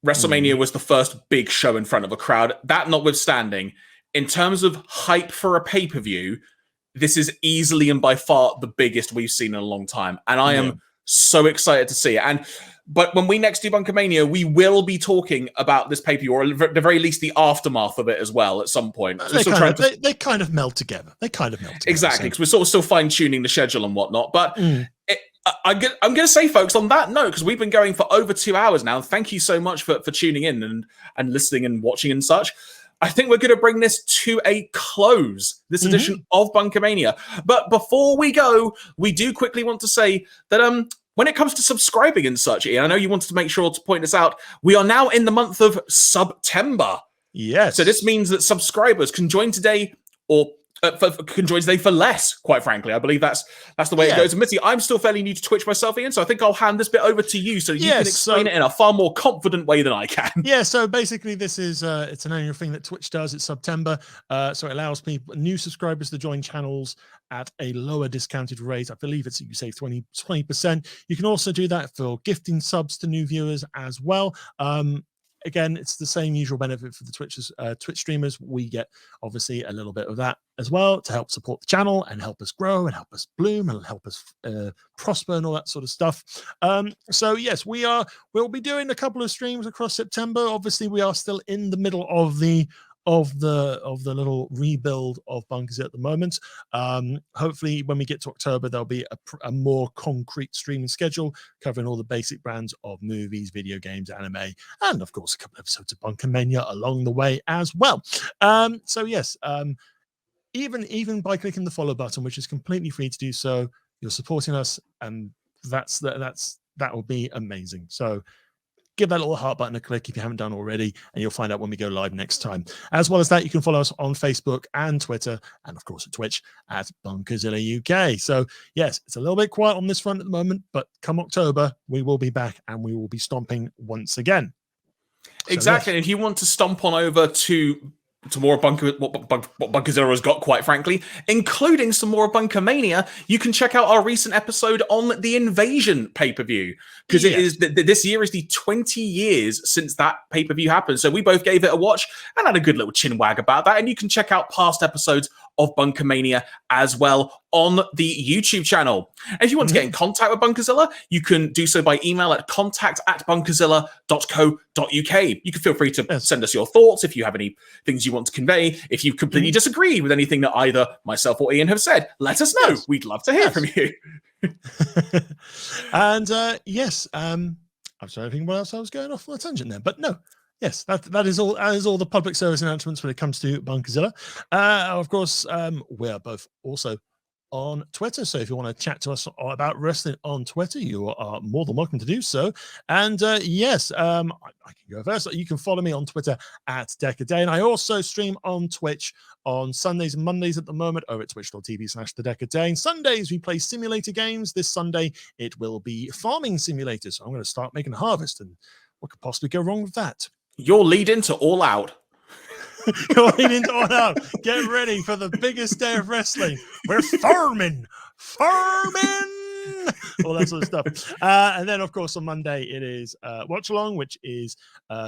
WrestleMania was the first big show in front of a crowd. That notwithstanding, in terms of hype for a pay-per-view, this is easily and by far the biggest we've seen in a long time. And I am so excited to see it. But when we next do BunkaMania, we will be talking about this pay-per-view, or at the very least the aftermath of it as well at some point. They kind of melt together. Exactly, because we're sort of still fine-tuning the schedule and whatnot. But I'm going to say, folks, on that note, because we've been going for over 2 hours now, thank you so much for tuning in and listening and watching and such. I think we're going to bring this to a close, this edition of BunkaMania. But before we go, we do quickly want to say that when it comes to subscribing and such, Ian, I know you wanted to make sure to point this out, we are now in the month of September. Yes. So this means that subscribers can join today, or can join today for less, quite frankly. I believe that's the way it goes. And Mitty, I'm still fairly new to Twitch myself, Ian, so I think I'll hand this bit over to you so you can explain it in a far more confident way than I can. Yeah, so basically this is it's an annual thing that Twitch does. It's September, so it allows people, new subscribers, to join channels at a lower discounted rate. I believe you save 20%. You can also do that for gifting subs to new viewers as well. Again, it's the same usual benefit for the Twitch streamers. We get obviously a little bit of that as well to help support the channel and help us grow and help us bloom and help us prosper and all that sort of stuff. So yes, we'll be doing a couple of streams across September. Obviously, we are still in the middle of the little rebuild of Bunkazilla at the moment. Hopefully when we get to October, there'll be a more concrete streaming schedule covering all the basic brands of movies, video games, anime, and of course a couple episodes of BunkaMania along the way as well. So yes, even by clicking the follow button, which is completely free to do so, you're supporting us, and that will be amazing. So give that little heart button a click if you haven't done already, and you'll find out when we go live next time. As well as that, you can follow us on Facebook and Twitter, and of course at Twitch at Bunkazilla UK. So yes, it's a little bit quiet on this front at the moment, but come October, we will be back and we will be stomping once again. Exactly. So, yes. If you want to stomp on over to more what Bunkazilla has got, quite frankly, including some more BunkaMania, you can check out our recent episode on the Invasion pay-per-view, because it is this year is the 20 years since that pay-per-view happened. So we both gave it a watch and had a good little chin wag about that. And you can check out past episodes of BunkaMania as well on the YouTube channel. And if you want to get in contact with Bunkazilla, you can do so by email at contact@bunkazilla.co.uk. You can feel free to send us your thoughts if you have any things you want to convey. If you completely disagree with anything that either myself or Ian have said, let us know. We'd love to hear from you. And I'm trying to think what else I was going off on a tangent there, but no. Yes, that is all. That is all the public service announcements when it comes to Bunkazilla. Of course, we are both also on Twitter. So if you want to chat to us about wrestling on Twitter, you are more than welcome to do so. And yes, I can go first. You can follow me on Twitter at Decade, and I also stream on Twitch on Sundays and Mondays at the moment over at twitch.tv/thedecade. Sundays we play simulator games. This Sunday it will be farming simulator. So I'm going to start making a harvest, and what could possibly go wrong with that? You're leading to All Out. You're leading to All Out. Get ready for the biggest day of wrestling. We're farming, all that sort of stuff. And then, of course, on Monday it is Watch Along, which is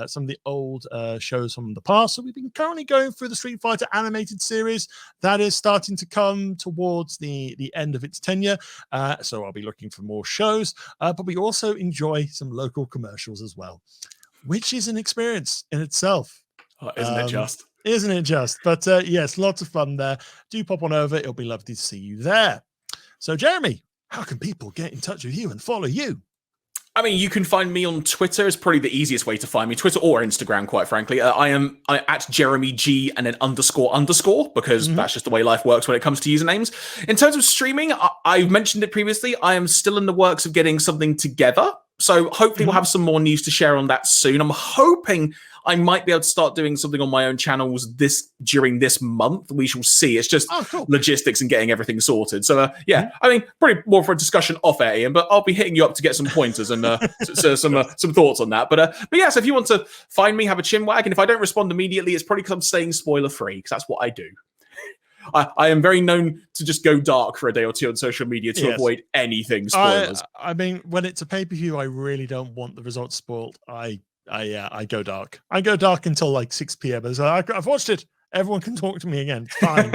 some of the old shows from the past. So we've been currently going through the Street Fighter animated series that is starting to come towards the end of its tenure. So I'll be looking for more shows, but we also enjoy some local commercials as well, which is an experience in itself. Oh, isn't it just? Isn't it just? But yes, lots of fun there. Do pop on over. It'll be lovely to see you there. So, Jeremy, how can people get in touch with you and follow you? I mean, you can find me on Twitter. Is probably the easiest way to find me. Twitter or Instagram, quite frankly. I am at Jeremy G and then __ because that's just the way life works when it comes to usernames. In terms of streaming, I've mentioned it previously. I am still in the works of getting something together. So hopefully we'll have some more news to share on that soon. I'm hoping I might be able to start doing something on my own channels during this month. We shall see. It's just logistics and getting everything sorted. So yeah, I mean, probably more for a discussion off air, Ian, but I'll be hitting you up to get some pointers and some thoughts on that. But yeah, so if you want to find me, have a chinwag, and if I don't respond immediately, it's probably because I'm staying spoiler free, because that's what I do. I am very known to just go dark for a day or two on social media to avoid anything spoilers. I mean, when it's a pay-per-view, I really don't want the results spoiled. I go dark. I go dark until like 6 p.m. So I've watched it. Everyone can talk to me again. It's fine.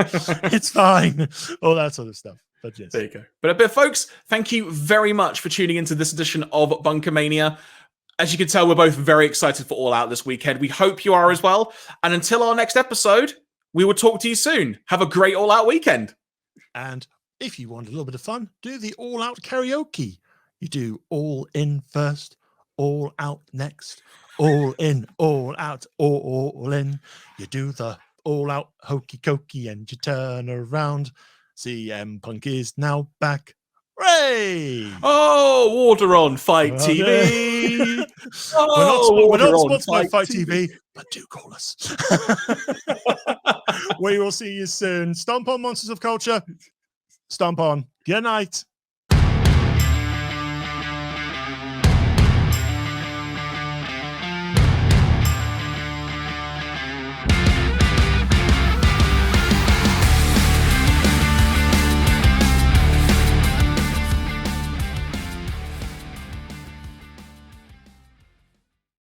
It's fine. All that sort of stuff. But yes. There you go. But folks, thank you very much for tuning into this edition of BunkaMania. As you can tell, we're both very excited for All Out this weekend. We hope you are as well. And until our next episode, we will talk to you soon. Have a great All Out weekend. And if you want a little bit of fun, do the All Out karaoke. You do all in first, all out next, all in, all out, all in. You do the All Out hokey cokey and you turn around. CM Punk is now back. Hooray! Oh, water on Fight TV. We're not sponsored by Fight TV, but do call us. We will see you soon. Stomp on, Monsters of Culture. Stomp on. Good night.